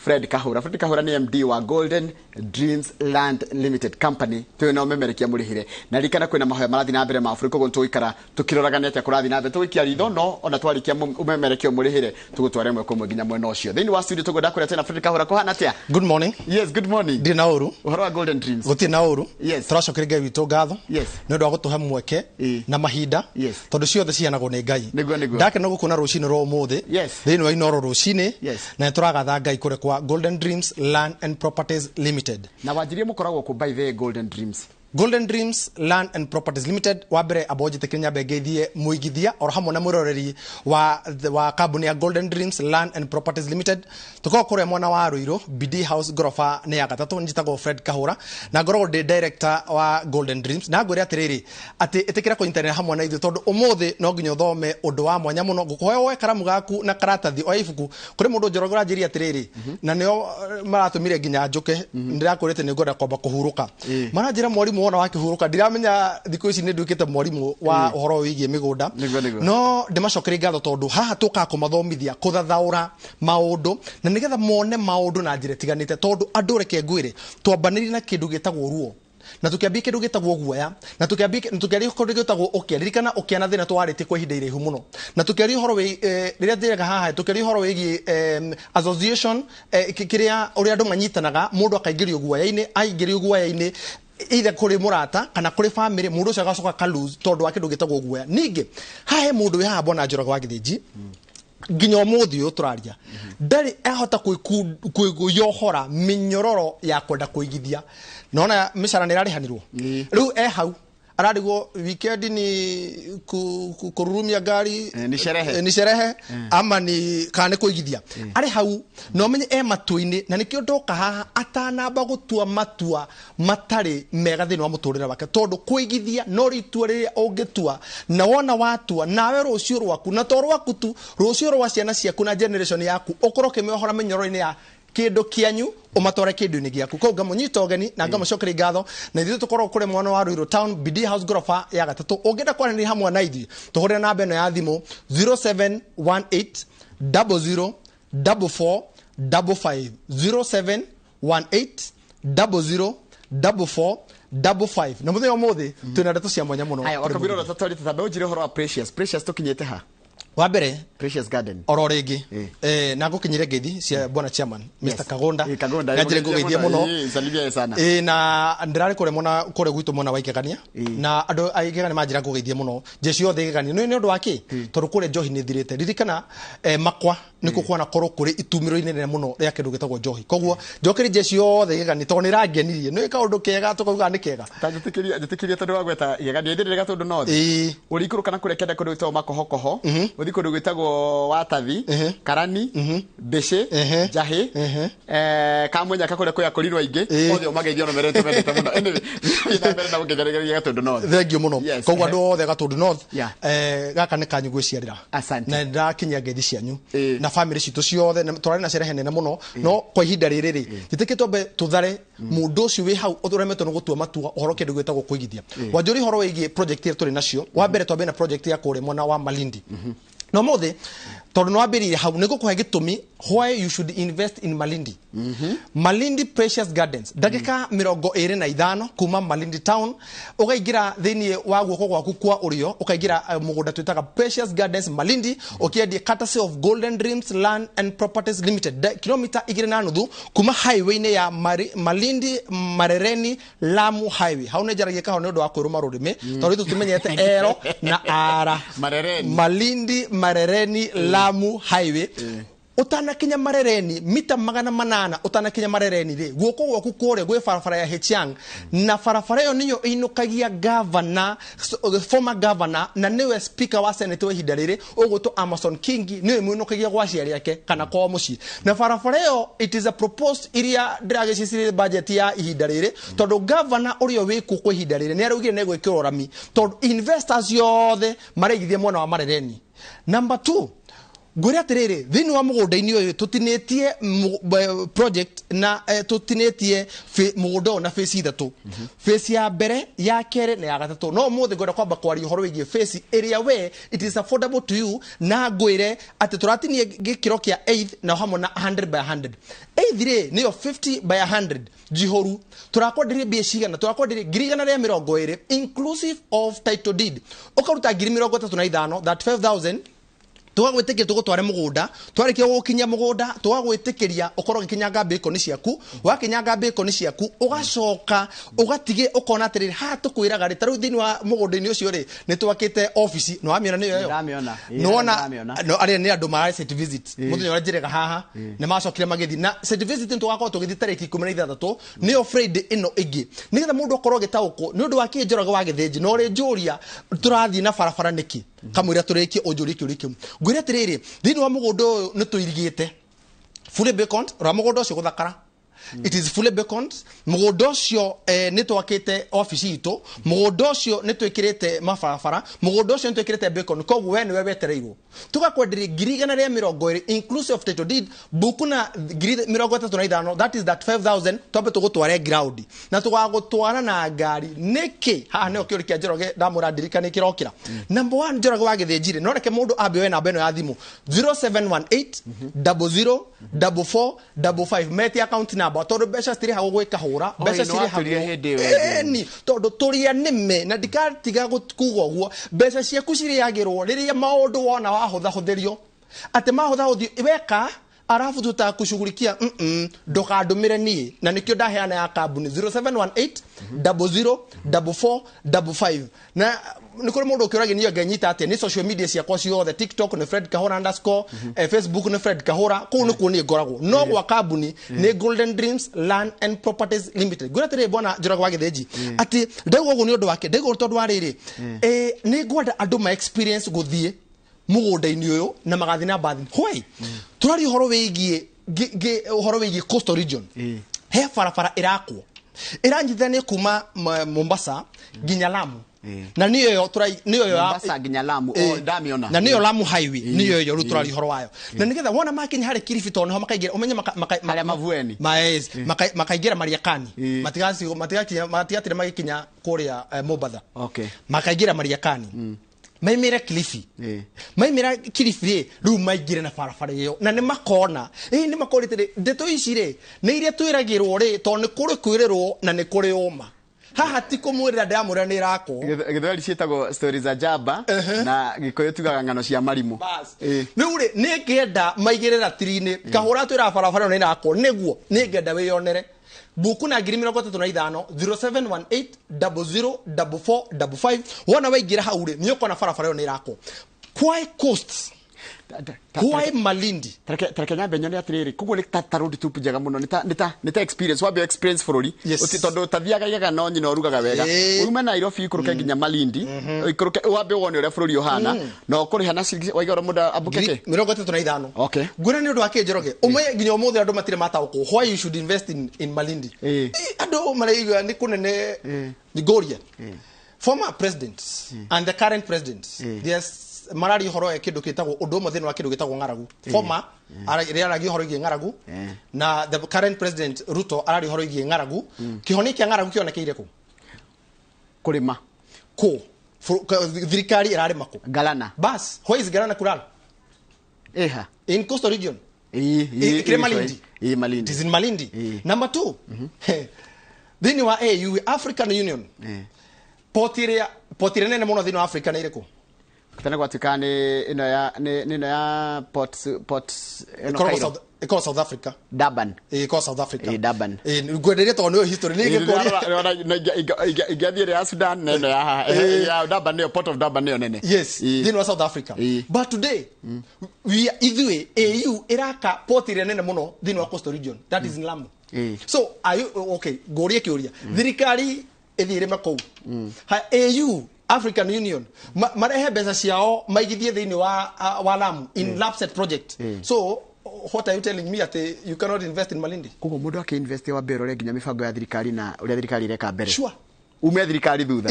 Fred Kahura. Fred Kahura ni MD wa Golden Dreams Land Limited Company. Tuwe na umemerekia murihire. Na rikana kwina mahoya marathi na mbere ma Afrika gonto ikara tukiroragania atia kurathi na mbere tugikia ritho no ona twarikia umemerekio murihire tugutware mwe kumwe ginya mwena ucio. Thini wa studio tugoda kure tena Fred Kahura kohana atia. Good morning. Yes, good morning. Dina uru. Uhoro wa Golden Dreams. Guti na uru. Yes. Turacokere ngai witu ngatho. Yes. Ni ndo gutuhe mweke na mahinda. Yes. Tondu ciothe cianagwo ni ngai. Niguo. Ndake no gukuna rucini ro umuthi. Yes. Thini wa inoro rucini. Yes. Na turagatha ngai kure kwa Golden Dreams Land and Properties Limited. Na wajirie mukoragwo ku by the Golden Dreams. Golden Dreams Land and Properties Limited wabere abojete Kenya begeithie muigithia or hamwe na muroreri wa kambuni ya Golden Dreams Land and Properties Limited tukao kore mwana wa Ruiro BD House gorofa ne ya gatatu njitagwo Fred Kahura na ngoragwo ndi director wa Golden Dreams na ngwire atiriri ati etikira ko internet hamwe na ithu tondu umuthi no nginya uthome undu wa mwanya muno ngukoya we karamu gaku na karatathi o ibuku kuri mundu njorogora njiri atiriri na nio maratumire nginya njuke ndirakurite ni ngoda kwamba kuhuruka maranjira mwarimu wona wakihuruka ndiramenya thikũ ici nĩ ndukite mwarimu wa uhoro wigie migunda no ndimacokere ngatho tondu haha tuka kumathomithia kuthathaura maundu na nigetha mone maundu na njire tiganite tondu andu reke ngwire twambaniri na kindu gitagwo ruo na tukiambia kindu gitagwo guoya na tukiambia kindu gitagwo ukiaririkana ukiana thina twarite kwa ihinda iraihu muno na tukiaria horo wi riria ndiraga haha tukiaria horo wigi association kiria uri andu manyitanaga mundu akaingirio guoya-ini aingirio guoya-ini either kuri murata kana kuri family mundu ucio agacoka ka lose tondu wa kindu gitagwo guoya ningi hahe mundu wi haha bona njoroga wa githinji nginya umuthi uyu turaria ndari ahota kuyohora minyororo ya kwenda kuigithia nona mishara nirarihanirwo riu hau ararigwo weekend ni kururumia gari ni sherehe ama ni kana kuigithia ari hau no menye matuini na nikio ndoka haha atanamba gutua matua matari mega thini wa muturira wake tondu kuigithia no ritua riria ungitua na wona watua nawe rucio rwaku na to rwaku tu rucio rwa ciana ciaku na generation yaku ukoroke mehora menyororo-ini ya kindu kianyu umatware kindu-ini giaku ko ngamunyita ogeni na ngamucokere ngatho na ithu tukorwo kure mwana wa Ruiro town BD House gorofa ya gatatu ungenda kwaranĩria hamwe na ithi tuhurira namba ino ya thimu 0718 00 44 55 0718 00 44 55 na muthenya umuthi twina ndeto cia mwanya muno haya wakabiro na tatari tatambe ujire horo wa precious tukinyete ha wa mbere Precious Garden oro ringi na ngukinyire ngeithi cia bwana chairman Mr Kagonda na njire ngugeithie muno salivia sana na ndirari kure mona kure gwitu mona wa ikegania na andu aigegani manjira ngugeithie muno jeshi yothe igegani no ni undu waki tondu kure njohi ni thirite ririkana makwa niko kwana koro kure itumiro inene muno ria kindu gitagwo njohi koguo njokeri jeshi yothe igegani tondu ni rangenirie no ikaundu kega tukauga ni kega tanjitikiria tondu wa gweta igegani ndirire gatundu no urikuruka kure kenda kundu gitagwo makohokoho uthi kundu gitagwo watathi karani beshe jahi kamwenya kakore ko yakorirwa ingi othe umageithio no merete mendete muno anyway ina mbere na ungegeregeria gatundu north thengio muno koguo andu othe gatundu north gaka ni kanyu gwiciarira na ndakinya ngeithi cianyu na family citu ciothe twarari na sherehe nene muno no kwa ihinda riri gitikitwo be tuthare mundu ucio wi hau uremetwo no gutua matua uhoro kindu gwetagwo kuigithia wanjuri horo wigi project yetu turi nacio wa mbere twambe na project ya kure mwana wa Malindi no mothe tondu no ambirire hau niko kuhe gitumi why you should invest in Malindi Malindi Precious Gardens dakika 25 kuma Malindi town ukaingira thini wa guoko gwaku kwa urio ukaingira mugunda twitaga Precious Gardens Malindi ukiendia courtesy of Golden Dreams Land and Properties Limited kilomita 2.5 kuma highway ne ya Malindi Marereni Lamu highway hauna jaragia ka hono ndo wa kwiruma rurimi tondu tumenyete ero na ara Malindi Marereni Lamu highway utana kinya Marereni mita 800 utana kinya Marereni ri guoko gwaku kore gwe farafara ya Hetiang na farafara yo niyo inukagia governor former governor na niwe speaker wa senate wa hidarire uguto Amazon King niwe muinukagia gwa ciari yake kana kwa muci na farafara yo it is a proposed area dragicicire budget ya hidarire tondu governor urio wiku kwa hidarire ni arugire ne gwikira rami tondu investors yothe mareigithie mwana wa Marereni number 2 ngwira atiriri thini wa mugunda-ini uyu tutinetie project na tutinetie mugunda na face ithatu face ya mbere ya kere na ya gatatu no muthe ngwenda kwamba kwaria uhoro wigie face area we it is affordable to you na ngwire ati turatinie gikiro kia 8 na hamwe na 100 by 100 8 ri niyo 50 by 100 jihoru turakwenderia mbia cigana turakwenderia ngiri igana ria 20 inclusive of title deed ukaruta ngiri 35 that 5000 twagwitikia tugutware mugunda twarikia gukinya mugunda twagwitikiria ukorwo gikinyanga bacon ciaku wakinyanga bacon ciaku ugacoka ugatige ukona atiriri ha tukwiraga ri taru thini wa mugunda-ini ucio ri nitwakite office no amiona niyo yo nona no ari ni andu mara set visit muthenya wa njirega haha ni macokire magithi na set visit ntugakorwo tugithi tariki 16 niyo Friday ino igi nigetha mundu akorwo gitauko ni undu wa kinjoroge wa githinji no ri njuria turathi na barabara niki kamwira turikie onjuri kiurikiu ngwire atiriri thini wa mugunda uyu nituirigite fully bacon ra mugunda ucio guthakara it is fully bacon mugunda ucio nitwakite office itu mugunda ucio nitwikirite mabarabara mugunda ucio nitwikirite bacon koguo we niwe wetereirwo tugakwenderia ngiri igana ria 20 inclusive of title deed bukuna ngiri 35 that is that 5000 twambe tugutware ground na tugagutwara na ngari niki haha ne okiurikia Njoroge ndamura ndirikani kirokira number 1 Njoroge wa githinjire no reke mundu ambe we namba eno ya thimu 0718 004455 meti account number tondu mbeca citiri ha gugwika hura mbeca citiri ha ni tondu turia nime na ndikatiga kuga uguo mbeca ciaku ciriagirwo riria maundu wona wahutha huthirio ati mahutha huthio weka arafu tutakushughulikia ndukandumire nie na nikio ndaheana ya kambuni 0718 004455 na nikuri mundu ukirage niyo nganyita ati ni social media ciakwa ciothe TikTok ni Fred Kahura _ Facebook ni Fred Kahura ku ni ku ni ngoragwo no gwa kambuni ni Golden Dreams Land and Properties Limited gwira tiri bona Njoroge wa githinji ati ndego guo ni undu wake ndego tondu wa riri ni ngwenda andu ma experience guthie mugunda-ini uyu na magathi na bathi hoi turari uhoro wigie coastal region he barabara irakwo iranyithania kuma Mombasa ginya Lamu na niyo yo Mombasa ginya Lamu ndamiona na niyo Lamu highway niyo yo turari uhoro wayo na nigetha wona makinya hari Kilifi to niho makaigira umenye maria mavueni makaigira Mariakani matigatire magikinya kuria Mombasa makaigira Mariakani maimira Kilifi maimira Kilifi ru maigire na barabara iyo na ni makona ni makorite ndeto ici ri ni iria twiragirwo ri to ni kuri kwirirwo na ni kuri uma haha ti kumwirira ndamura ni rako githwari cietagwo stories za jaba na gikoyo tugaga ngano cia marimu riu ri ni ngenda maigire ratiri-ini kahura twira barabara ni rako niguo ni ngenda wiyonere buku na ngiri 35 0718 004455 wona waigira haure ni ukona barabara ni rako kwai coast kwai Malindi tareke nyambe nyone atiriri kugo ni tatarudi tupu jaga muno nita experience wabe experience forori tondu tathiaga igaga no nyina orugaga wega uma Nairobi ikuruke nginya Malindi ikuruke wabe wone ure forori ohana no kuriha na waigora muda abukeke 35 ngwira ni undu wa Njoroge umwe nginya umuthe andu matire matauko why you should invest in Malindi andu maraiga ni kunene Nigoria former presidents and the current presidents there's marari horo ya kindu kitagwo undu umwe thini wa kindu kitagwo ngaragu former arari horo igi ngaragu na the current president Ruto arari horo igi ngaragu kihoni kia ngaragu kionekeire ku kurima ku thirikari irari mako Galana bas who is Galana kulala in coastal region Malindi Malindi is in Malindi number 2 thini wa AU African Union potire nene muno thini wa Africa na iriku tena gwatukane ino ya port iko South Africa Durban iko South Africa Durban ngwenderia to no history ni igathire ya Sudan nene ya Durban ne port of Durban ne nene yes thini wa South Africa but today we either AU iraka potire nene muno thini wa coastal region that is in Lamu so are you okay gorie kiuria thirikari ethire makou AU African Union marehe mbeca ciao maigithie thini wa Lamu in Lapset project so what are you telling me that you cannot invest in Malindi kugo mundu ake invest wa bero nginya mibango ya thirikari na uria thirikari ireka mbere sure ume thirikari thutha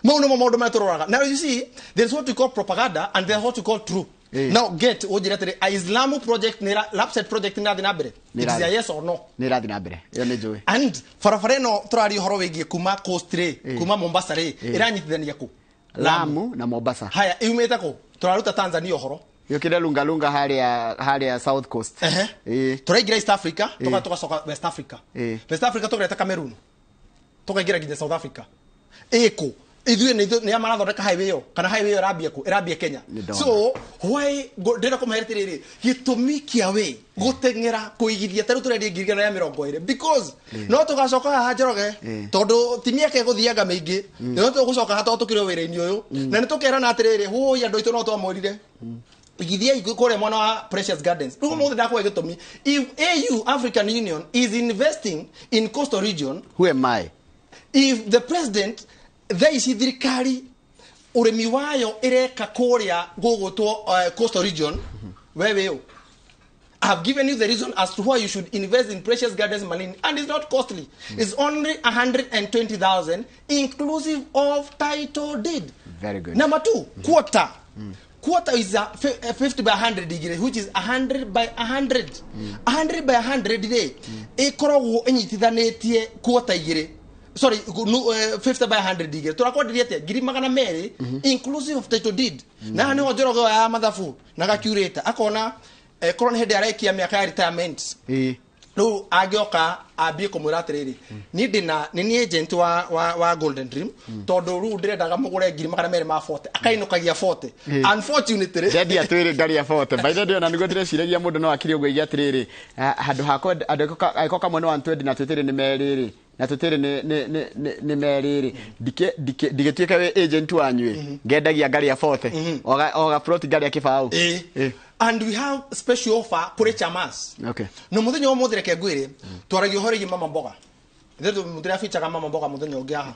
maundu maundu matororaga now you see there's what we call propaganda and there's what we call true Now get ujira tere Islamu project nira lapset project nira dinabere. It is a yes or no. Nira dinabere. Yo ne joy. And farafare no turari horo wegi kuma Coast re, kuma Mombasa re. Iranyithania ku. Lamu na Mombasa. Haya, iumeta ko. Turaruta Tanzania horo. Yokida lunga hali South Coast. Turaigira East Africa, toka soka West Africa. West Africa toka Cameroon. Toka gira gide South Africa. Eko. Idue ni amana thondeka highway yo kana highway yo irambia Kenya. So why ndira kumaheretiriri gitumi kia we gutengera kuigithia taru turedia ngirigana ya 20 because no tugacoka haha Njoroge tondu timia ke guthianga maingi no tugucoka hato tukire wira-ini uyu na ni tukerana atiriri huya ndoito no twamorire igithia ikore mwana wa Precious Gardens rugo muthe ndakwa gitumi if AU African Union is investing in coastal region, who am I? If the president they see thirikari uremi wayo ireka koria gogotwo coastal region wewe yo I have given you the reason as to why you should invest in Precious Gardens Malindi and it's not costly. It's only 120,000 inclusive of title deed. Very good. Number 2, quarter. Quarter is a 50 by 100 degree, which is 100 by 100. 100 by 100 day. Ekoro enyitithanetie quarter igire. Sorry, 50 by 100 degree. Turakodirie te giri magana meri inclusive of title deed. Na ni Njoroge ya mathafu na ga curator akona korone hede arekia miaka ya retirement. No agioka abie komura atiriri. Ni ndina ni agent wa Golden Dream tondu ru ndirendaga mugure ngiri magana meri ma 40 akainukagia 40. Unfortunately Dedi atwire ngari ya 40 by the way na nigo ndireciregia mundu no akiri ogwe atiriri handu hakwa aikoka mwene wa 20 na twitire ni meriri na tutire ni meriri digituika we agent wanywe ngendagia ngari ya 40 oga plot ngari ya kibao and we have special offer kuri chamas. Okay. No muthenya wa muthire ke ngwire twaragio hore mama mboga ndeto muthira feature kama mama mboga muthenya ungi aha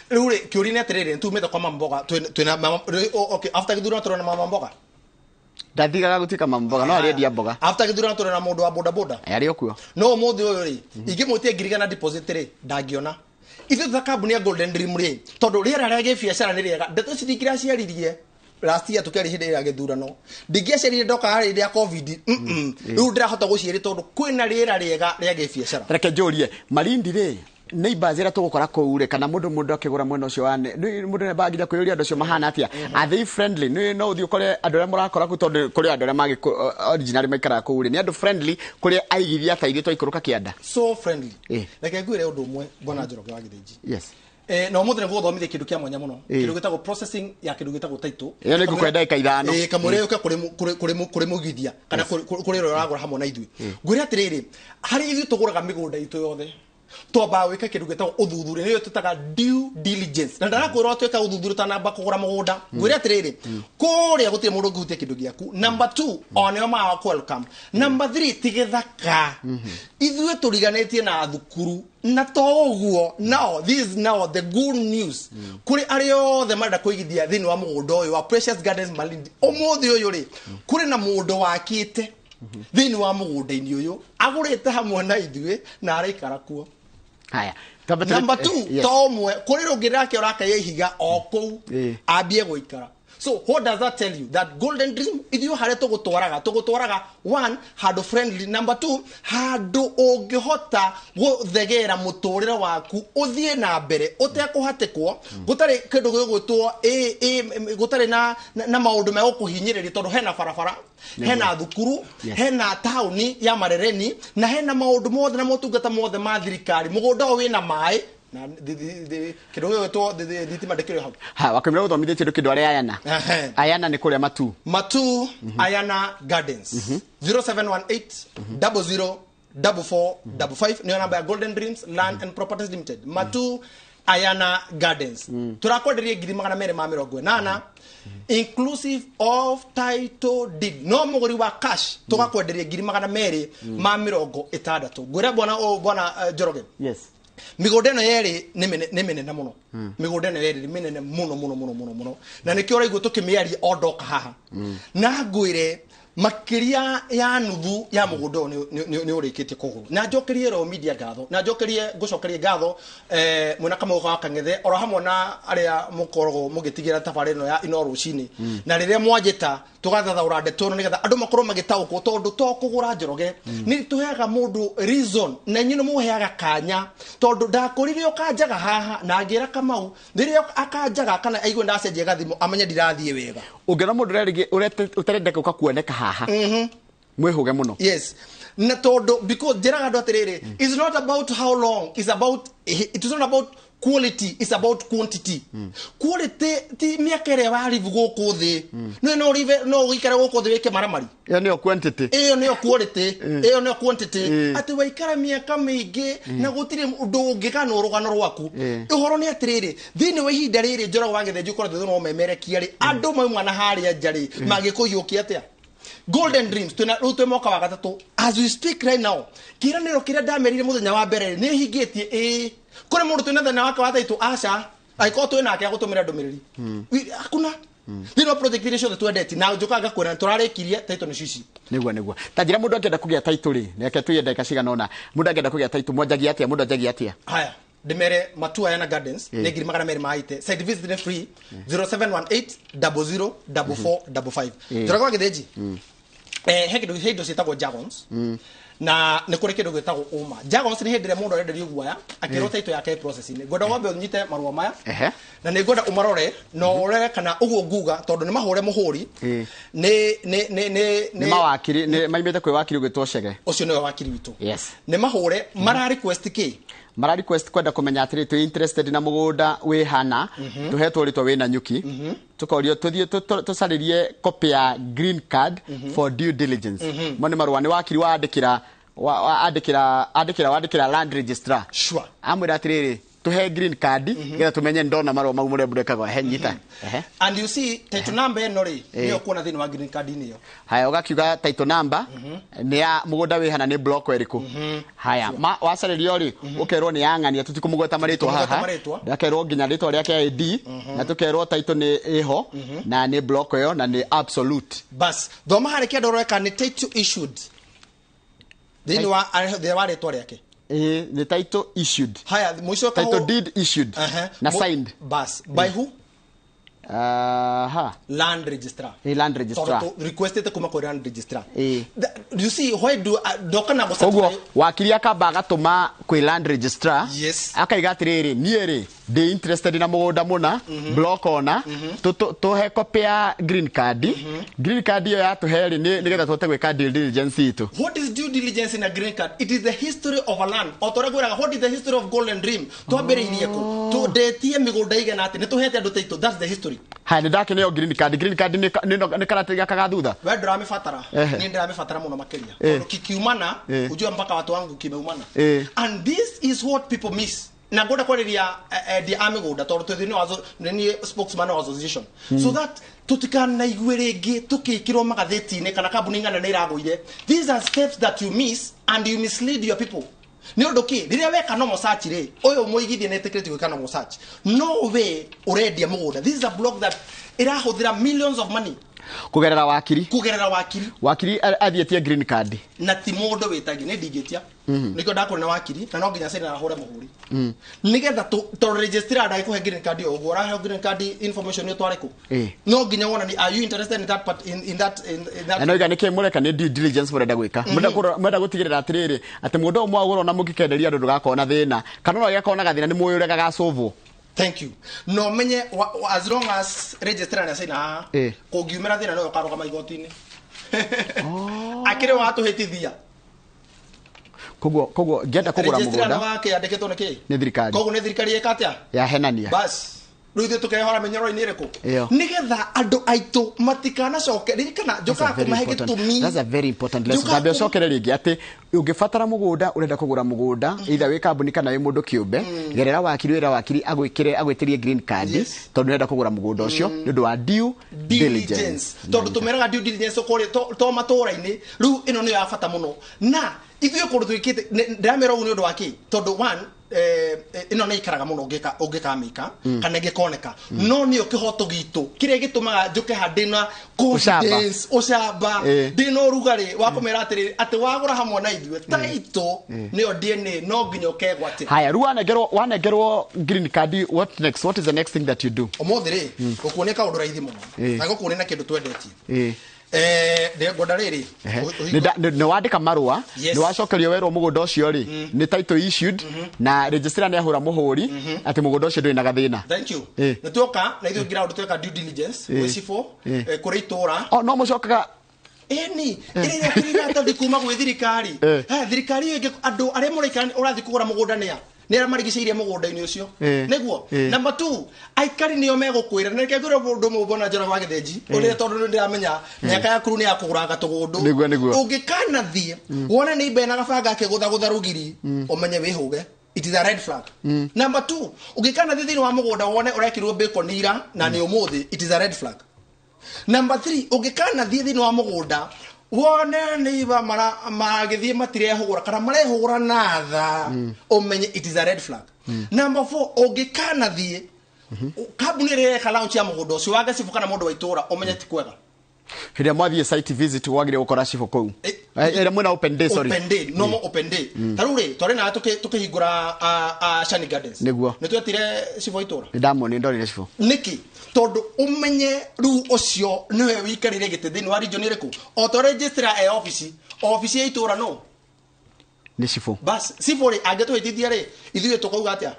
riu ri kiuri ne tirire ntumite kwa mama mboga twina okay after githura turona mama mboga ndathigaga gutika mama mboga no arendia mboga after githura turona mundu wa boda boda yari okuo no muthi uyu ri ingimutie ngirigana deposit ri ndagiona ithu ta kambuni ya Golden Dream ri tondu riera rage biashara ni riega ndeto citikira ciaririe last year tukari hinde ya githurano ndigiacerire ndoka hari ya covid riu ndirahota guciiri tondu kwina riera riega ria biashara reke njurie Malindi ri neighbors ira tugukora kuure kana mundu akigura mwena ucio wane mundu ne bagira kuyuria andu cio mahana atia are they friendly no uthi ukore andu aria murakora ku tondu kuri andu aria magi originally maikara kuure ni andu friendly kuri aigithia ta iri twaikuruka kianda so friendly reke ngwire undu umwe bona Njoroge wa Githinji yes no muthire guthomithia kindu kia mwanya muno kindu gitagwo processing ya kindu gitagwo title iyo ni gukwenda ikaithano kamure yuka kuri mugithia kana kuri roragura hamwe na ithui ngwire atiriri hari ithui tuguraga migunda itu yothe toba wika kindu gitagwo uthuthuria niyo tutaga due diligence na ndarakwira tweka uthuthuria ta namba kugura mugunda ngwire atiriri kuria gutire mundu nguhutia kindu giaku. Number 2 oneo ma welcome. Number 3 tigithaka ithui turiganetie na thukuru na toguo now this is now the good news kuri ario the marada kuigithia thini wa mugunda uyu wa Precious Gardens Malindi umuthi uyu ri kuri na mundu wakite thini wa mugunda-ini uyu agurite hamwe na ithui na araikara kuo. Haya number 2 tomwe kuri rugira ke uraka ihiga oku abie guikara. So what does that tell you? That Golden Dream if you had to gutwaraga one hado friendly. Number 2 hado ogihota guthegera muturire waku uthie na mbere utekuhatekwo gutari kindu gigwitwo gutari na maundu me gukuhinyiriri tondu hena barabara hena thukuru hena tauni ya Marereni na hena maundu mothe na motungata mothe ma thirikari mugunda wina mai na kidogo to thitima ndikire ha wakamira guthomithia kindu kindu aria ayana ni kuria matu Ayana Gardens 0718 00 4455 ni namba ya Golden Dreams Land and Properties Limited matu Ayana Gardens turakwenderia ngiri magana mere ma 80 inclusive of title deed no muguri wa cash tugakwenderia ngiri magana mere ma 60 gwira bwana Njoroge yes migunda no yeri ni menene muno migunda no yeri menene muno na nikio raigwo tukimiaria ondoka haha na ngwire makiria ya nuthu ya mugundo ni urikitie kuguru na njokerie ro media gatho na njokerie ngucokerie gatho mwena kama uga kangethe oro hamwe na aria mukorgo mugitigira tabari no ya ino rucini na riria mwanjita tugathathaura ndeto no nigetha andu makorwo magitaukwo tondu to kugura njoroge ni tuheaga mundu reason na nyino muheaga kanya tondu ndakuririo kanjaga haha na ngira kamau riria akanjaga kana aigwe ndacenjia gathimo amenya ndirathie wega ungena mundu rerigi utarendeka ukakuoneka haha mwehuge muno yes na todo because jeraga ndo atiriri it's not about how long it is not about quality, it's about quantity. Quality ti miakere wali vugo thi no rive no wikara goko thi weke maramari iyo ni quantity iyo ni quality iyo ni quantity ati waikara miaka mingi na gutire undu ungigana urugano rwaku uhoro ni atiriri thini wa ihinda riri njora wangethe njukora thi no memerekia ri andu mauma na haria njari magikuyukia atia Golden Dreams tuna rutwe moka wa gatatu as we speak right now kiraniro kiria ndamerire muthenya wa mbere ni higetie kore mundu twina thana wake wathaitu aca aiko twina ake agutumira ndumiriri hakuna thino project ile ciothe twendeti na njukaga kwena turarikirie taito ni cici niguo tanjira mundu angenda kugia taito ri neke tuyende kacigana ona mundu angenda kugia taito mwanjagia atia mundu anjagia atia haya Demere Matua Yana Gardens negiri magana meri maite site visit ni free 0718 00 4455 turaga githeji hekido sitagwo Jagons na ne kore kido gitagwo Uma Jagons ni hendire mundu arenderio guaya akirota ito yake processing goda wambe unyite marua maya na ne goda umarore no urere kana uguo nguga tondu ni mahure muhuri ne mawakiri ne maimete kwe wakiri gwitwoshege ucio ni wakiri witu yes ne mahure mara request ki mara request kwenda kumenya atiri tu interested na mugunda we hana tuhetwo ritwa we na nyuki tukorio tuthie tusaririe copy ya green card for due diligence mone marwa ni wakiri andikira land registrar sure amwira atiriri tuhe green card getha tumenye ndona marwa mau mure mbudekagwa henyita and you see title number eno ri niyo kuona thini wa green card niyo haya ugakiuga title number ni ya mugunda we hana ni block eriku haya wasaririo ri ukerwo ni yangania tutikumugweta maritwa haha ndakerwo nginya ritwa ria ke ID na tukerwo title ni iho na ni block yo na ni absolute bas thoma hari kia ndoreka ni title issued thini wa the wa ritwa riake the title issued haya mwisho title deed issued na signed bas by who land registrar land registrar so requested kuma ko land registrar you see why do dokana go ogo wakiri akamba agatuma kwi land registrar yes akaiga atiriri nieri de interested na mugunda muna block ona to he copy ya green card yo ya to heri ni getha twote gwika due diligence itu what is due diligence in a green card it is the history of a land otoragura what is the history of Golden Dream to aberirie ko to detie migunda igana ati ni tuhete andu taito that's the history ha ni ndake ne green card ni karatiga kagathuda we drama fatara ni ndame fatara muno makeria kikiumana ujua mpaka watu wangu kimeumana and this is what people miss na goda kwariria the amigoda tondu twithini wazo ni spokesman of association so that tutikana igwerege tukikirwo magatheti-ini kana kambuni ngana ni iragoire these are steps that you miss and you mislead your people ni undu ki riria weka no search ri uyu muigithie ne secret gwika no search no way uredia mugunda this is a block that irahuthira millions of money kugerera wakiri athietie green card na ti mundu witagi ni ndigetia niko ndakora na wakiri na no nginya cena na hore muhuri nigetha to register ndai kuhe green card yo gora he green card information yo tware ku no nginya wona ni are you interested in that part in that no iga nike mureka ni due diligence murenda gwika murenda gutigirira atiriri ati mundu umwe agura na mukikenderia andu ndugakona thina kana no igakona gathina ni muyo urega gacovo. Thank you. No menye as long as register na sina kugiumira thina no karoga maigotini akire watu hetithia kogo ngenda kugura mugunda register wake andiketwo niki ni thirikari kogo ni thirikari ekatia ya henania bas ruithe tukehora menyero inireko nigetha andu aitu matikana coke ririkana joka kumahe gitumi that's a very important lesson ndabe cokere ringi ati ungifatara mugunda urenda kugura mugunda either we kambuni kana we mundu kiumbe gerera wakiri agwitirie green card tondu urenda kugura mugunda ucio nundu wa due diligence tondu tumeraga due diligence kuri to matura-ini riu ino ni ya bata muno na ithuĩ kũndũ twĩkĩte ndamera ũguo nĩ ũndũ wa kĩ tondũ one ino nä ikaraga må no å ngä kamä ka kana ä ngä koneka no nä o kä hoto gitå kä rä a gä tå maga njå ke handä na å camba ndä na å rugarä wa kå mera atä rä atä wagå ra hamwe na ithuä taitå nä o DNA no nginya å kegwo atä haya rä wanengerwo green card what next what is the next thing that you do å thä rä gå kuonia kaå ndå raithi må no na gå kuonia na kä ndå twendetie ngoda riri nä wandä marua nä wacokerio werwo må gå nda å cio rä nä title issued na registrar nä ahå ra må hå ri atä må gå nda å cio ndå na gathä na nä tuoka na ithuä ngira å ndå tweka due diligence gwä cibå kå rä itå ra no må cokaga eni ä rä ratathi kuma gwä thirikari thirikari ä andå arä a må raikara å rathiä kå gå ra må gå nda nä a nä arä a marigicäirie må gå nda-inä å cio näguo number 2 aikari nä o megå kwä ra na reke ngwä ra må ndå må mbona njora wa gä thenji å rä tondå nä ndä ramenya mĩaka yaku nä ya kå gå ra gatå gå ndå å ngä kanathiä wone nä imbe na gabanga akä gå thagå tha rå giri å menye wä hå ge it is a red flag number 2 å ngä kanathiä thä inä wa må gå nda wone å rekä rwo bacon ira na nä å må thä it is a red flag number 3 å ngä kanathiä thä inä wa må gå nda wone neiba magithie matirehũgũra kana marehũgũra na tha umenye it is a red flag number 4 ungikana thie kambuni reka launch ya mũgũnda ũcio wage cibu kana mũndũ wa itũra umenye ti kwega hĩndĩ mwathie site visit wagire gũkora cibu kũu era mwena open day sorry open day no open day tarũ rĩ twarĩ na tukĩhingũra Shani Gardens nĩguo nĩ twetire cibu itũra ndamoni ndorire cibu niki tondu umenye ru ucio niwe wikarire gite thini wa region iriku o to registrar office ya itura no ni cibu bas cibu ri angetwitithia ri ithuĩ tukauga atia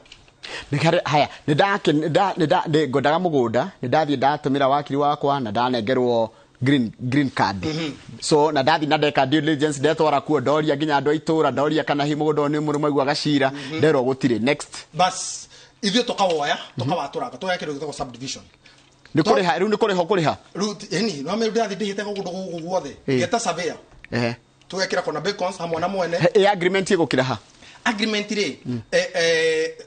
haya nä ngodaga må gå nda nä ndathiä ndatå mä ra wakiri wakwa na ndanengerwo green card so na ndathi na ndeka due diligence ndetwara kuo ndoria nginya andå a itå ra ndoria kana hi må gå nda nä må rå maigua gacira nderwo gå tirä next bas ithuĩ tukawoya tukawatũranga tũgeka kĩndũ gĩtagwo subdivision nä kå rä ha rä u nä kå rä ha kå rä ha eni no mä ndathi ndĩhĩte gå ndå guothe geta surveyor tũgekĩra kona bacons hamwe na mwene agreement ä gå kä ra ha agreement ri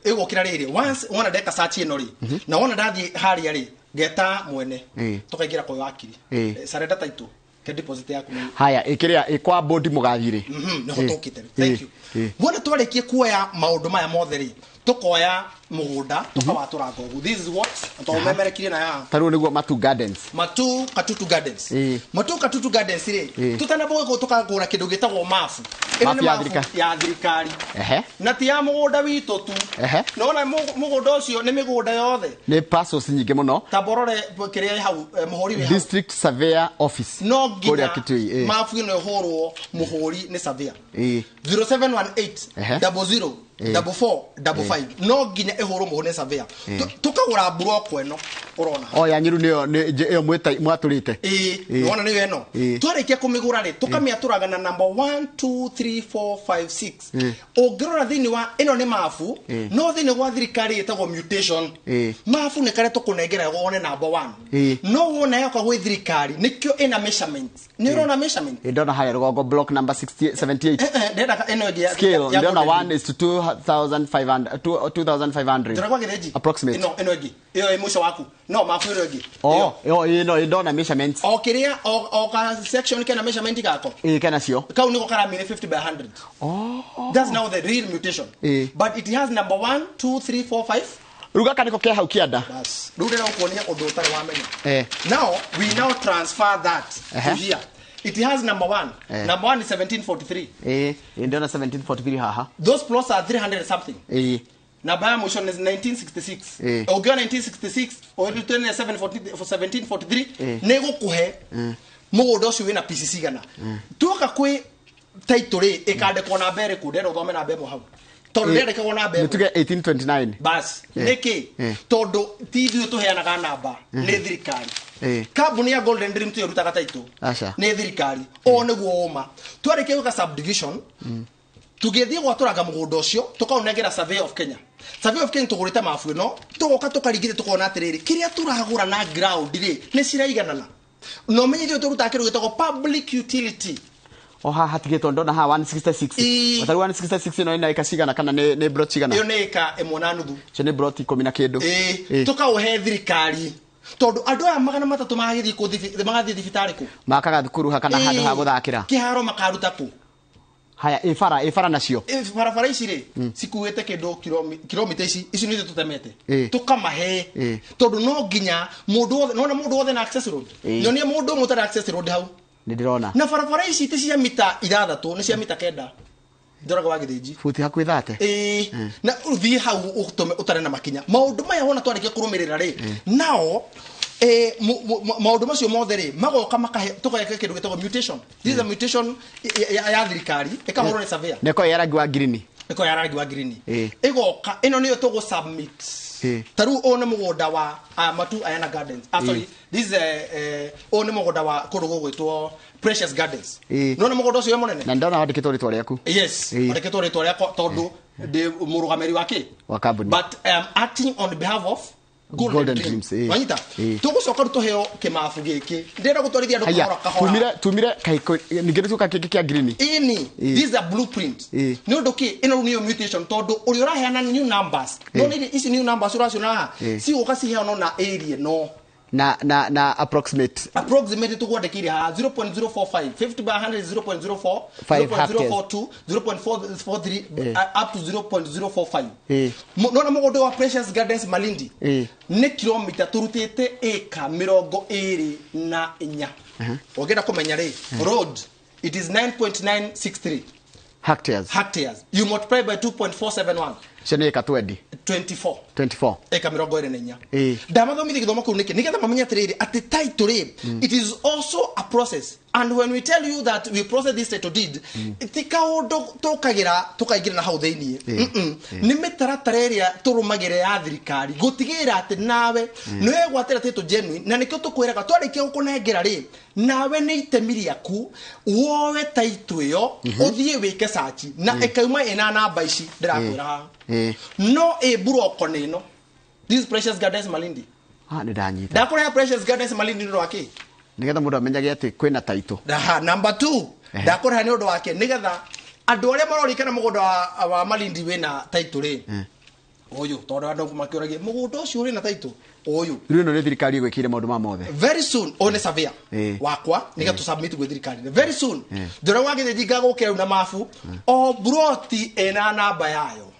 igukira riri once wona ndeka search ino ri na wona ndathi haria ri ngeta mwene tukaingira kwa wakiri surrender title ke deposit yaku haya ikiria ikwa board mugathire niho tukite thank you wona twarikie kuoya maundu maya mothe ri tukoya mugunda tukawatũranga ũguo this is what tũmemerekirie na ya taru niguo Matu Gardens Katutu Gardens Matu Katutu Gardens ri tutanabo gũkũ tukagũra kĩndũ gĩtagwo mafu ya thirikari na ti ya mugunda witũ tu nona mugunda ũcio nĩ mĩgũnda yothe nĩ parcels nyingĩ mũno taborore kĩrĩa hau mũhũri we district surveyor office no nginya mafu ĩno ĩhũrwo mũhũri nĩ surveyor 0718 00 4455 no nginya ehoro muhone surveyor tukagura block eno urona ya nyiru niyo mwaturite wona niyo eno twarikia kumigura ri tukamiaturaga na number 1 2 3 4 5 6 ongirora thini wa eno ni mafu no thini gwa thirikari etagwo mutation mafu ne kare tukunengera wone number 1 no wona yako gwe thirikari nikyo ina measurement ni urona measurement ndona haya rugongo block number 78 ndenda eno ya scale ndona 1:2500 2500 approximate no enogi iyo emusho waku no mafu enogi no ndona measurements kiria ka section kana measurement kako kana cio kau niko kara 50 by 100 that's now the real mutation but it has number 1 2 3 4 5 ruga kaniko ke hau kianda bas ruga na kuonia undu utari wamenya now we now transfer that to here. It has number 1. Number 1 is 1743. Ndona 1743 haha. Those plots are 300 something. Number ya motion is 1966. Ogiwa 1966 or 1743 nego kuhe mugodo cio wina PCC gana. Tuoka kwi title ikande kona mbere ku ndero thome na mbemo hau. Tondu ndere kona mbemo. Nituge 1829. Bas. Niki tondu ti ithu tuheanaga namba ni thirikari. Kambuni ya Golden Dream tu yorutaga title nĩ thirikari o nĩguo uma twarĩkia gwĩka subdivision tũgĩthiĩ gwatũranga mũgũnda ũcio tũkaũnengera survey of Kenya tũgũrĩte mabu ĩno tũgoka tũkaringithia tũkona atĩrĩrĩ kĩrĩa tũragũra na ground rĩ nĩ ciraiganana no ũmenye ithuĩ tũrutaga kĩndũ gĩtagwo public utility haha tigĩtwo ndona haha 166 wataru 166 ĩno ĩna ĩka cigana kana nĩ brot cigana ĩyo nĩ ĩka ĩmwe na nuthu cio nĩ brot 10 na kĩndũ tũkaũhe thirikari tondu andu aya magana matatu magathii ku magathii thibitari ku makaga thukuru ha kana handu ha guthakira kiharo makaruta ku haya ifara nacio barabara ici ri cikuite kindu kilomita ici ni tutemete tukamahe tondu no nginya mundu wothe na access road nyonie mundu mutara access road hau ni ndirona na barabara ici ti cia mita 6 ni cia mita 9 ndoraga wagithiji futi hakuhi 30 na uthie hau utare na makinya maundu maya wona twarikia kurumirira ri nao maundu macio mothe ri magoka makahe tukayeka kindu gitagwo mutation. This is a mutation ya thirikari ikahorwo ni surveyor neko ya rangi wa green igoka ino niyo tugo submit taru one mugunda wa Matu Ayana Gardens sorry this is one mugunda wa kurugo gwitwo Precious Gardens no ne mugunda ucio munene na ndona wandikitwo ritwa riaku yes wandikitwo ritwa riako tondu ndi murugamiri wake wa company but I am acting on behalf of Golden Dreams. Wanyita tugucoka rutoheo kimafu giki ndira gutwarithia andu kahora tumire kaiko nigeretuka kiki kia green ini this is a blueprint no ndoki ino niyo mutation tondu uri uraheana new numbers no ni isi new numbers uraciona si ukasihe no na area no na approximate tugwandikire ha 0.045 50 by 100 is 0.04 0.042 0.443 up to 0.045 no na mugondo wa Precious Gardens Malindi ni kilomita turutite eka 24 ogenda kumenya ri road it is 9.963 hectares you multiply by 2.471 shene eka 24 eka 24 ndamathomithi githomo kuu niki nigetha mamenya tiriri ati title it is also a process and when we tell you that we process this title deed tikaundu tukaigira na hau thiini ni mitaratara iria turumagire ya thirikari gutigira ati nawe niwe gwatira title genuine na nikio tukwiraga twarikia gukunengera ri nawe ni itemiria ku wowe title yo uthie wike search na ekauma ina namba ici ndirakwira no buroko nino this Precious Gardens Malindi ni ndanyita ndakora Precious Gardens Malindi ndo wake nigetha mundu amenyage ati kwina title number 2 ndakora ni undu wake nigetha andu aria marorikana mugunda wa Malindi wina title ri oyo tondu andu makiuragie mugunda ucio uri na title oyo rino ni thirikari gwikire maundu ma mothe very soon one surveyor wakwa nigetha tu submit gwe thirikari very soon ndora wagithe jinga gukira na mafu o broti ena namba yayo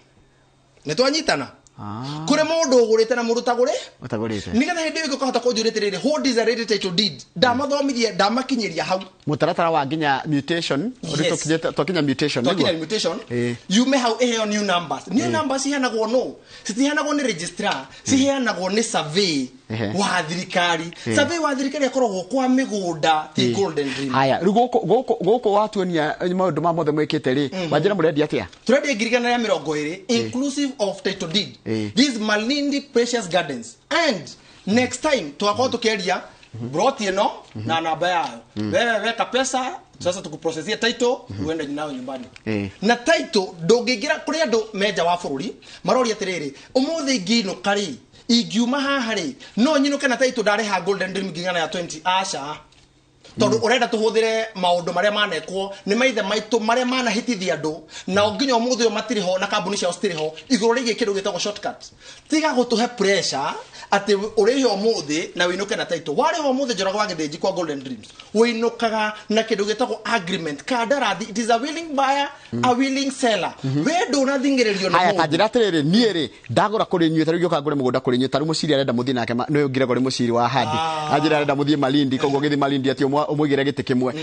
netwanyitana kure mundu ugurite na mundu utagurite nigetha hindi iko kahota kunjuritirire who is a ready title deed ndamathomithie ndamakinyiria hau mutaratara wa nginya mutation tukinya mutation you may have a new numbers hianagwo no sitihanagwo ni registrar sihianagwo ni survey wa thirikari survey wa thirikari akoragwo kwa migunda ti Golden Dream haya guko watuonia maundu ma mothe mwikite ri wanjira murendi atia turendi ngirigana ya 20 inclusive of title deed this Malindi Precious Gardens and next time twakao tukeria broti no na namba yayo wewe weka pesa sasa tukuprocessia title uende nayo nyumbani na title ndungigira kuri andu meja wa bururi marori atiriri umuthi ngino kari ingiuma haha ri no nyinuke na title ndare ha Golden Dream ngingana ya 20 asha tondu urenda tuhuthire maundu maria manekwo ni maithe maitu maria manahitithia andu na nginya umuthi o matiriho na kambuni cia ostiriho iguru rigi kindu gitagwo shortcut tiga gutuhe pressure ati urihe umuthi na winuke na title wari umuthi njoraga wagithiji kwa Golden Dreams winukaga na kindu gitagwo agreement kadarathi it is a willing buyer a willing seller wendo na thingiririo no haya kanjira atiriri niiri ndagura kuri nyue taru gioka ngure mugunda kuri nyue taru muciri arenda muthi nake no ngire gore muciri wa handi ajira arenda muthi Malindi koguo githi Malindi ati umwigire giti kimwe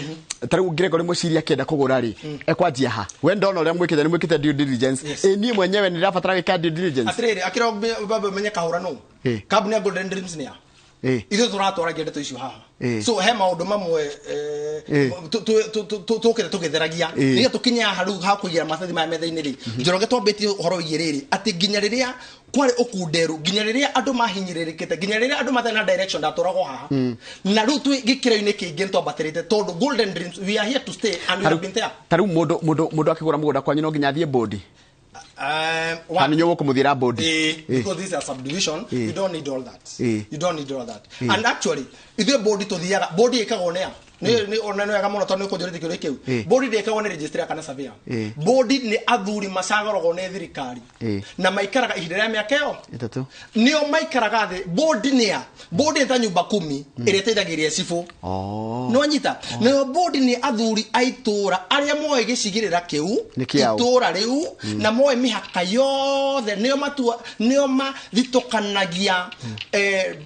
taru ngire gore muciri akenda kugura ri ekwanjia ha we ndona uria mwikite ni mwikite due diligence ni mwenyewe ni rafatara wika due diligence atiriri akira baba menye kahura no kabuni ya Golden Dreams ni ya ithu turatwara ngedeto icio haha so he maundu mamwe tukire tugitheragia niga tukinya haru ha kugira masathi ma metha-ini ri njoroge twambiti horo igiriri ati nginya riria kwari ukunderu nginya riria andu mahinyiririkite nginya riria andu matena direction ndaturagwo haha na ru tu gikiro-ini kingi ntwambatirite tondu Golden Dreams we are here to stay and we have been there taru mundu akigura mugunda kwanyu no nginya thie board Hani nyowo kumuthira board because this is a subdivision you don't need all that and actually if the board to the board ikagwo nea ni ona no yagamono to ni kunjurite kiuri kiu body de kaone register kana surveyor body ni athuri macagorogwo ni thirikari na maikaraga ihinda rĩa mĩaka ĩyo itatu nio maikaraga thĩ body ta nyumba 10 ĩrĩa ĩteithagĩria cibũ no nyita no body ni athuri aitura arĩa moe gĩcigĩrĩra kĩu itura rĩu na moe mĩhaka yothe nio mathitũkanagia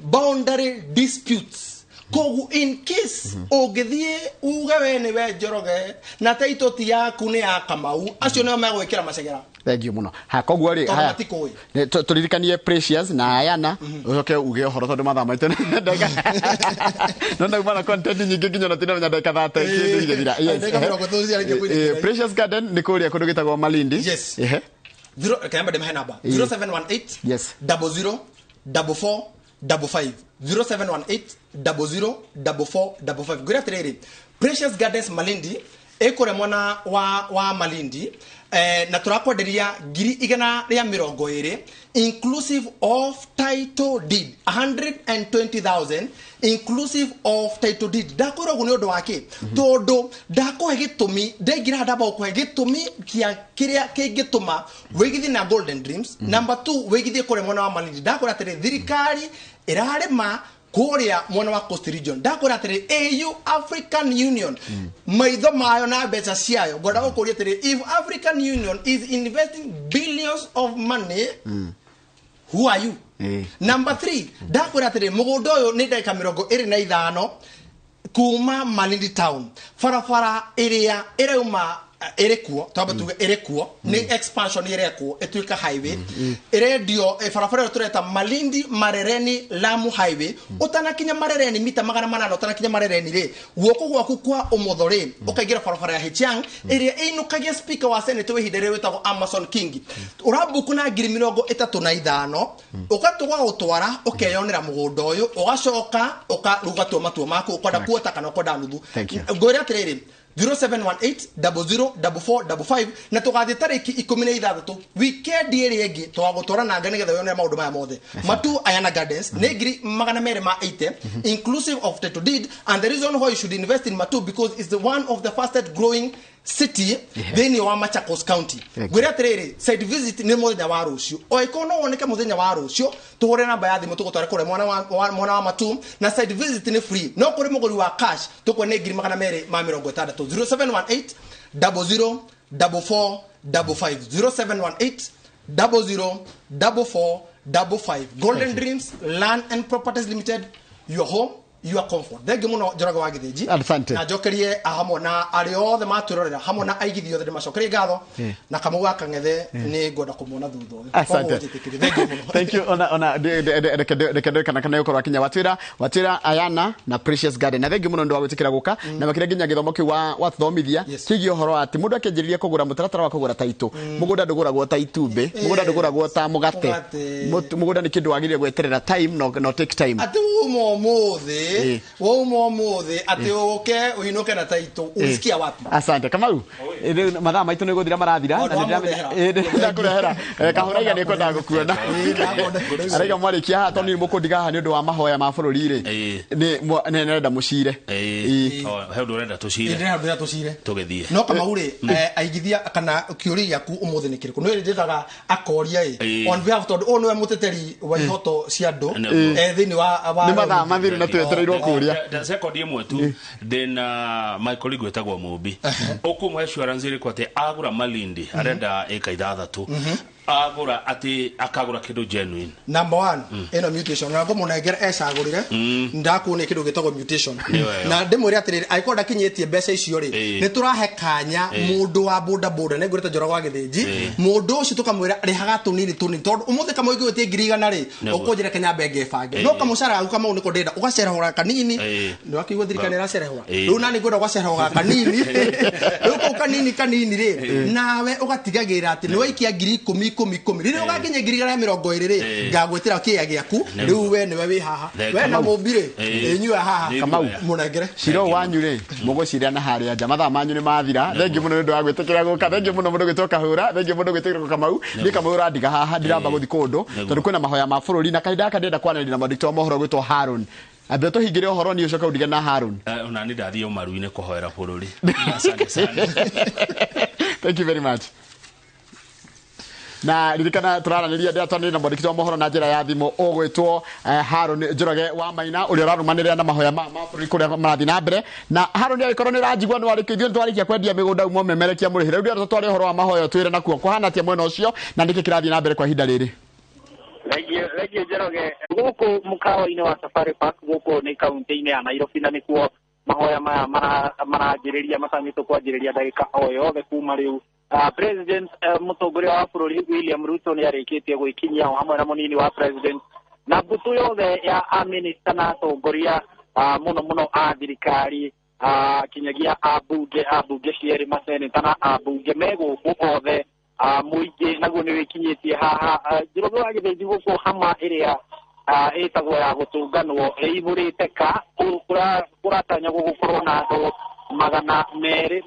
boundary disputes kogu in case ogethie uge wene we Njoroge na taito ti yaku ni ya Kamau acio no magwikira macegera thengiũ mũno ha koguo ri haya turirikanie Precious na Ayana ucoke uge horo tondu mathaa maitũ no ndaguma na content nyingĩ nginya na tina ndeka 30 kindu igethira Precious Garden ni kuria kundu gitagwo Malindi ehe kayamba de namba 0718 yes 00 44 55 0718 00 Good afternoon. Precious Gardens Malindi ekore mwana wa Malindi na turakwenderia 120 inclusive of title deed 120,000 inclusive of title deed dakoro gune odo wake todo dako hegitumi ndengira ndaba ko hegitumi kiria kigituma wegithi na Golden Dreams number 2 wegithi kore mwana wa Malindi dakora tere thirikari irarema kuria mwana wa Coast Region dakora tere AU African Union maitho mayo na becha ciayo goda gukuria tere if African Union is investing billions of money who are you number 3 dakora tere mugundo yo ni ndeka 25 kuma Malindi town farafara area irauma erekuo twabatuga erekuo ni expansion erekuo etuika highway radio farafara tureta Malindi Marereni Lamu highway utanakinya Marereni mita 800 utanakinya Marereni ri guoko gwaku kwa umuthori ukaigira farafara ya Hichiang area inukagia speaker wa senate we hidere wetagwo Amazon King urabuku na 35 ukatugwa utwara ukeyonera mugundo uyu ugacoka ukarugatwo matuo maku ukoda kuota kana ukoda nuthu ngori atiriri 0718 004455 na tugathi tariki 16 weekend iri egi twagutwara na ngane getha yone maundu maya mothe matu Ayana Gardens negri magana mere ma 80 inclusive of title deed and the reason why you should invest in Matu because it's the one of the fastest growing city then you are Machakos County gwira tiriri site visit ni muthenya wa rucio o ikono woneke muthenya wa rucio tuhore namba ya thimu tugutware kure mwana wa Matu na site visit ni free no kuri muguri wa cash tukone ngiri magana mere ma 60 0718 00 44 55 0718 00 44 55 Golden Dreams Land and Properties Limited, your home, your comfort. Thenge muno Njoroge wa Githiji na jokerie ahamo na ariothe maturorera hamo na aigithi othe macokerie ngatho na Kamau wa Kang'ethe ni ngoda kumona thutho. Thank you ona de kana yukorwa kinya watwira Ayana na Precious Garden na thenge muno ndo wagutikira guka na makire nginya githomo ki wa thomithia kigi ohoro ati mundu akenjiriria kugura mutaratara wa kugura taito mugunda nduguragwo ta itumbe mugunda nduguragwo ta mugate mugunda ni kindu wagire gweterera time no take time ati wo mothe ati uke uinuke na taito usikia wapi asante Kamau mathaa maitu ni guthira marathira na ndakurehera kahuraiga ni kwenda gukuona araiga mwarikia hato ni mukundiga haha ni undu wa mahoya ma bururi ri ni nenda mucire he undu renda tucire tugithie no Kamau ri aigithia kana kiuri yaku umuthi ni kiriku no rindaga akoria on behalf of all no muteteri wa ihoto cia andu thini wa ni mathaa mathiru na twetereirwo kuria second imwe tu then Michael igwetagwo Mumbi okumwe assurance iri kwate agura Malindi arenda eka 6 agura ati akagura kido genuine number 1 eno mutation na ngomunegera ecagurire ndakune kido gitagwo mutation na ndimwire atiriri aikonda kinyetie mbeca icio ri ni turahe kanya mundu wa boda boda ne ngurita Njoroge wa Githiji mundu ucio tukamwira rihaga tunini tondu umuthe Kamau igwetie 100 ri ukunjira Kenya benge fange no kamucara aku Kamau niko ndenda ugacerahura kanini ni wakigwo thirikari iracerahura riu nani ngwenda ugacerahura kanini uko kanini ri nawe ugatigagira ati ni waikia 10,000 rire ugakinye 20 ri ngagwetira kia giaku riu we niwe wi haha we na Mumbire enyua haha Kamau munegere ciro wanyu ri muguciria na haria nja mathaa manyu ni mathira thengi muno ndu agwetekera guka thengi muno mundu gitoka hura thengi mundu gwetekera Kamau ni Kamau randiga haha ndiramba guthi kundu tondu kwina mahoya ma bururi na kaida ndenda kwanĩrĩra na mwandĩki wa mohoro gwitwo Harun Ambe to hingire ohoro ni ucoka udige na Harun. Una ni ndathie umaru-ini kuhoera bũrũri. Asante sana. Thank you very much. Na ririkana turaraniria ndia twaniri na mwandĩki wa mohoro na njĩra ya thimũ ũgwĩtwo Harun Njoroge wa Maina ũrĩa ũrarumanĩrĩra na mahoya ma bũrũri kũrĩa marathi na mbere. Na Harun agĩkorwo nĩ ũranjigua nĩ warĩkĩithio nĩ twarĩkia kwendia mĩgũnda umwo memerekia mũrĩhĩre. Rĩu ndio twari ũhoro wa mahoya twĩre nakuo kũhana atĩa mwena ũcio na nĩkĩ kĩrathiĩ na mbere kwa ihinda rĩrĩ. Legio Njoroge gũkũ mũkawa-inĩ wa Safari Park gũkũ nĩ kaunti-inĩ ya Nairobi na nĩkuo mahoya maya maranjĩrĩria matanyĩtwo kwanjĩrĩria ndagĩka o yothe kuma rĩu. President mũtongoria wa bũrũri William Ruto nĩ arĩkĩtie gwĩkinyia hamwe na mũnini wa president na mbũtũ yothe ya aminista na atongoria mũno a thirikari kinyagia ambunge cierĩ maseneta na ambunge me gũkũ othe mũingĩ naguo nĩ wĩkinyĩtie haha Njoroge wa Gĩthĩnji gũkũ hama ĩrĩa ĩtagwo ya gũtũnganwo ĩihũrĩte ka kũratanya gũgũkorwo na andũ magana merĩ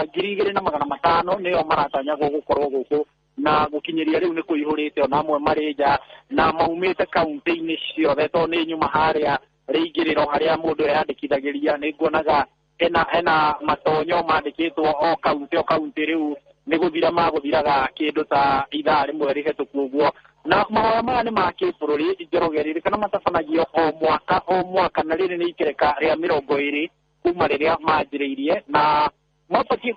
ngiri igĩrĩ na magana matano nĩo maratanya gũgũkorwo gũkũ na gũkinyĩria rĩu nĩ kũihũrĩte ona amwe marĩ nja na maumĩte kaunti-inĩ ciothe to nĩ nyuma harĩa rĩingĩrĩro harĩa mũndũ eyandĩkithagĩria nĩ nguonaga hena matonyo mandĩkĩtwo o kaunti rĩu nĩ gũthira magũthiraga kĩndũ ta ithaa rĩmwe rĩhetũku ũguo na mahoya maya nĩ ma kĩbũrũri Njoroge ririkana matabanagio o mwaka na rĩrĩ nĩ ikereka rĩa 20 kuma rĩrĩa manjĩrĩirie na mabatiĩ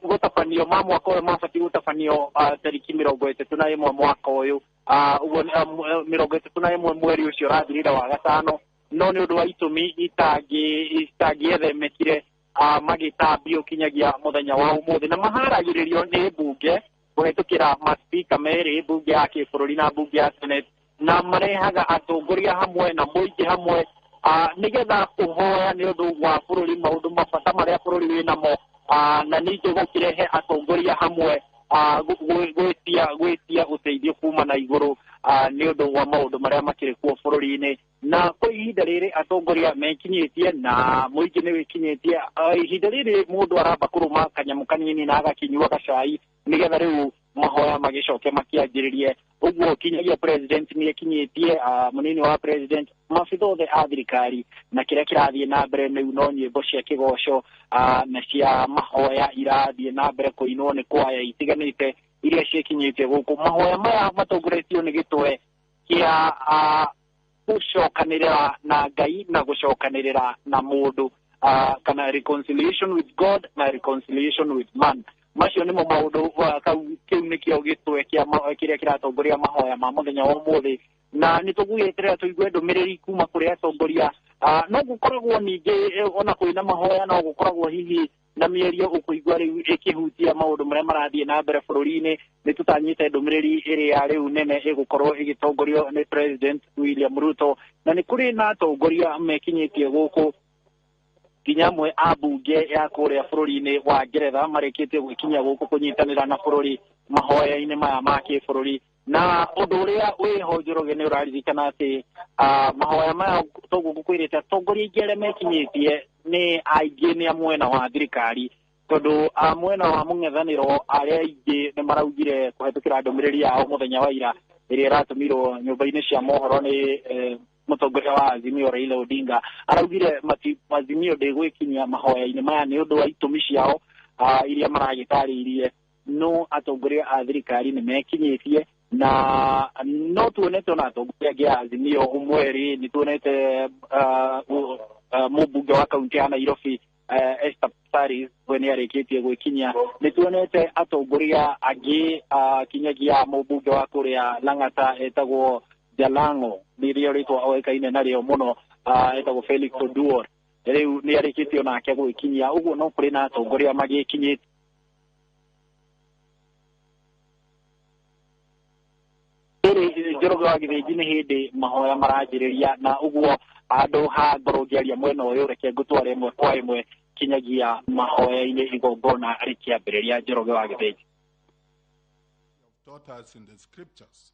gũtabanio ma mwaka ũyũ mabatiĩ gũtabanio tariki 31 mwaka ũyũ ũguo 31 mweri ũcio ũrathirire wa gatano no nĩ ũndũ wa itũmi itangĩethemekire magĩtambio kinyagia mũthenya wa ũmũthĩ na maharagĩrĩrio nĩ mbunge kũhetũkĩra maspika merĩ mbunge ya kĩbũrũri na mbunge ya senate na marehaga atongoria hamwe na mũingĩ hamwe nĩgetha kũhoya nĩ ũndũ wa bũrũri maũndũ mabata marĩa bũrũri wĩ namo na ningĩ gũkĩrehe atongoria hamwe gwĩtia ũteithio kuma na igũrũ nĩ ũndũ wa maũndũ marĩa makĩrĩ kuo bũrũri-inĩ na kwa ihinda rĩrĩ atongoria mekinyĩtie na mũingĩ nĩ wĩkinyĩtie ihinda rĩrĩ mũndũ aramba kũrũma kanyamũ kanini na agakinyua gacai nĩgetha rĩu mahoya magĩcoke makĩanjĩrĩrie ũguo kinyagia president nĩ ekinyĩtie mũnini wa president mabitha othe a thirikari na kĩrĩa kĩrathiĩ na mbere rĩu no nyĩmbo cia kĩgoco na cia mahoya irathiĩ na mbere kũinwo nĩ kwaya itiganĩte iria ciĩkinyĩtie gũkũ mahoya maya matongoretio nĩ gĩtwe kĩa gũcokanĩrĩra na Ngai na gũcokanĩrĩra na mũndũ kana reconciliation with God na reconciliation with man macio nĩmo maũndũ kĩu nĩkĩo gĩtwe kĩrĩa kĩratongoria mahoya ma mũthenya wa ũmũthĩ na nĩ tũgũgĩeterera tũigue ndũmĩrĩri kuma kũrĩ atongoria no gũkoragwo ningĩ ona kwĩna mahoya no gũkoragwo hihi na mĩario ũkũigua rĩu ĩkĩhutia maũndũ marĩa marathiĩ na mbere bũrũri-inĩ nĩ tũtanyĩte ndũmĩrĩri ĩrĩa rĩu nene ĩgũkorwo ĩgĩtongorio nĩ President William Ruto na nĩ kũrĩ na atongoria mekinyĩtie gũkũ kinya amwe a mbunge ya kũrĩa bũrũri-inĩ wa Ngeretha marĩkĩtie gwĩkinyia gũkũ kũnyitanĩra na bũrũri mahoya-inĩ maya ma kĩbũrũri na ũndũ ũrĩa wĩho Njoroge nĩ ũraririkana atĩ mahoya maya toguo kwĩrĩte atongoria aingĩ arĩa mekinyĩtie nĩ aingĩ nĩ mwena wa thirikari tondũ mwena wa mũng'ethanĩro arĩa aingĩ nĩ maraugire kũhetũkĩra ndũmĩrĩri yao mũthenya wa ira ĩrĩa ĩratũmirwo nyũmba-inĩ cia mohoro nĩ mũtongoria wa Azimio Raila Odinga araugire Azimio ndĩgwĩkinyia mahoya-inĩ maya nĩ ũndũ wa itũmi ciao iria maragĩtarĩirie no atongoria a thirikari nĩ mekinyĩtie na no tuonete ona atongoria angĩ a Azimio ũmwe nĩ tuonete mũmbunge wa kaunti ya Nairobi Esther Paris we nĩ arĩkĩtie gwĩkinyia nĩ tuonete atongoria angĩ kinyagia mũmbunge wa kũrĩa Lang'ata etagwo Jalango rĩrĩa rĩtwa oĩkaine narĩo mũno etagwo Felix Oduor rĩu nĩ arĩkĩtie onake gwĩkinyia ũguo no kũrĩ na atongoria magĩkinyĩte Njoroge wa Gĩthĩnji nĩ hĩndĩ mahoya maranjĩrĩria na ũguo andũ ha ngorwo ngĩaria mwena ũyũ reke ngũtware ĩmwe kwa ĩmwe kinyagia mahoya-inĩ igongona rĩkĩambĩrĩria Njoroge wa Gĩthĩnji. Taught us in the scriptures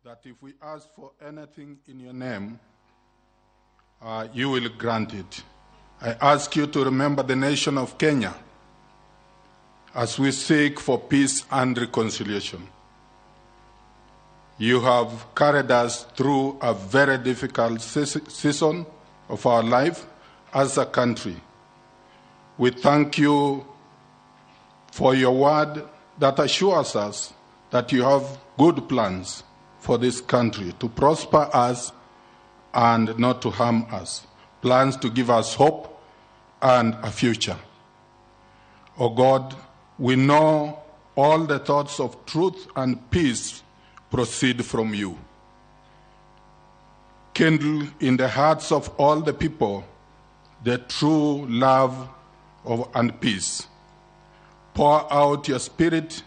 that if we ask for anything in your name, you will grant it. I ask you to remember the nation of Kenya as we seek for peace and reconciliation. You have carried us through a very difficult season of our life as a country. We thank you for your word that assures us that you have good plans for this country, to prosper us and not to harm us, plans to give us hope and a future. Oh God, we know all the thoughts of truth and peace proceed from you. Kindle in the hearts of all the people the true love and peace. Pour out your Spirit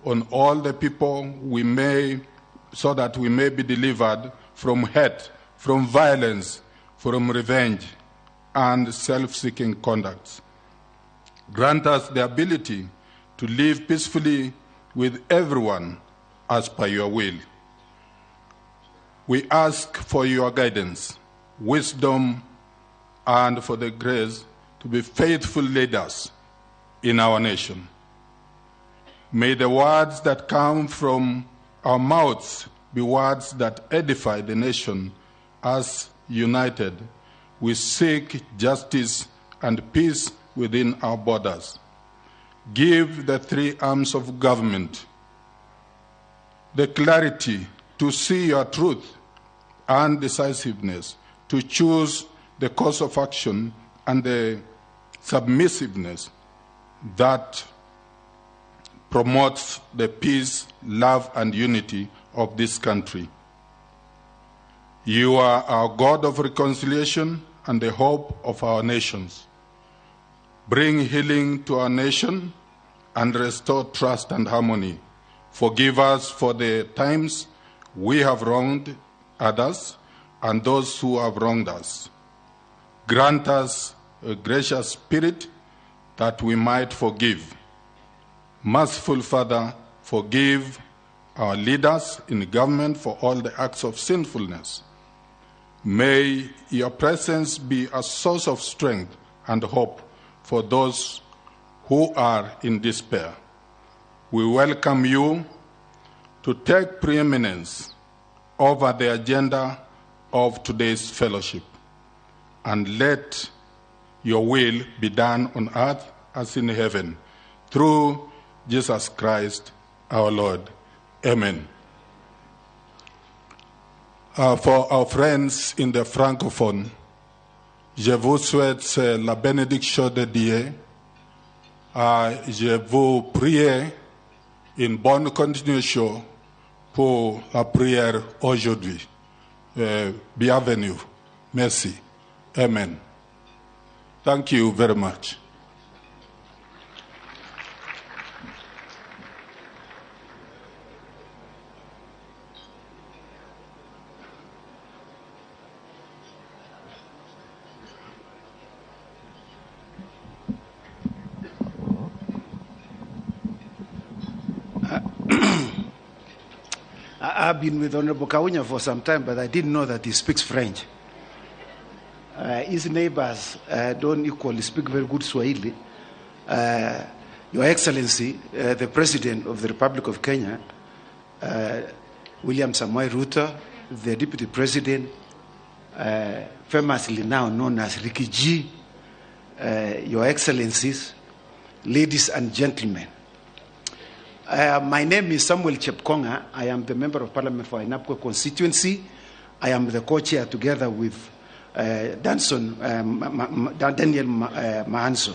on all the people so that we may be delivered from hate, from violence, from revenge, and self-seeking conduct. Grant us the ability to live peacefully with everyone as per your will. We ask for your guidance, wisdom, and for the grace to be faithful leaders in our nation. May the words that come from our mouths be words that edify the nation as united we seek justice and peace within our borders. Give the three arms of government the clarity to see your truth and decisiveness, to choose the course of action and the submissiveness that promotes the peace, love, and unity of this country. You are our God of reconciliation and the hope of our nations. Bring healing to our nation and restore trust and harmony. Forgive us for the times we have wronged others and those who have wronged us. Grant us a gracious spirit that we might forgive. Merciful Father, forgive our leaders in government for all the acts of sinfulness. May your presence be a source of strength and hope for those who are in despair. We welcome you to take preeminence over the agenda of today's fellowship, and let your will be done on earth as in heaven, through Jesus Christ our Lord. Amen. For our friends in the francophone, je vous souhaite la bénédiction de Dieu. Je vous prie une bonne continuation pour la prière aujourd'hui. Bienvenue. Merci. Amen. Thank you very much. I've been with Honorable Kaunya for some time, but I didn't know that he speaks French. His neighbors don't equally speak very good Swahili. Your Excellency, the President of the Republic of Kenya, William Samoei Ruto, the Deputy President, famously now known as Ricky G, Your Excellencies, ladies and gentlemen. My name is Samuel Chepkonga. I am the Member of Parliament for Ainapkwe constituency. I am the co-chair together with Daniel Mahanso.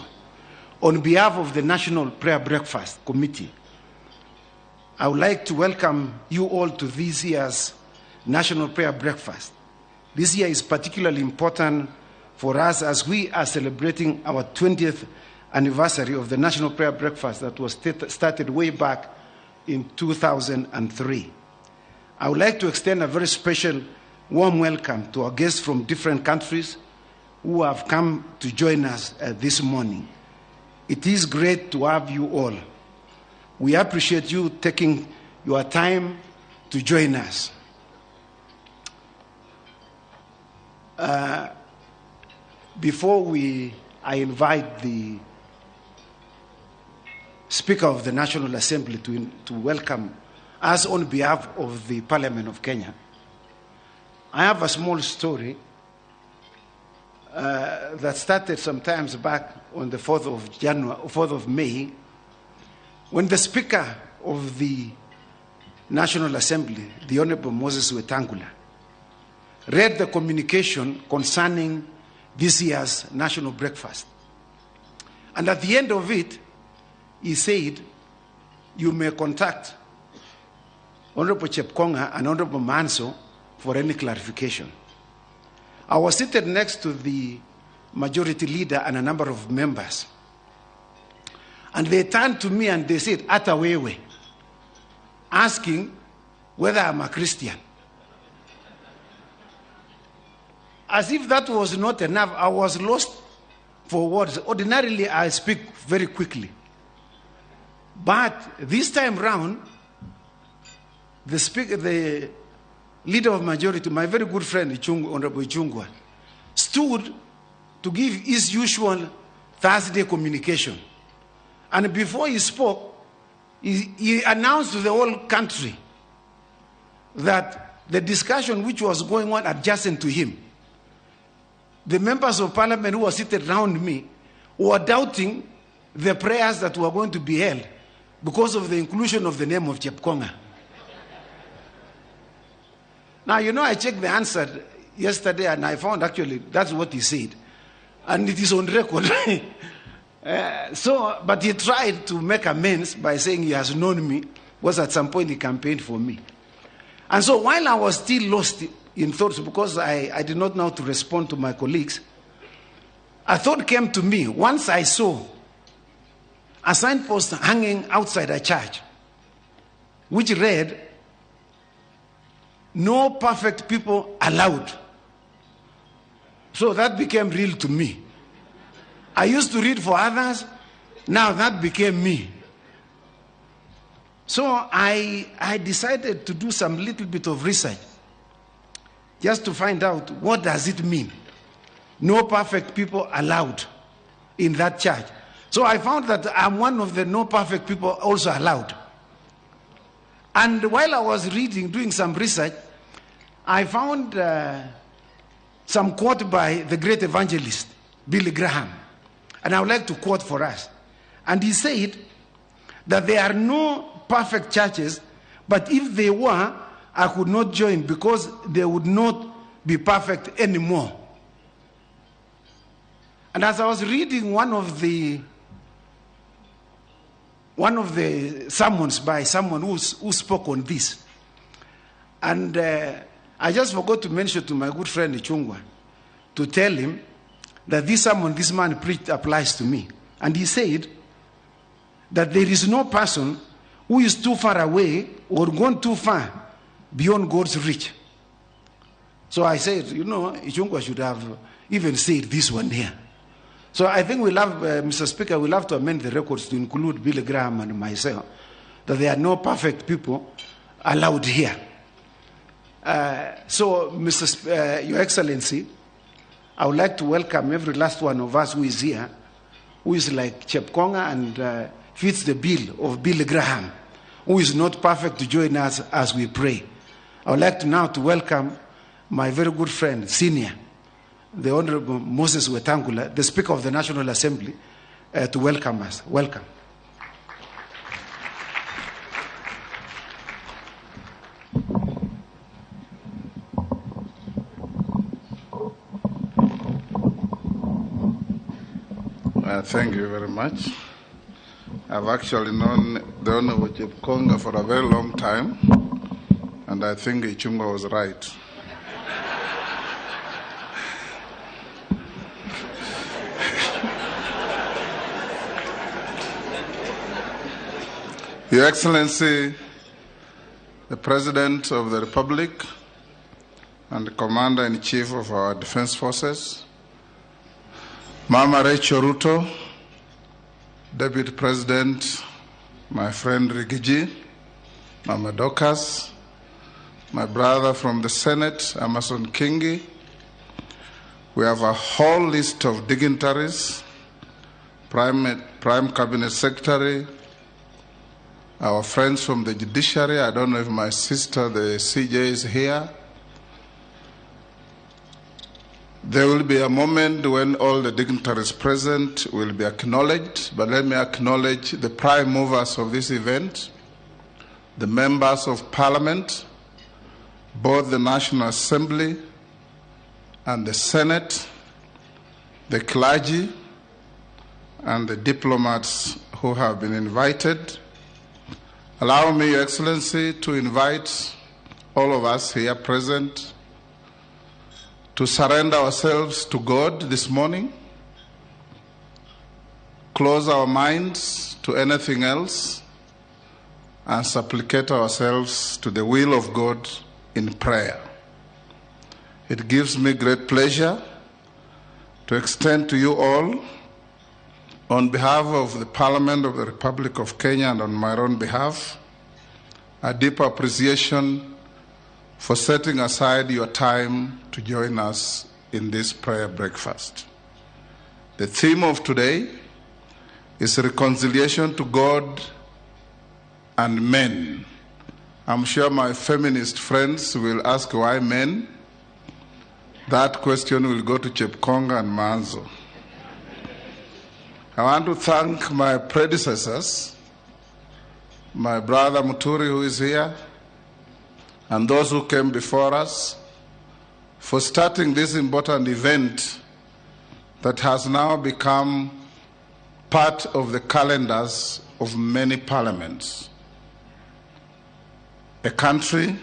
On behalf of the National Prayer Breakfast Committee, I would like to welcome you all to this year's National Prayer Breakfast. This year is particularly important for us as we are celebrating our 20th anniversary of the National Prayer Breakfast that was started way back in 2003. I would like to extend a very special warm welcome to our guests from different countries who have come to join us this morning. It is great to have you all. We appreciate you taking your time to join us. Before I invite the Speaker of the National Assembly to welcome as on behalf of the Parliament of Kenya, I have a small story that started some times back on the 4th of May, when the Speaker of the National Assembly, the Honorable Moses Wetangula, read the communication concerning this year's national breakfast. And at the end of it, he said, you may contact Honorable Chepkonga and Honorable Manso for any clarification. I was seated next to the majority leader and a number of members. And they turned to me and they said, Atawewe, asking whether I'm a Christian. As if that was not enough, I was lost for words. Ordinarily, I speak very quickly. But this time round, the leader of majority, my very good friend, Honorable Ichungwa, stood to give his usual Thursday communication. And before he spoke, he announced to the whole country that the discussion which was going on adjacent to him, the members of parliament who were seated around me were doubting the prayers that were going to be held because of the inclusion of the name of Chepkonga. Now, I checked the answer yesterday and I found actually that's what he said. And it is on record. But he tried to make amends by saying he has known me, was at some point he campaigned for me. And so while I was still lost in thoughts, because I did not know how to respond to my colleagues, a thought came to me once I saw a signpost hanging outside a church, which read, "No perfect people allowed." So that became real to me. I used to read for others, now that became me. So I decided to do some little bit of research just to find out what does it mean. No perfect people allowed in that church. So I found that I'm one of the no perfect people also allowed. And while I was reading, doing some research, I found some quote by the great evangelist, Billy Graham. And I would like to quote for us. And he said that there are no perfect churches, but if they were, I could not join because they would not be perfect anymore. And as I was reading one of the sermons by someone who spoke on this, and I just forgot to mention to my good friend Ichungwa to tell him that this sermon this man preached applies to me. And he said that there is no person who is too far away or gone too far beyond God's reach. So I said, Ichungwa should have even said this one here. So I think we'll have, Mr. Speaker, we'll have to amend the records to include Billy Graham and myself, that there are no perfect people allowed here. So, Your Excellency, I would like to welcome every last one of us who is here, who is like Chepkonga and fits the bill of Billy Graham, who is not perfect, to join us as we pray. I would like to now to welcome my very good friend, senior, the Honorable Moses Wetangula, the Speaker of the National Assembly, to welcome us. Welcome. Thank you very much. I've actually known the Honorable Chepkonga for a very long time, and I think Ichungwa was right. Your Excellency, the President of the Republic and the Commander-in-Chief of our Defense Forces, Mama Rachel Ruto, Deputy President, my friend Rigiji, Mama Dokas, my brother from the Senate, Amason Kingi. We have a whole list of dignitaries, Prime Cabinet Secretary, our friends from the judiciary. I don't know if my sister, the CJ, is here. There will be a moment when all the dignitaries present will be acknowledged, but let me acknowledge the prime movers of this event, the members of Parliament, both the National Assembly and the Senate, the clergy, and the diplomats who have been invited. Allow me, Your Excellency, to invite all of us here present to surrender ourselves to God this morning, close our minds to anything else, and supplicate ourselves to the will of God in prayer. It gives me great pleasure to extend to you all, on behalf of the Parliament of the Republic of Kenya and on my own behalf, a deep appreciation for setting aside your time to join us in this prayer breakfast. The theme of today is reconciliation to God and men. I'm sure my feminist friends will ask why men. That question will go to Chepkonga and Manzo. I want to thank my predecessors, my brother Muturi, who is here, and those who came before us, for starting this important event that has now become part of the calendars of many parliaments. A country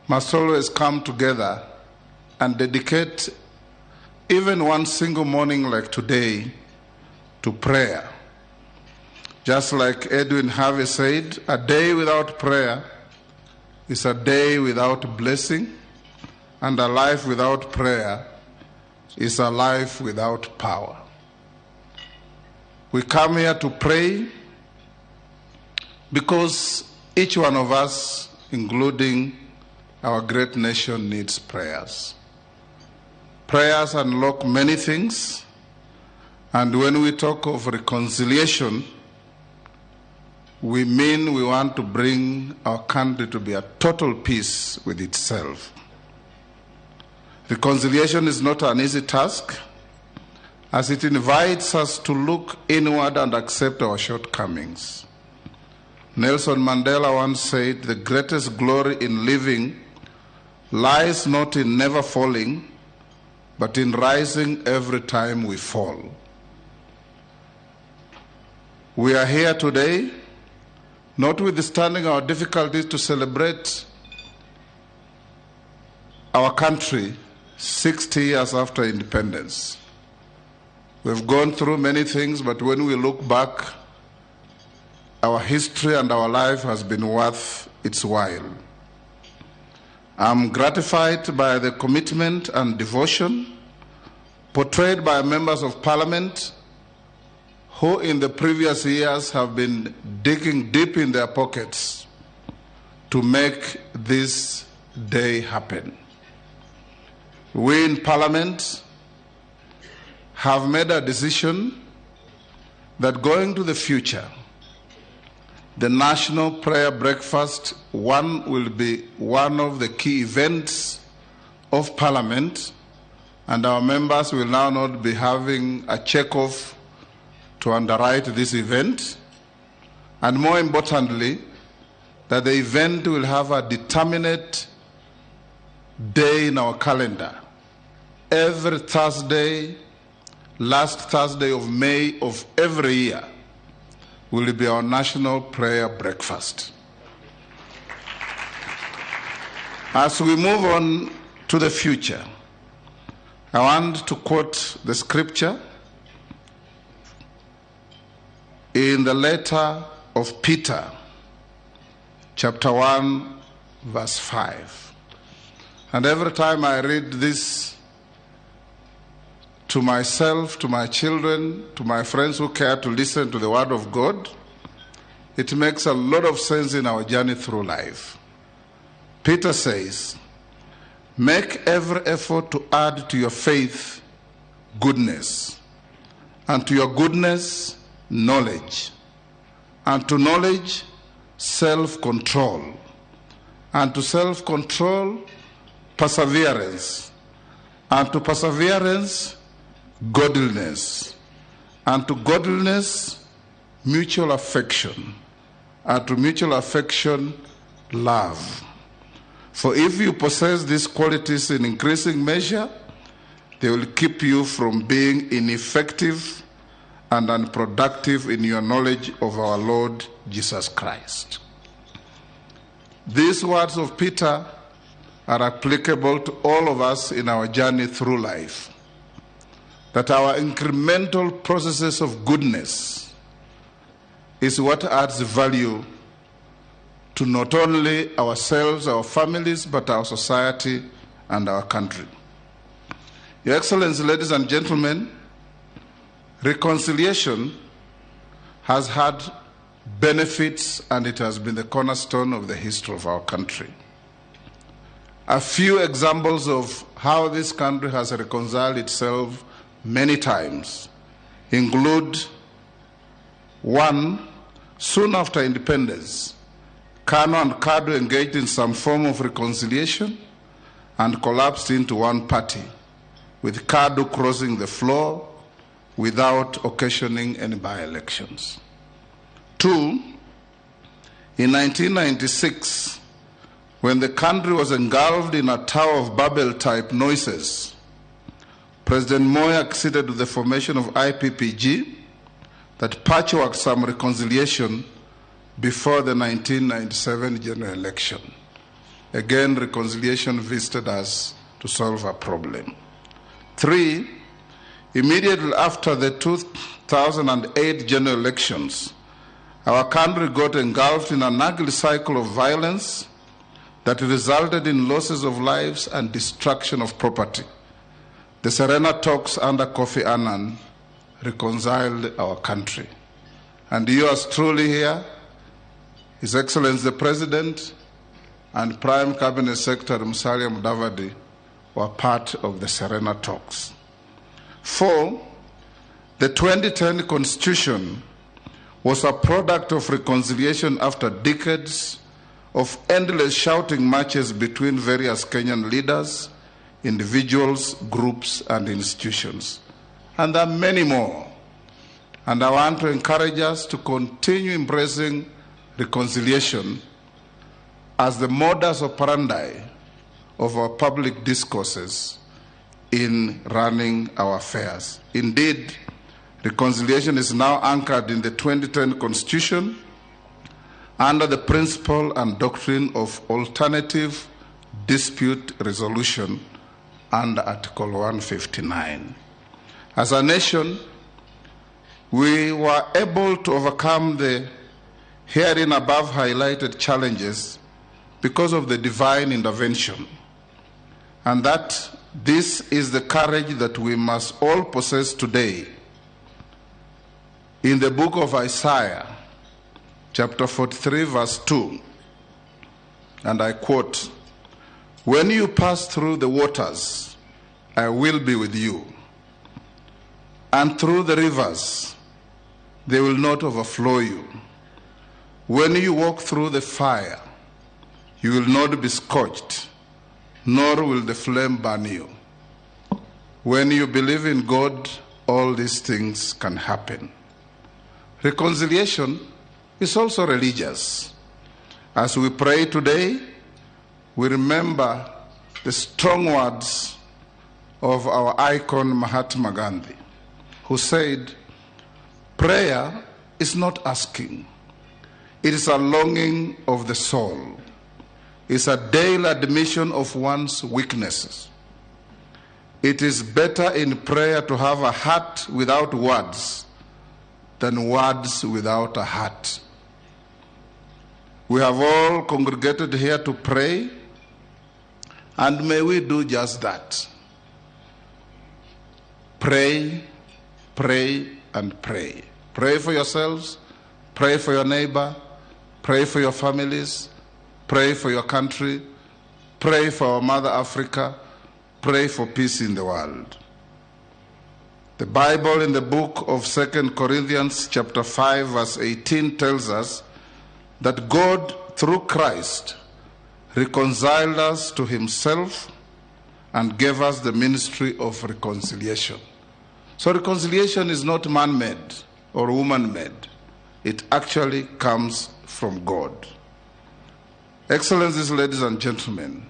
must always come together and dedicate even one single morning like today to prayer. Just like Edwin Harvey said, a day without prayer is a day without blessing, and a life without prayer is a life without power. We come here to pray because each one of us, including our great nation, needs prayers. Prayers unlock many things, and when we talk of reconciliation, we mean we want to bring our country to be at total peace with itself. Reconciliation is not an easy task, as it invites us to look inward and accept our shortcomings. Nelson Mandela once said, "The greatest glory in living lies not in never falling, but in rising every time we fall." We are here today, notwithstanding our difficulties, to celebrate our country 60 years after independence. We've gone through many things, but when we look back, our history and our life has been worth its while. I'm gratified by the commitment and devotion portrayed by members of Parliament who in the previous years have been digging deep in their pockets to make this day happen. We in Parliament have made a decision that going to the future, the National Prayer Breakfast will be one of the key events of Parliament, and our members will now not be having a check-off to underwrite this event, and more importantly, that the event will have a determinate day in our calendar. Every Thursday, last Thursday of May of every year, will be our National Prayer Breakfast. As we move on to the future, I want to quote the scripture in the letter of Peter, chapter 1, verse 5. And every time I read this to myself, to my children, to my friends who care to listen to the Word of God, it makes a lot of sense in our journey through life. Peter says, "Make every effort to add to your faith goodness, and to your goodness knowledge, and to knowledge self-control, and to self-control, perseverance, and to perseverance, godliness, and to godliness, mutual affection, and to mutual affection, love. For if you possess these qualities in increasing measure, they will keep you from being ineffective and unproductive in your knowledge of our Lord Jesus Christ. These words of Peter are applicable to all of us in our journey through life, that our incremental processes of goodness is what adds value to not only ourselves, our families, but our society and our country. Your Excellency, ladies and gentlemen, reconciliation has had benefits, and it has been the cornerstone of the history of our country. A few examples of how this country has reconciled itself many times include: 1, soon after independence, Kano and Kadu engaged in some form of reconciliation and collapsed into one party, with Kadu crossing the floor without occasioning any by-elections. 2, in 1996, when the country was engulfed in a Tower of Babel-type noises, President Mahoya acceded to the formation of IPPG that patchworked some reconciliation before the 1997 general election. Again, reconciliation visited us to solve a problem. 3, immediately after the 2008 general elections, our country got engulfed in an ugly cycle of violence that resulted in losses of lives and destruction of property. The Serena talks under Kofi Annan reconciled our country. And yours truly here, His Excellency the President and Prime Cabinet Secretary Musalia Mudavadi were part of the Serena talks. 4, the 2010 Constitution was a product of reconciliation after decades of endless shouting matches between various Kenyan leaders, individuals, groups, and institutions. And there are many more. And I want to encourage us to continue embracing reconciliation as the modus operandi of our public discourses in running our affairs. Indeed, reconciliation is now anchored in the 2010 Constitution under the principle and doctrine of alternative dispute resolution under Article 159. As a nation, we were able to overcome the herein above highlighted challenges because of the divine intervention, and that this is the courage that we must all possess today. In the book of Isaiah, chapter 43, verse 2, and I quote, "When you pass through the waters, I will be with you, and through the rivers, they will not overflow you. When you walk through the fire, you will not be scorched, nor will the flame burn you." When you believe in God, all these things can happen. Reconciliation is also religious. As we pray today, we remember the strong words of our icon Mahatma Gandhi, who said, "Prayer is not asking. It is a longing of the soul. It's a daily admission of one's weaknesses. It is better in prayer to have a heart without words than words without a heart." We have all congregated here to pray, and may we do just that. Pray, pray, and pray. Pray for yourselves, pray for your neighbor, pray for your families, pray for your country, pray for our mother Africa, pray for peace in the world. The Bible in the book of 2 Corinthians chapter 5 verse 18 tells us that God, through Christ, reconciled us to himself and gave us the ministry of reconciliation. So reconciliation is not man-made or woman-made. It actually comes from God. Excellencies, ladies and gentlemen,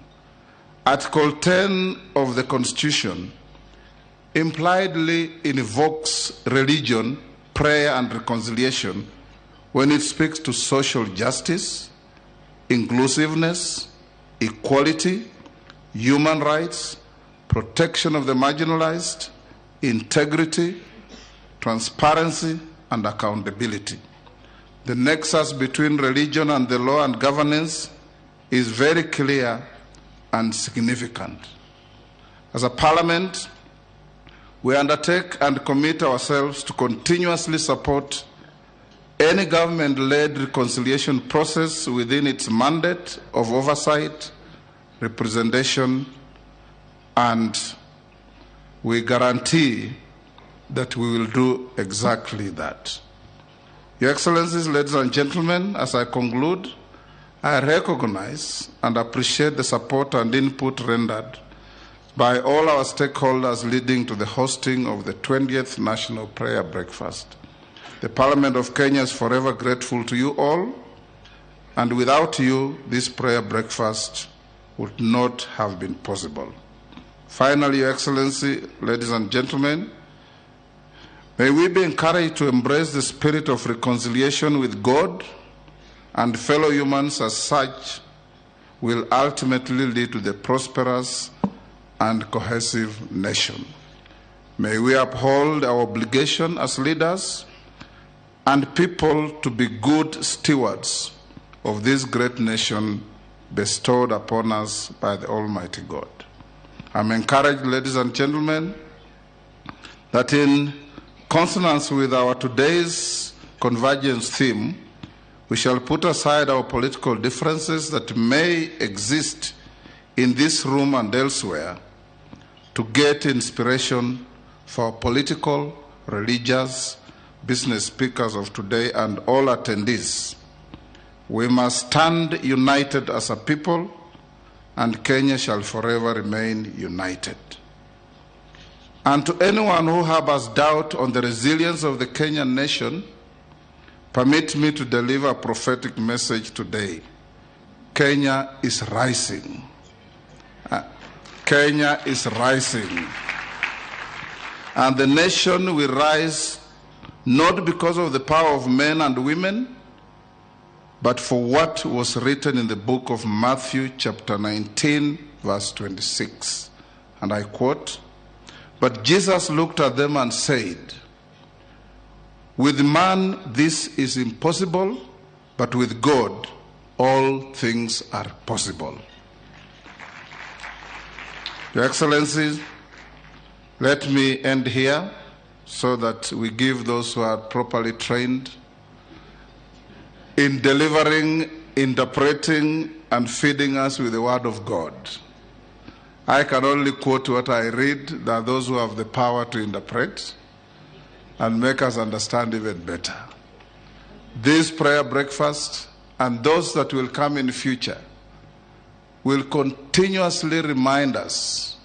Article 10 of the Constitution impliedly invokes religion, prayer, and reconciliation when it speaks to social justice, inclusiveness, equality, human rights, protection of the marginalized, integrity, transparency, and accountability. The nexus between religion and the law and governance is very clear and significant. As a parliament, we undertake and commit ourselves to continuously support any government-led reconciliation process within its mandate of oversight, representation, and we guarantee that we will do exactly that. Your Excellencies, ladies and gentlemen, as I conclude, I recognize and appreciate the support and input rendered by all our stakeholders leading to the hosting of the 20th National Prayer Breakfast. The Parliament of Kenya is forever grateful to you all, and without you, this prayer breakfast would not have been possible. Finally, Your Excellency, ladies and gentlemen, may we be encouraged to embrace the spirit of reconciliation with God and fellow humans, as such will ultimately lead to the prosperous and cohesive nation. May we uphold our obligation as leaders and people to be good stewards of this great nation bestowed upon us by the Almighty God. I'm encouraged, ladies and gentlemen, that in consonance with our today's convergence theme, we shall put aside our political differences that may exist in this room and elsewhere to get inspiration for political, religious, business speakers of today and all attendees. We must stand united as a people, and Kenya shall forever remain united. And to anyone who harbors doubt on the resilience of the Kenyan nation, permit me to deliver a prophetic message today. Kenya is rising. Kenya is rising. And the nation will rise not because of the power of men and women, but for what was written in the book of Matthew chapter 19, verse 26. And I quote, "But Jesus looked at them and said, with man this is impossible, but with God all things are possible." Your Excellencies, let me end here so that we give those who are properly trained in delivering, interpreting, and feeding us with the Word of God. I can only quote what I read. There are those who have the power to interpret and make us understand even better. This prayer breakfast and those that will come in future will continuously remind us,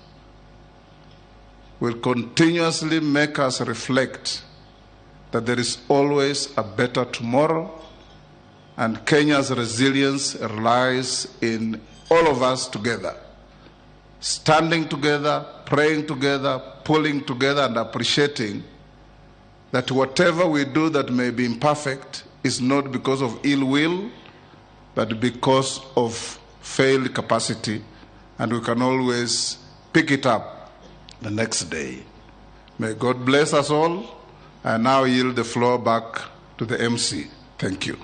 will continuously make us reflect that there is always a better tomorrow, and Kenya's resilience lies in all of us together, standing together, praying together, pulling together, and appreciating that whatever we do that may be imperfect is not because of ill will, but because of failed capacity, and we can always pick it up the next day. May God bless us all. I now yield the floor back to the MC. Thank you.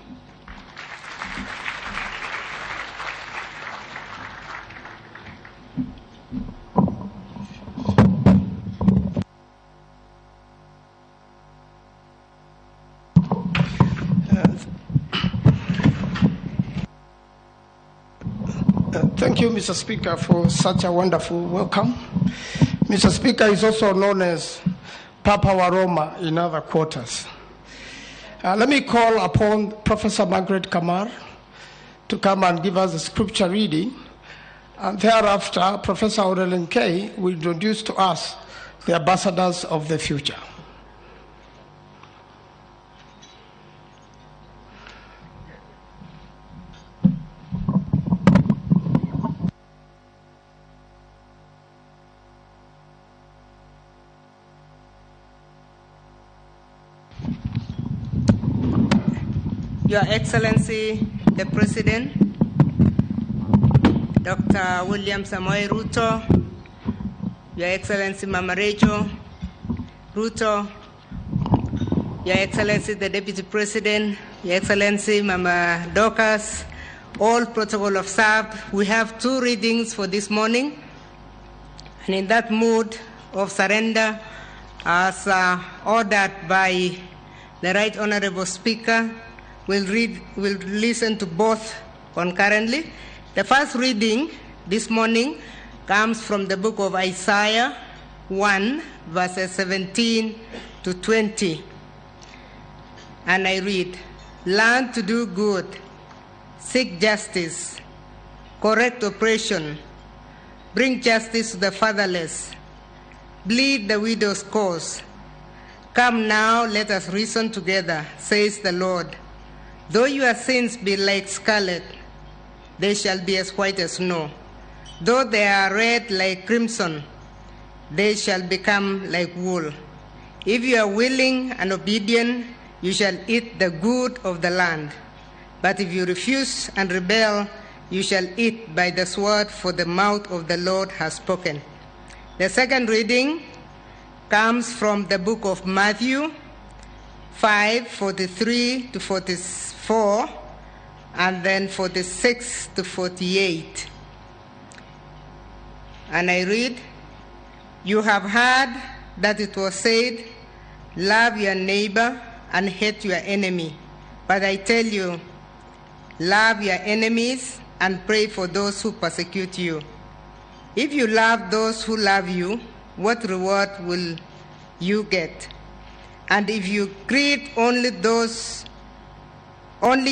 Thank you, Mr. Speaker, for such a wonderful welcome. Mr. Speaker is also known as Papa Waroma in other quarters. Let me call upon Professor Margaret Kamar to come and give us a scripture reading. And thereafter, Professor Aurelien Kay will introduce to us the ambassadors of the future. Your Excellency, the President, Dr. William Samoei Ruto, Your Excellency Mama Rachel Ruto, Your Excellency the Deputy President, Your Excellency Mama Dorcas, all protocol observed. We have 2 readings for this morning, and in that mood of surrender, as ordered by the Right Honorable Speaker, we'll listen to both concurrently. The first reading this morning comes from the book of Isaiah 1, verses 17 to 20. And I read, "Learn to do good, seek justice, correct oppression, bring justice to the fatherless, plead the widow's cause. Come now, let us reason together, says the Lord. Though your sins be like scarlet, they shall be as white as snow. Though they are red like crimson, they shall become like wool. If you are willing and obedient, you shall eat the good of the land. But if you refuse and rebel, you shall eat by the sword, for the mouth of the Lord has spoken." The second reading comes from the book of Matthew 5:43 to 44, and then 46 to 48. And I read, "You have heard that it was said, 'Love your neighbor and hate your enemy.' But I tell you, love your enemies and pray for those who persecute you. If you love those who love you, what reward will you get? And if you greet only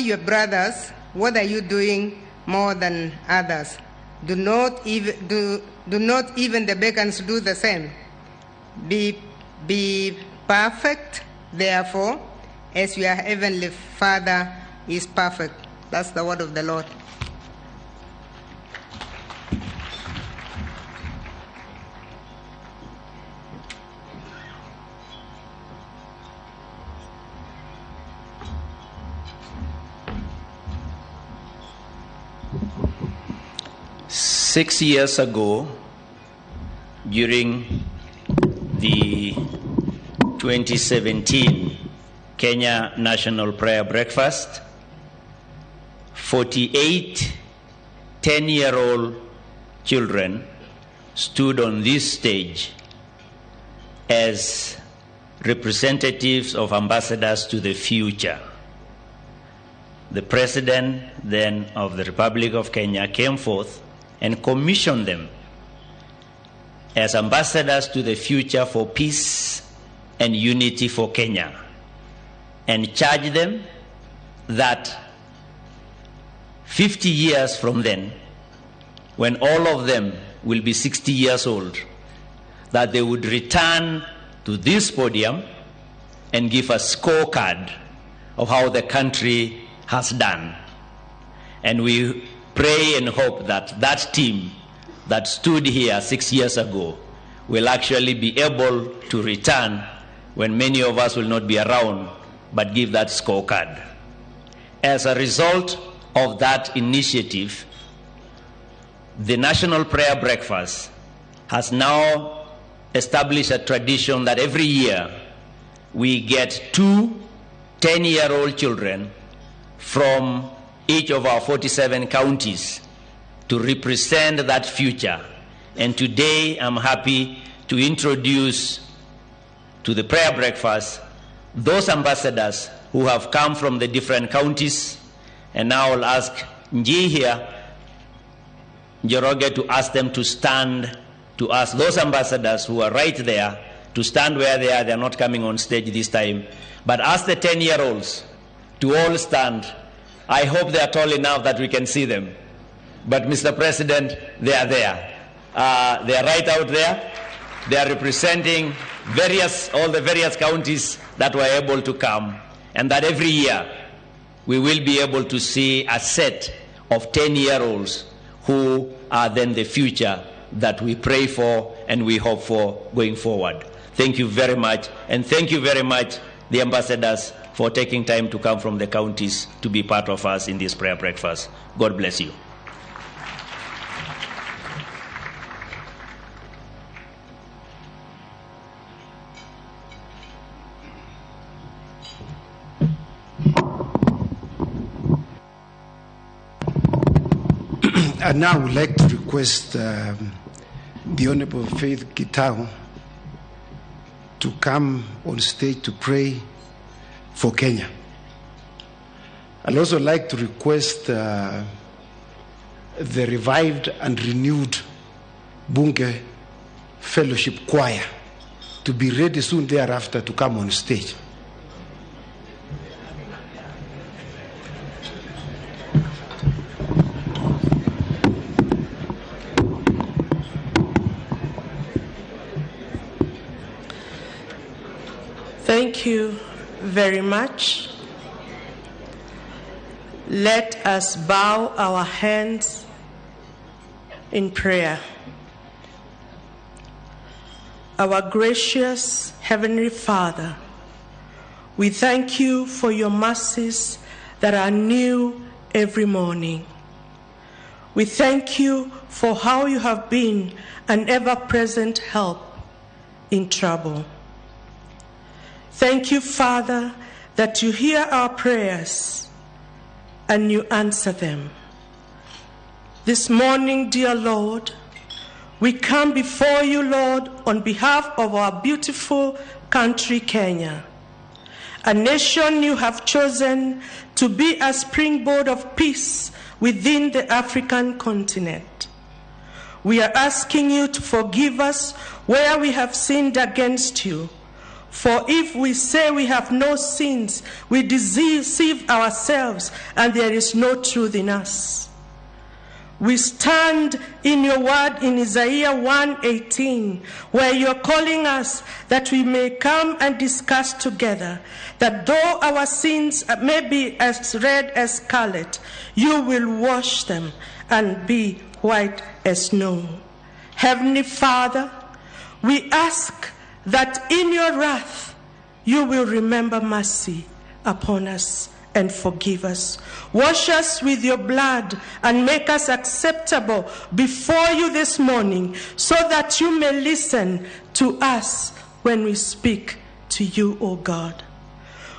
your brothers, what are you doing more than others? Do not even the pagans do the same? Be perfect, therefore, as your heavenly Father is perfect." That's the word of the Lord. Six years ago, during the 2017 Kenya National Prayer Breakfast, 48 10-year-old children stood on this stage as representatives of ambassadors to the future. The President then of the Republic of Kenya came forth and commissioned them as ambassadors to the future for peace and unity for Kenya, and charged them that 50 years from then, when all of them will be 60 years old, that they would return to this podium and give a scorecard of how the country has done. And we pray and hope that that team that stood here 6 years ago will actually be able to return when many of us will not be around, but give that scorecard. As a result of that initiative, the National Prayer Breakfast has now established a tradition that every year we get 2 10-year-old children from each of our 47 counties to represent that future. And today I'm happy to introduce to the prayer breakfast those ambassadors who have come from the different counties. And now I'll ask Nji here, Njoroge, to ask them to stand, to ask those ambassadors who are right there to stand where they are. They're not coming on stage this time. But ask the 10-year-olds to all stand I hope they are tall enough that we can see them. But Mr. President, they are there. They are right out there. They are representing all the various counties that were able to come. And that every year we will be able to see a set of 10-year-olds who are then the future that we pray for and we hope for going forward. Thank you very much. And thank you very much, the ambassadors, for taking time to come from the counties to be part of us in this prayer breakfast. God bless you. And now I would like to request the Honorable Faith Gitao to come on stage to pray for Kenya. I'd also like to request the revived and renewed Bunge Fellowship Choir to be ready soon thereafter to come on stage. Thank you very much. Let us bow our hands in prayer. Our gracious Heavenly Father, we thank you for your mercies that are new every morning. We thank you for how you have been an ever-present help in trouble. Thank you, Father, that you hear our prayers and you answer them. This morning, dear Lord, we come before you, Lord, on behalf of our beautiful country, Kenya, a nation you have chosen to be a springboard of peace within the African continent. We are asking you to forgive us where we have sinned against you. For if we say we have no sins, we deceive ourselves, and there is no truth in us. We stand in your word in Isaiah 1:18, where you're calling us that we may come and discuss together, that though our sins may be as red as scarlet, you will wash them and be white as snow. Heavenly Father, we ask that in your wrath you will remember mercy upon us and forgive us. Wash us with your blood and make us acceptable before you this morning, so that you may listen to us when we speak to you, O God.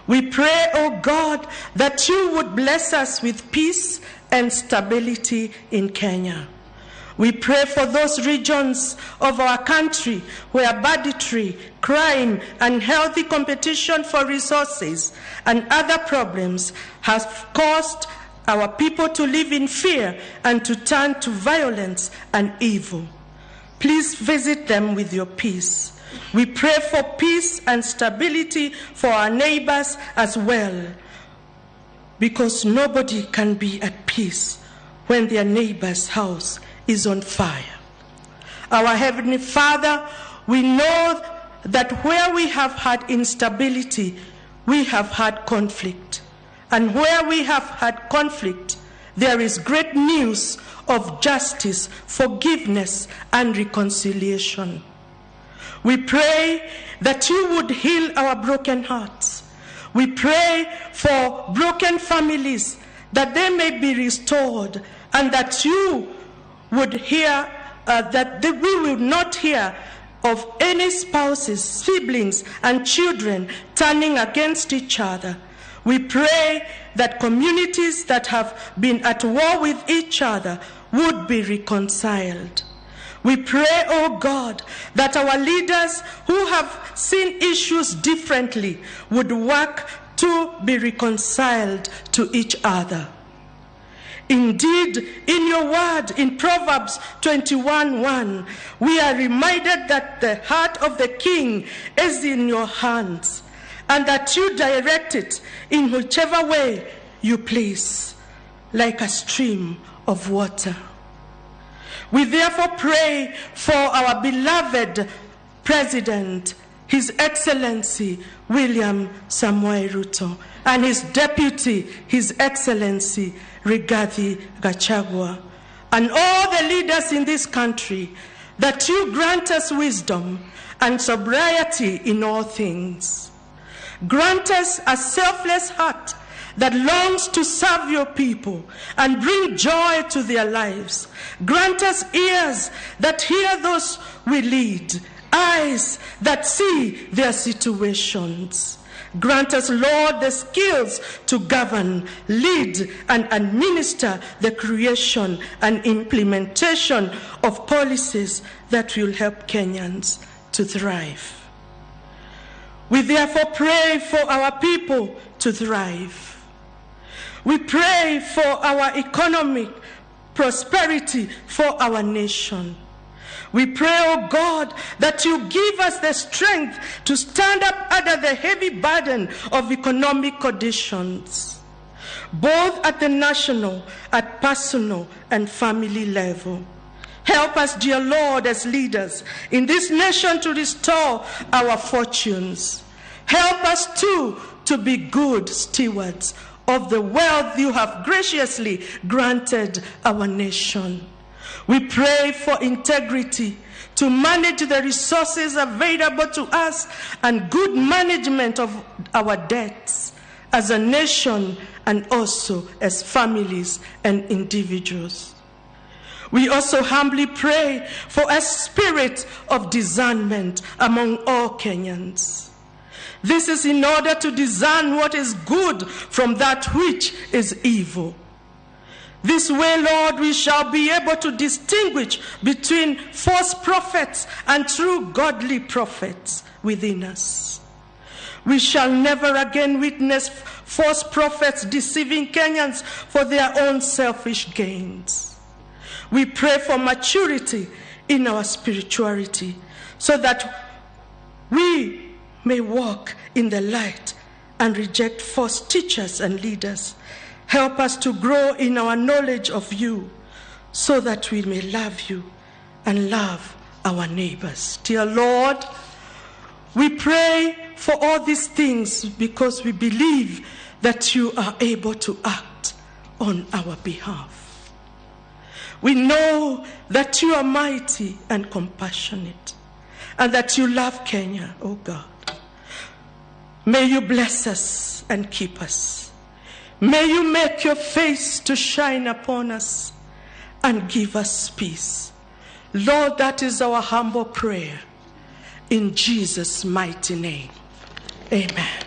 We pray, O God, that you would bless us with peace and stability in Kenya. We pray for those regions of our country where banditry, crime, unhealthy competition for resources, and other problems have caused our people to live in fear and to turn to violence and evil. Please visit them with your peace. We pray for peace and stability for our neighbors as well, because nobody can be at peace when their neighbor's house is on fire. Our Heavenly Father, we know that where we have had instability, we have had conflict. And where we have had conflict, there is great news of justice, forgiveness, and reconciliation. We pray that you would heal our broken hearts. We pray for broken families, that they may be restored, and that you would hear, that we will not hear of any spouses, siblings, and children turning against each other. We pray that communities that have been at war with each other would be reconciled. We pray, oh God, that our leaders who have seen issues differently would work to be reconciled to each other. Indeed, in your word, in Proverbs 21:1, we are reminded that the heart of the king is in your hands, and that you direct it in whichever way you please. like a stream of water. We therefore pray for our beloved President, His Excellency William Samoei Ruto, and his deputy, His Excellency Rigathi Gachagua, and all the leaders in this country, that you grant us wisdom and sobriety in all things. Grant us a selfless heart that longs to serve your people and bring joy to their lives. Grant us ears that hear those we lead, eyes that see their situations. Grant us, Lord, the skills to govern, lead, and administer the creation and implementation of policies that will help Kenyans to thrive. We therefore pray for our people to thrive. We pray for our economic prosperity for our nation. We pray, oh God, that you give us the strength to stand up under the heavy burden of economic conditions, both at the national, at personal, and family level. Help us, dear Lord, as leaders in this nation to restore our fortunes. Help us, too, to be good stewards of the wealth you have graciously granted our nation. We pray for integrity to manage the resources available to us and good management of our debts as a nation and also as families and individuals. We also humbly pray for a spirit of discernment among all Kenyans. This is in order to discern what is good from that which is evil. This way, Lord, we shall be able to distinguish between false prophets and true godly prophets within us. We shall never again witness false prophets deceiving Kenyans for their own selfish gains. We pray for maturity in our spirituality so that we may walk in the light and reject false teachers and leaders. Help us to grow in our knowledge of you so that we may love you and love our neighbors. Dear Lord, we pray for all these things because we believe that you are able to act on our behalf. We know that you are mighty and compassionate and that you love Kenya, oh God. May you bless us and keep us. May you make your face to shine upon us and give us peace. Lord, that is our humble prayer. In Jesus' mighty name, amen.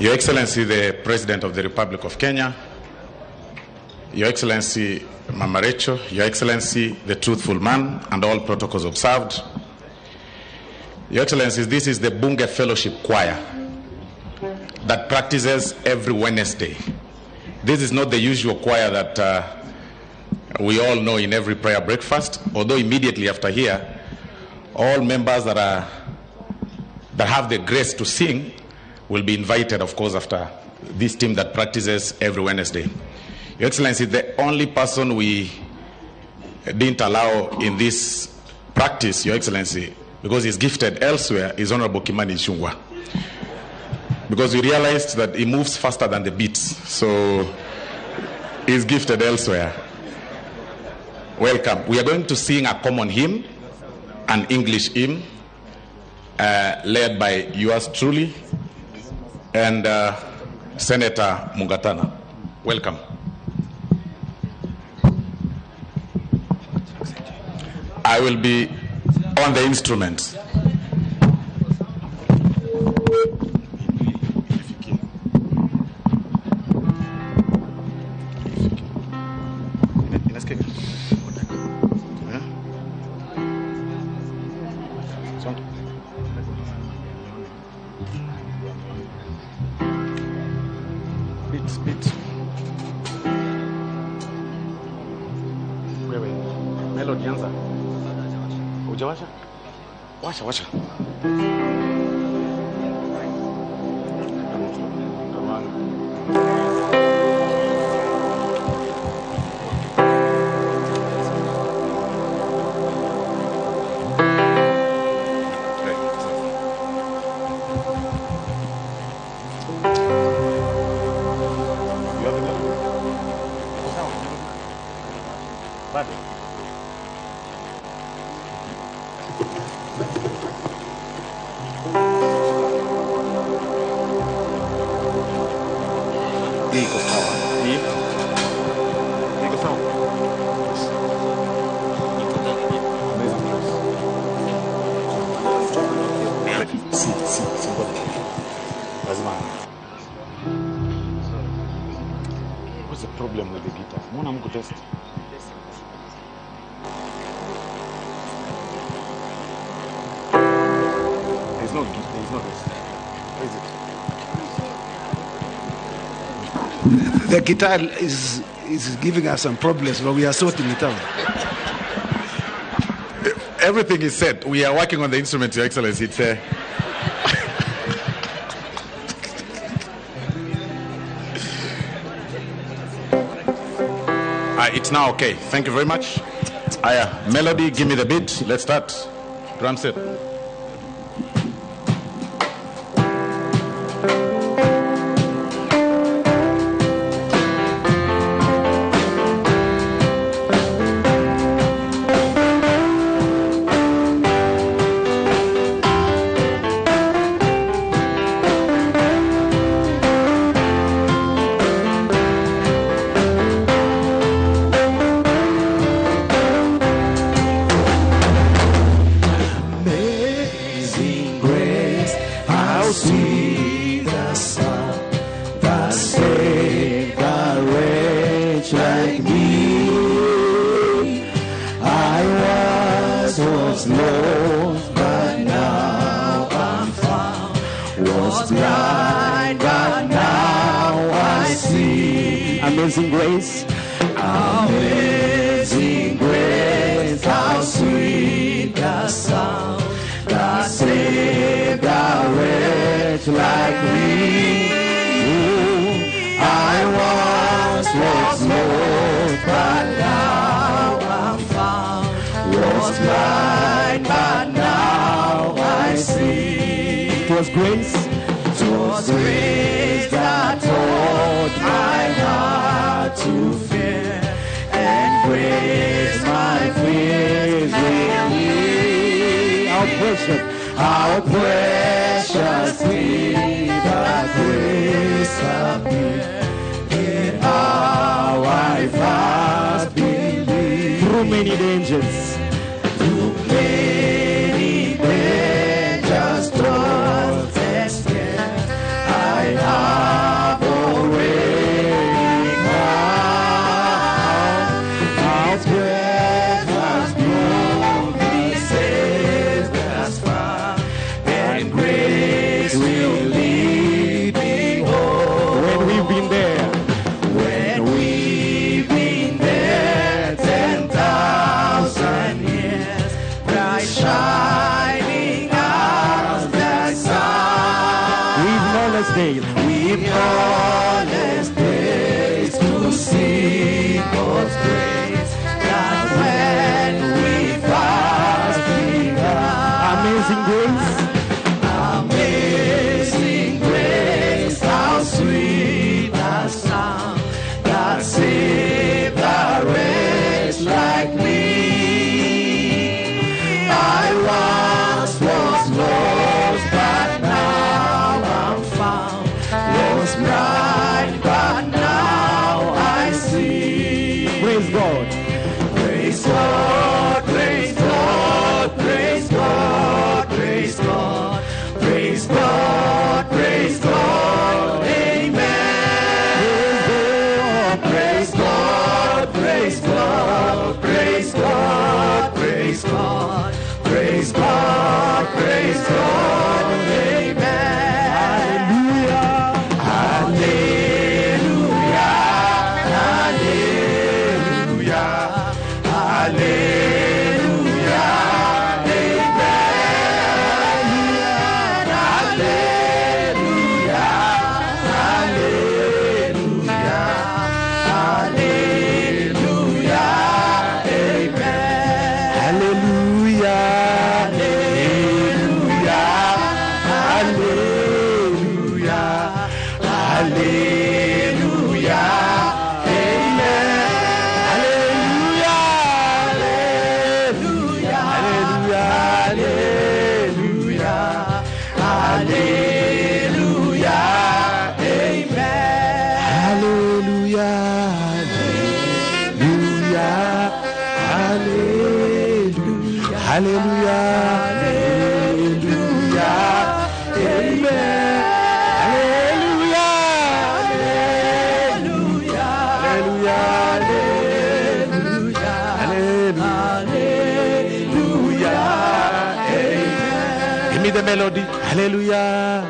Your Excellency, the President of the Republic of Kenya, Your Excellency Mama Rachel, Your Excellency the Truthful Man, and all protocols observed. Your Excellencies, this is the Bunge Fellowship Choir that practices every Wednesday. This is not the usual choir that we all know in every prayer breakfast, although immediately after here, all members that have the grace to sing will be invited, of course, after this team that practices every Wednesday. Your Excellency, the only person we didn't allow in this practice, Your Excellency, because he's gifted elsewhere, is Honorable Kimani Ichung'wah. Because we realized that he moves faster than the beats, so he's gifted elsewhere. Welcome. We are going to sing a common hymn, an English hymn, led by yours truly. And Senator Mungatana. Welcome. I will be on the instruments. Washa. What's the problem with the guitar? Mbona mko test? There's no test. Where is it? The guitar is giving us some problems, but we are sorting it out. Everything is set. We are working on the instrument, Your Excellency. It's it's now okay. Thank you very much. Melody, give me the beat. Let's start. Drum set. Amazing grace, amazing grace, how sweet the sound that saved a wretch like me. I once was lost, but now I'm found. Was blind, but now I see. It was grace that taught my heart to fear, and grace my fears relieved. How precious did that grace appear in how I fast believed. Through many dangers, toils and scares, I have already found God's precious blood, He saved us from, and grace will lead me home. When we've been there, 10,000 Praise God. Praise God. Praise God. Praise God. Praise God. Praise God. Praise God. Amen. Praise God. Praise God. Praise God. Praise God. Praise God. Praise God. Amen. Hallelujah. Hallelujah. Hallelujah. Give me the melody. Hallelujah.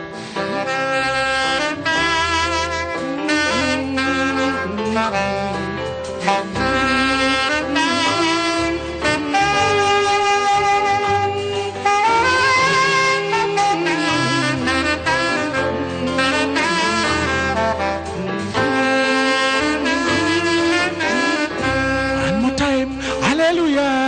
One more time. Hallelujah.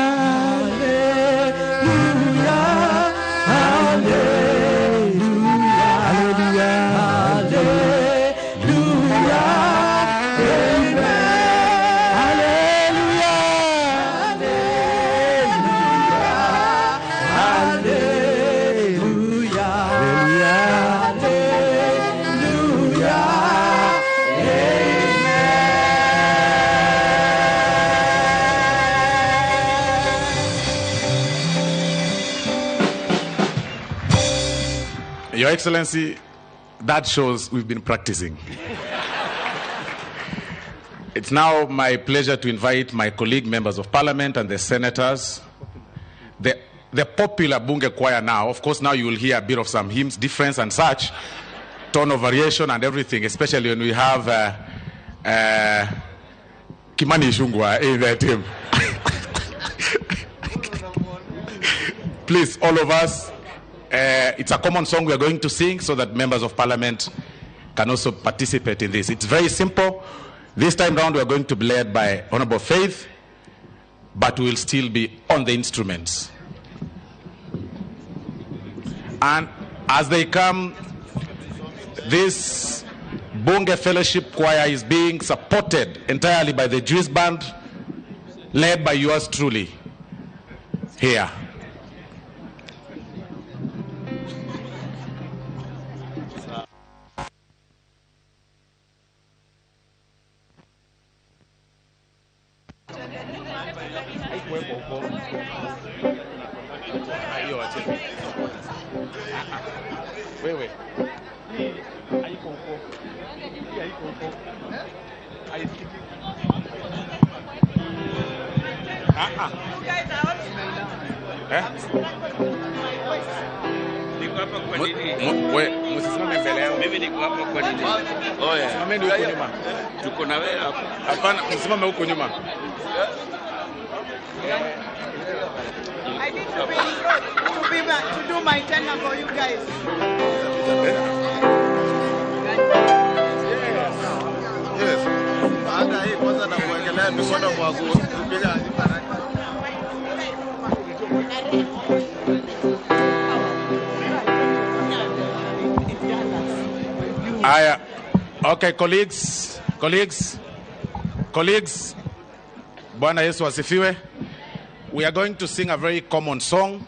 Your Excellency, that shows we've been practicing. It's now my pleasure to invite my colleague members of parliament and the senators. The popular Bunge choir now, of course now you will hear a bit of some hymns, difference and such, tone of variation and everything, especially when we have Kimani Ichung'wah in that team. Please, all of us, it's a common song we are going to sing so that members of parliament can also participate in this. It's very simple. This time round we are going to be led by Honorable Faith, but we will still be on the instruments. And as they come, this Bunge Fellowship Choir is being supported entirely by the Jewish band, led by yours truly here. Mimi niko hapa kwa nini? Oya. Simameni huko nyuma. Tuko na wewe hapa. Hapana, msimame huko nyuma. I need to be back to do my tenor for you guys. Yes. Baada hii kwanza na kuwekelea mikono kwa kupiga Okay, colleagues. Bwana Yesu asifiwe. We are going to sing a very common song,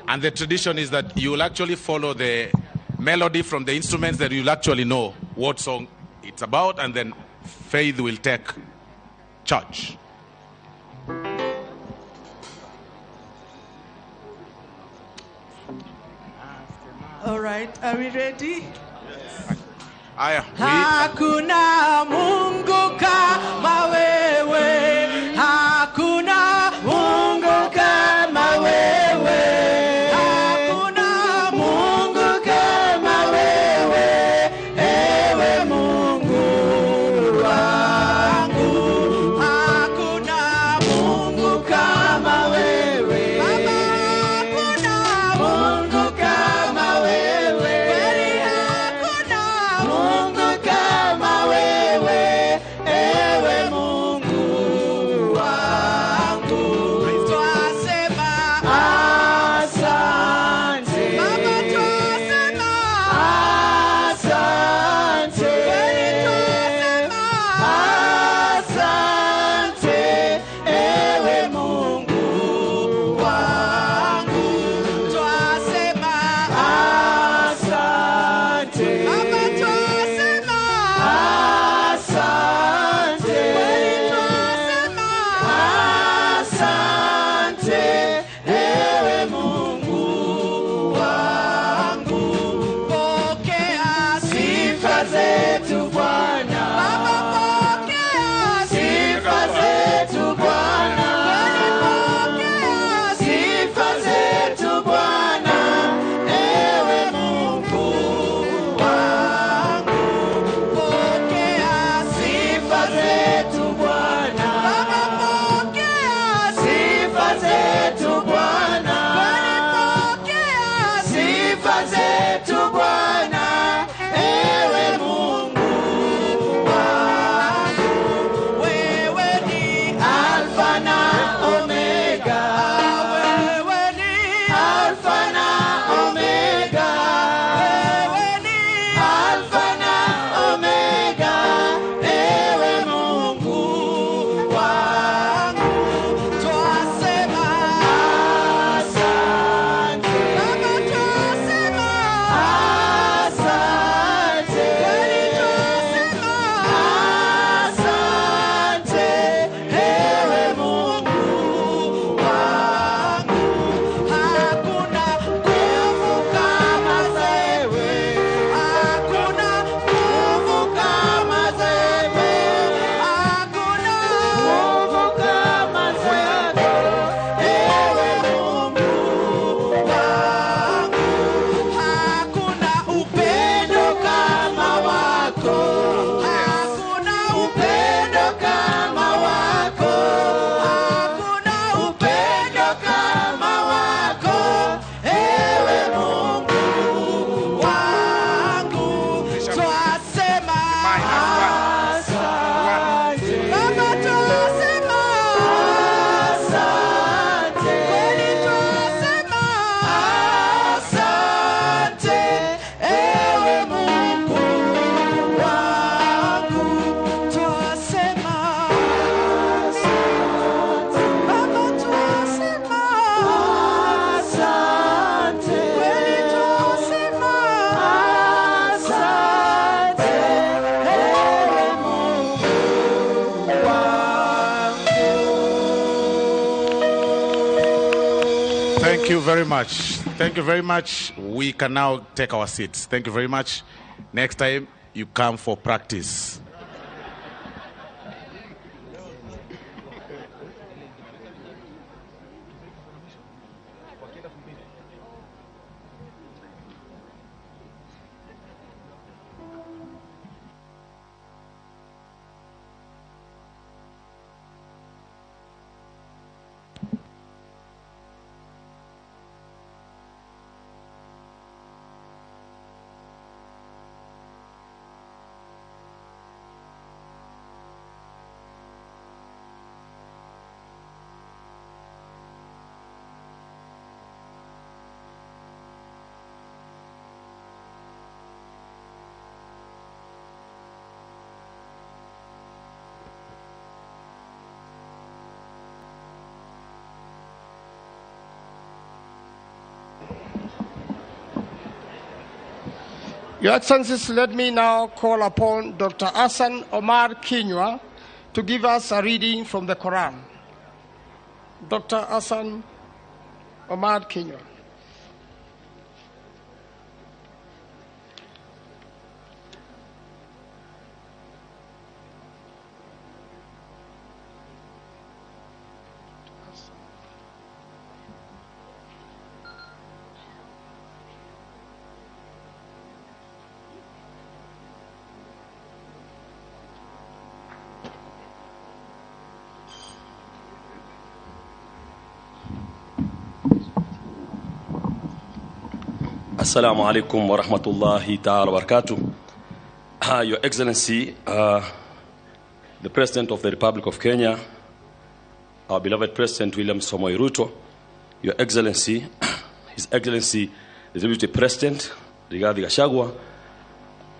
and the tradition is that you will actually follow the melody from the instruments that you'll actually know what song it's about, and then Faith will take charge. All right, are we ready? Aya, Hakuna Mungu kama wewe, hakuna Mungu kama wewe, hakuna Mungu kama wewe, ewe Mungu wangu, hakuna Mungu kama wewe, Baba, hakuna Mungu kama wewe, kweli hakuna Mungu kama wewe, ewe Mungu wangu. Twasema asante, Baba, twasema asante, kweli twasema asante, ewe Mungu wangu. Twasema asante, Baba, twasema asante, kweli twasema asante, ewe Mungu wangu. Pokea sifa zetu Bwana, Baba, pokea sifa zetu Bwana, kweli pokea sifa zetu Bwana, ewe Mungu wangu. Pokea sifa zetu Bwana, Baba, pokea sifa zetu Bwana, kweli pokea sifa zetu Bwana, ewe Mungu wangu. Wewe ni Alfa na Omega, wewe ni Alfa na Omega, wewe ni Alfa na Omega, ewe Mungu wangu. Twasema asante, Baba, twasema asante, kweli twasema asante, ewe Mungu wangu. Hakuna nguvu kama zewe, hakuna nguvu kama zewe, hakuna nguvu kama zewe, ewe Mungu wangu. Hakuna upendo kama wako, hakuna upendo kama wako, hakuna upendo kama wako, ewe Mungu wangu. Twasema asante, Baba, twasema asante, kweli twasema asante, ewe Mungu wangu. Twasema asante, Baba, twasema asante, kweli twasema asante, ewe Mungu wangu. Thank you very much. Thank you very much. We can now take our seats. Thank you very much. Next time, you come for practice. Your Excellencies, let me now call upon Dr. Hassan Omar Kinywa to give us a reading from the Quran. Dr. Hassan Omar Kinywa. Assalamu alaikum wa rahmatullahi ta'ala wa barakatuh. Your Excellency, the President of the Republic of Kenya, our beloved President William Samoei Ruto, Your Excellency, His Excellency the Deputy President Rigathi Gachagua,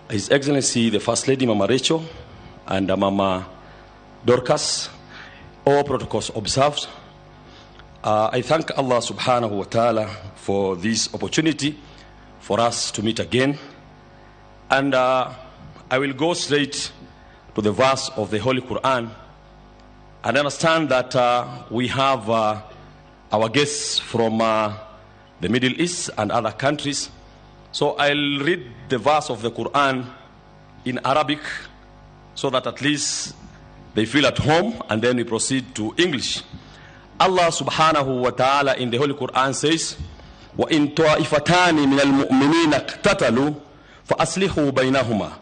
His Excellency the First Lady Mama Rachel and Mama Dorcas, all protocols observed. I thank Allah subhanahu wa ta'ala for this opportunity for us to meet again. And I will go straight to the verse of the Holy Quran and understand that we have our guests from the Middle East and other countries. So I'll read the verse of the Quran in Arabic so that at least they feel at home, and then we proceed to English. Allah subhanahu wa ta'ala in the Holy Quran says, وَإِن طَائِفَتَانِ مِنَ الْمُؤْمِنِينَ اقْتَتَلُوا فَأَصْلِحُوا بَيْنَهُمَا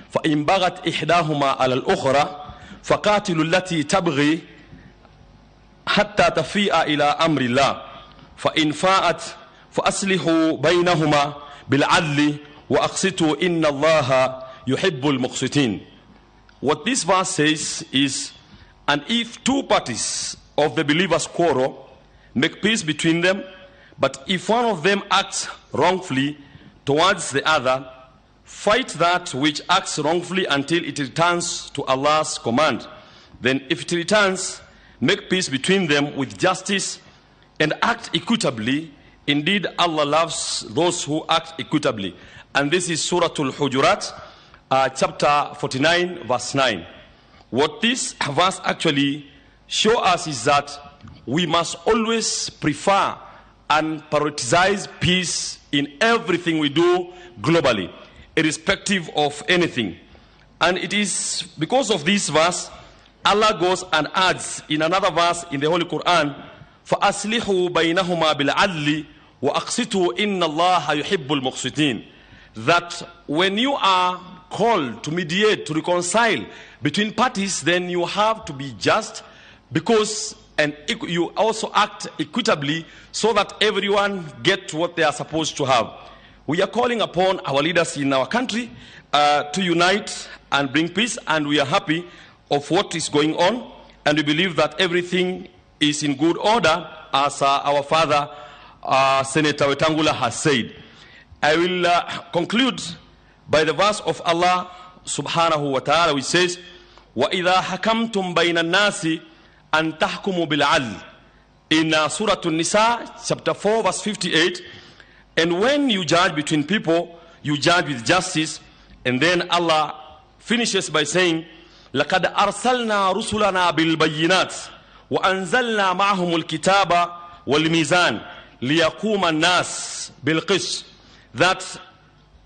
فَإِن بَغَتْ إِحْدَاهُمَا عَلَى الْأُخْرَى فَقَاتِلُوا الَّتِي تَبْغِي حَتَّى تَفِيءَ إِلَى أَمْرِ اللَّهِ فَإِن فَاءَتْ فَأَصْلِحُوا بَيْنَهُمَا بِالْعَدْلِ وَأَقْسِطُوا إِنَّ اللَّهَ يُحِبُّ الْمُقْسِطِينَ. What this verse says is, and if two parties of the believers quarrel, make peace between them, but if one of them acts wrongfully towards the other, fight that which acts wrongfully until it returns to Allah's command. Then if it returns, make peace between them with justice and act equitably. Indeed, Allah loves those who act equitably. And this is Surah Al-Hujurat, chapter 49, verse 9. What this verse actually shows us is that we must always prefer and prioritize peace in everything we do globally, irrespective of anything. And it is because of this verse, Allah goes and adds in another verse in the Holy Quran, فَأَصْلِحُوا بَيْنَهُمَا بِالْعَدْلِ وَأَقْسِطُوا إِنَّ اللَّهَ يُحِبُّ الْمُقْسِطِينَ. That when you are called to mediate, to reconcile between parties, then you have to be just, because and you also act equitably so that everyone gets what they are supposed to have. We are calling upon our leaders in our country to unite and bring peace, and we are happy of what is going on, and we believe that everything is in good order, as our father, Senator Wetangula, has said. I will conclude by the verse of Allah subhanahu wa ta'ala, which says, وَإِذَا حَكَمْتُمْ بَيْنَ النَّاسِ أَن تَحْكُمُوا بِالْعَدْلِ, in Surah An-Nisa, chapter 4, verse 58. And when you judge between people, you judge with justice. And then Allah finishes by saying, لَقَدْ أَرْسَلْنَا رُسُلَنَا بِالْبَيِّنَاتِ وَأَنزَلْنَا مَعَهُمُ الْكِتَابَ وَالْمِيزَانِ لِيَقُومَ النَّاسِ بِالْقِسْطِ. That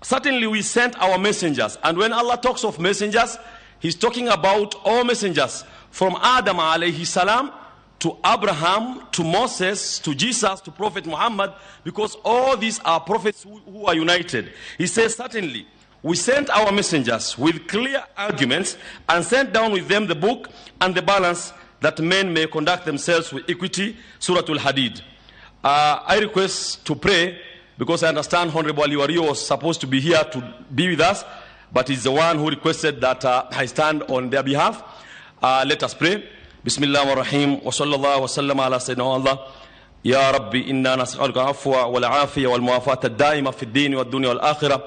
certainly we sent our messengers. And when Allah talks of messengers, He's talking about all messengers, from Adam alayhi salam to Abraham to Moses to Jesus to Prophet Muhammad, because all these are prophets who are united. He says, certainly we sent our messengers with clear arguments and sent down with them the book and the balance, that men may conduct themselves with equity. Surah Al-Hadid. I request to pray, because I understand Honorable Aliwario was supposed to be here to be with us, but he's the one who requested that I stand on their behalf. Let us pray. Bismillah ar-Rahim. Wa sallallahu wa sallam ala sayyidina Allah. Ya Rabbi, inna nas'aluka afwa wal afiya wal muwafata ad-daima fi ad-din wa ad-dunya wal akhirah.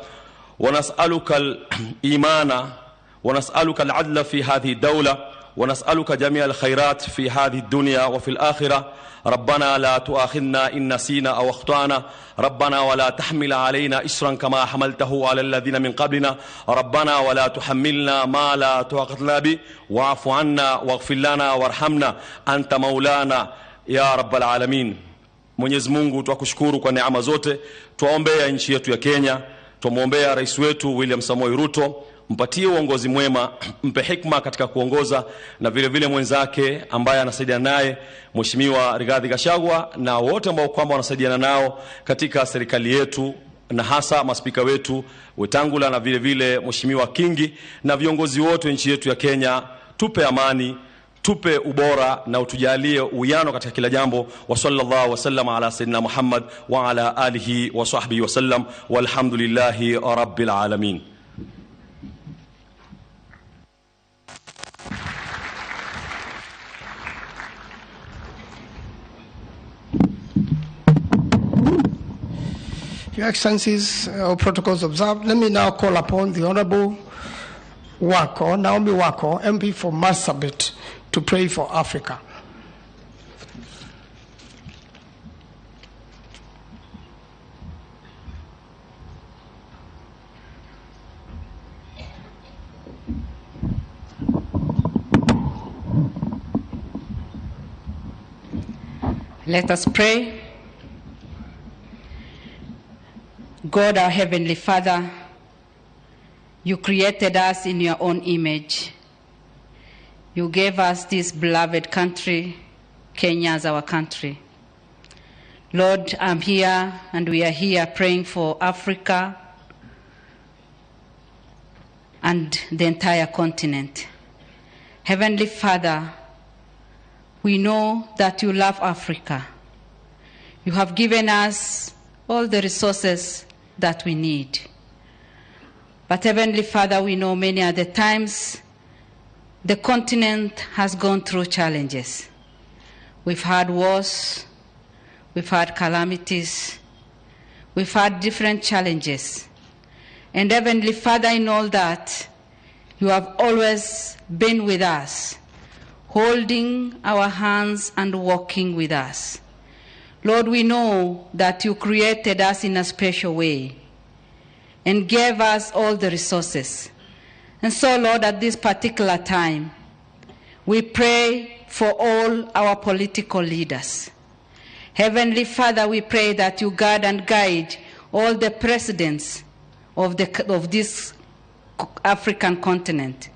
Wa nas'aluka al-imana wa nas'aluka al-'adla fi hadhihi ad-dawla wa nas'aluka jami' al-khayrat fi hadhihi ad-dunya wa fi al-akhirah. ربنا لا تؤاخذنا إن نسينا أو أخطأنا ربنا ولا تحمل علينا إسرا كما حملته على الذين من قبلنا ربنا ولا تحملنا ما لا طاقة لنا به واعف عنا واغفر لنا وارحمنا أنت مولانا يا رب العالمين. Mwenyezi Mungu, twakushukuru kwa neema zote. Tuombea nchi yetu ya Kenya, tumuombea rais wetu William Samoei Ruto, mpatie uongozi mwema, mpe hikma katika kuongoza, na vile vile mwenzake ambaye anasaidiana naye Mheshimiwa Rigathi Gachagua, na wote ambao kwamba wanasaidiana nao katika serikali yetu, na hasa maspika wetu Wetangula na vile vile Mheshimiwa Kingi, na viongozi wote nchi yetu ya Kenya. Tupe amani, tupe ubora na utujalie uwiano katika kila jambo. Wa sallallahu wa sallama ala sayyidina Muhammad wa ala alihi wa sahbihi wa sallam, walhamdulillahi rabbil alamin. Your Excellencies, all protocols observed. Let me now call upon the Honorable Wako, Naomi Wako, MP for Marsabit, to pray for Africa. Let us pray. God, our Heavenly Father, you created us in your own image. You gave us this beloved country, Kenya, as our country. Lord, I'm here and we are here praying for Africa and the entire continent. Heavenly Father, we know that you love Africa. You have given us all the resources that we need. But Heavenly Father, we know many are the times the continent has gone through challenges. We've had wars, we've had calamities, we've had different challenges. And Heavenly Father, in all that, you have always been with us, holding our hands and walking with us. Lord, we know that you created us in a special way and gave us all the resources. And so, Lord, at this particular time, we pray for all our political leaders. Heavenly Father, we pray that you guard and guide all the presidents of this African continent.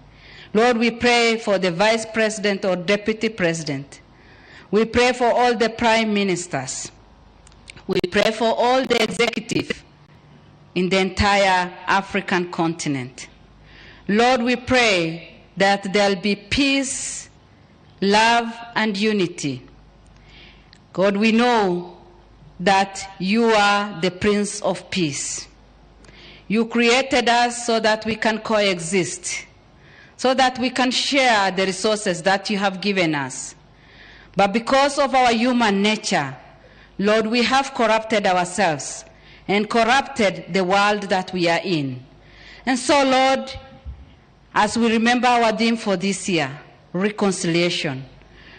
Lord, we pray for the vice president or deputy president. We pray for all the prime ministers. We pray for all the executive in the entire African continent. Lord, we pray that there'll be peace, love, and unity. God, we know that you are the Prince of Peace. You created us so that we can coexist, so that we can share the resources that you have given us. But because of our human nature, Lord, we have corrupted ourselves and corrupted the world that we are in. And so, Lord, as we remember our theme for this year, reconciliation,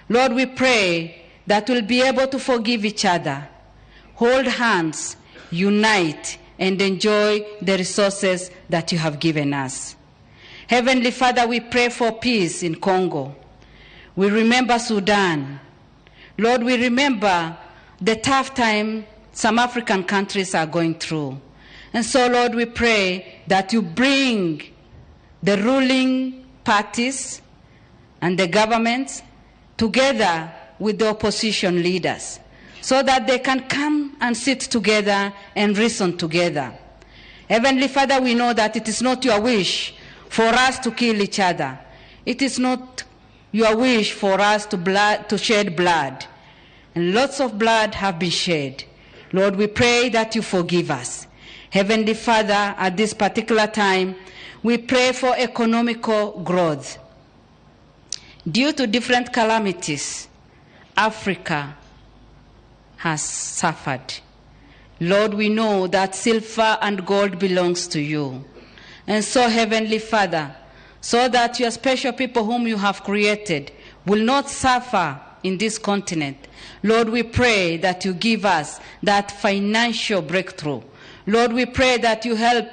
Lord, we pray that we'll be able to forgive each other, hold hands, unite, and enjoy the resources that you have given us. Heavenly Father, we pray for peace in Congo. We remember Sudan. Lord, we remember the tough time some African countries are going through. And so, Lord, we pray that you bring the ruling parties and the governments together with the opposition leaders so that they can come and sit together and reason together. Heavenly Father, we know that it is not your wish for us to kill each other. It is not your wish for us to shed blood. And lots of blood have been shed. Lord, we pray that you forgive us. Heavenly Father, at this particular time, we pray for economical growth. Due to different calamities, Africa has suffered. Lord, we know that silver and gold belongs to you. And so, Heavenly Father, so that your special people whom you have created will not suffer in this continent, Lord, we pray that you give us that financial breakthrough. Lord, we pray that you help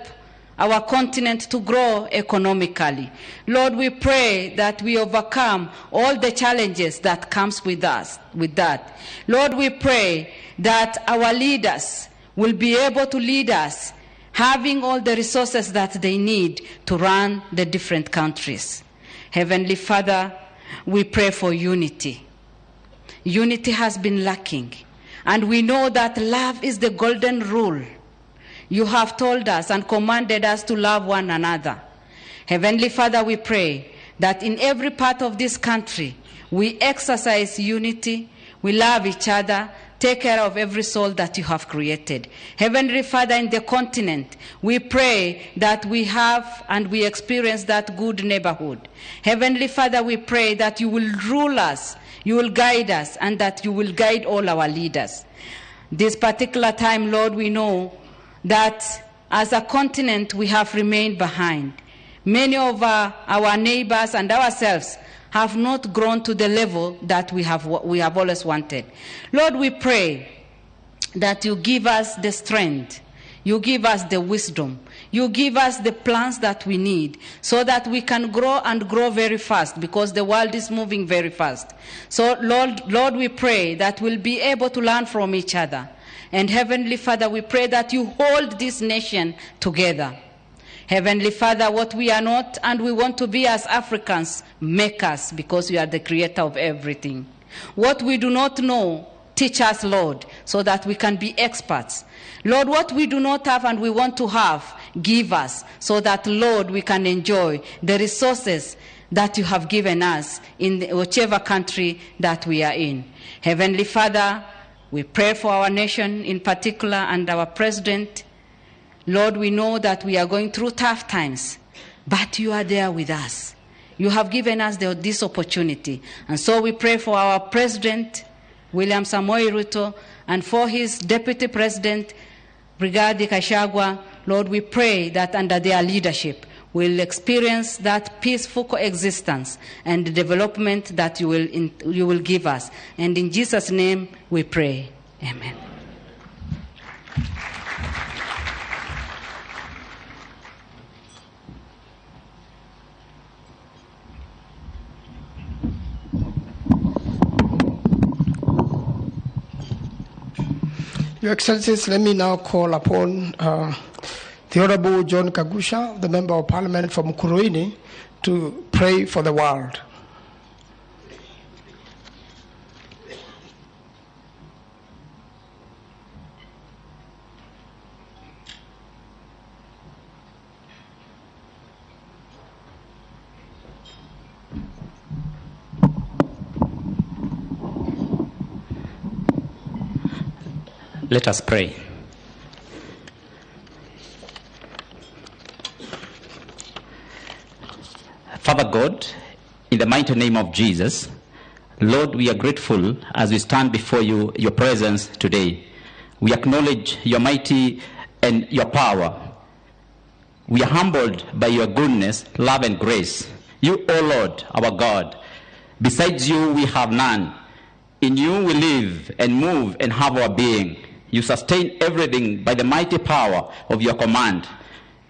our continent to grow economically. Lord, we pray that we overcome all the challenges that comes with that. Lord, we pray that our leaders will be able to lead us, having all the resources that they need to run the different countries. Heavenly Father, we pray for unity. Unity has been lacking, and we know that love is the golden rule. You have told us and commanded us to love one another. Heavenly Father, we pray that in every part of this country, we exercise unity, we love each other, take care of every soul that you have created. Heavenly Father, in the continent, we pray that we have and we experience that good neighborhood. Heavenly Father, we pray that you will rule us, you will guide us, and that you will guide all our leaders. This particular time, Lord, we know that as a continent we have remained behind. Many of our neighbors and ourselves have not grown to the level that we have always wanted. Lord, we pray that you give us the strength, you give us the wisdom, you give us the plans that we need so that we can grow and grow very fast, because the world is moving very fast. So Lord, we pray that we'll be able to learn from each other. And Heavenly Father, we pray that you hold this nation together. Heavenly Father, what we are not and we want to be as Africans, make us, because you are the creator of everything. What we do not know, teach us, Lord, so that we can be experts. Lord, what we do not have and we want to have, give us, so that, Lord, we can enjoy the resources that you have given us in whichever country that we are in. Heavenly Father, we pray for our nation in particular and our president. Lord, we know that we are going through tough times, but you are there with us. You have given us this opportunity. And so we pray for our President, William Samoei Ruto, and for his Deputy President, Brigadier Kashagwa. Lord, we pray that under their leadership, we'll experience that peaceful coexistence and the development that you will give us. And in Jesus' name we pray. Amen. Your Excellencies, let me now call upon the Honorable John Kagusha, the Member of Parliament from Bũrũri, to pray for the world. Let us pray. Father God, in the mighty name of Jesus, Lord, we are grateful as we stand before you, your presence today. We acknowledge your mighty and your power. We are humbled by your goodness, love, and grace. You, O Lord, our God, besides you we have none. In you we live and move and have our being. You sustain everything by the mighty power of your command.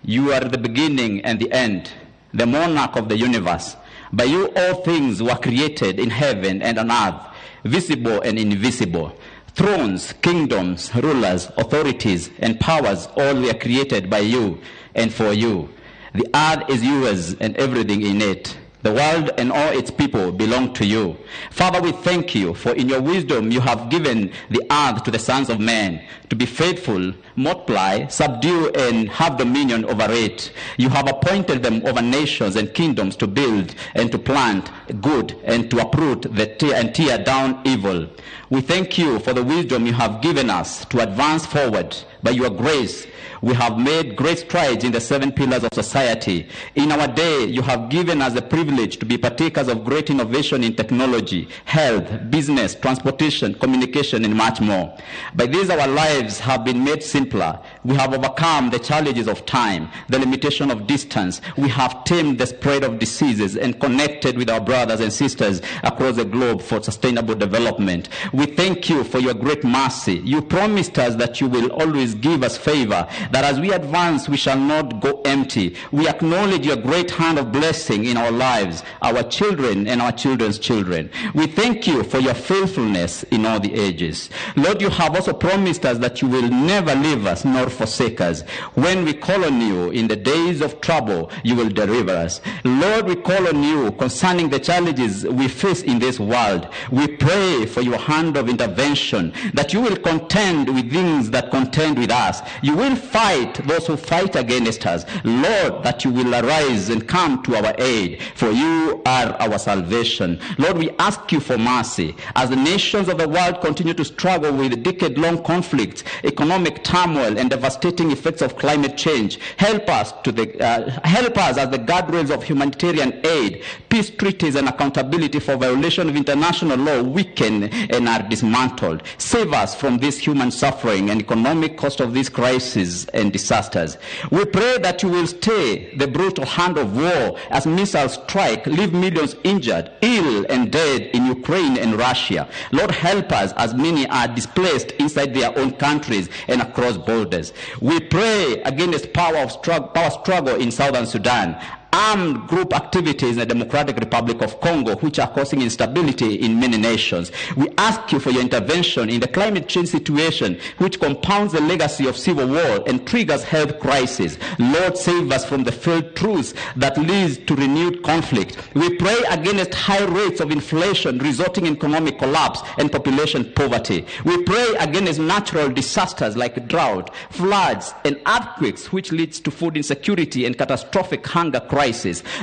You are the beginning and the end, the monarch of the universe. By you all things were created in heaven and on earth, visible and invisible. Thrones, kingdoms, rulers, authorities, and powers, all were created by you and for you. The earth is yours and everything in it. The world and all its people belong to you. Father, we thank you, for in your wisdom you have given the earth to the sons of men to be faithful, multiply, subdue, and have dominion over it. You have appointed them over nations and kingdoms to build and to plant good and to uproot and tear down evil. We thank you for the wisdom you have given us to advance forward. By your grace, we have made great strides in the 7 pillars of society. In our day, you have given us the privilege to be partakers of great innovation in technology, health, business, transportation, communication, and much more. By this, our lives have been made simpler. We have overcome the challenges of time, the limitation of distance. We have tamed the spread of diseases and connected with our brothers and sisters across the globe for sustainable development. We thank you for your great mercy. You promised us that you will always give us favor, that as we advance, we shall not go empty. We acknowledge your great hand of blessing in our lives, our children and our children's children. We thank you for your faithfulness in all the ages. Lord, you have also promised us that you will never leave us nor forsake us. When we call on you in the days of trouble, you will deliver us. Lord, we call on you concerning the challenges we face in this world. We pray for your hand of intervention, that you will contend with things that contend with us. You will fight those who fight against us. Lord, that you will arise and come to our aid, for you are our salvation. Lord, we ask you for mercy. As the nations of the world continue to struggle with decade-long conflicts, economic turmoil, and devastating effects of climate change, help us as the guardrails of humanitarian aid, peace treaties, and accountability for violation of international law weaken and are dismantled. Save us from this human suffering and economic cost of these crises and disasters. We pray that you will stay the brutal hand of war as missiles strike, leave millions injured, ill, and dead in Ukraine and Russia. Lord, help us as many are displaced inside their own countries and across borders. We pray against power struggle in Southern Sudan, armed group activities in the Democratic Republic of Congo, which are causing instability in many nations. We ask you for your intervention in the climate change situation, which compounds the legacy of civil war and triggers health crisis. Lord, save us from the failed truths that leads to renewed conflict. We pray against high rates of inflation resulting in economic collapse and population poverty. We pray against natural disasters like drought, floods, and earthquakes, which leads to food insecurity and catastrophic hunger crisis.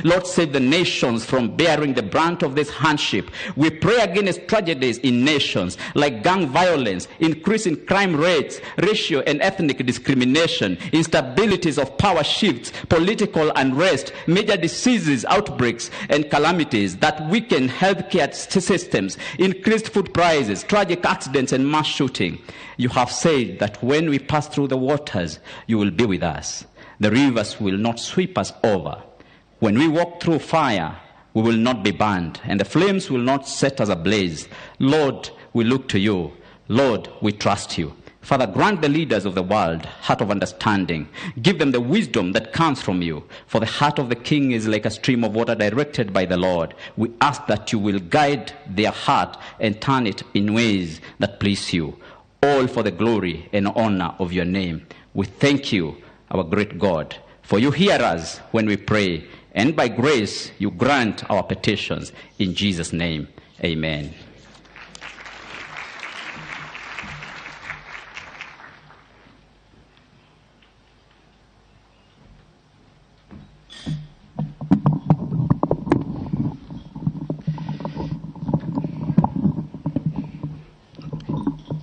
Lord, save the nations from bearing the brunt of this hardship. We pray against tragedies in nations like gang violence, increase in crime rates, racial and ethnic discrimination, instabilities of power shifts, political unrest, major diseases, outbreaks, and calamities that weaken healthcare systems, increased food prices, tragic accidents, and mass shooting. You have said that when we pass through the waters, you will be with us. The rivers will not sweep us over. When we walk through fire, we will not be burned, and the flames will not set us ablaze. Lord, we look to you. Lord, we trust you. Father, grant the leaders of the world heart of understanding. Give them the wisdom that comes from you. For the heart of the king is like a stream of water directed by the Lord. We ask that you will guide their heart and turn it in ways that please you. All for the glory and honor of your name. We thank you, our great God, for you hear us when we pray, and by grace you grant our petitions. In Jesus' name, amen.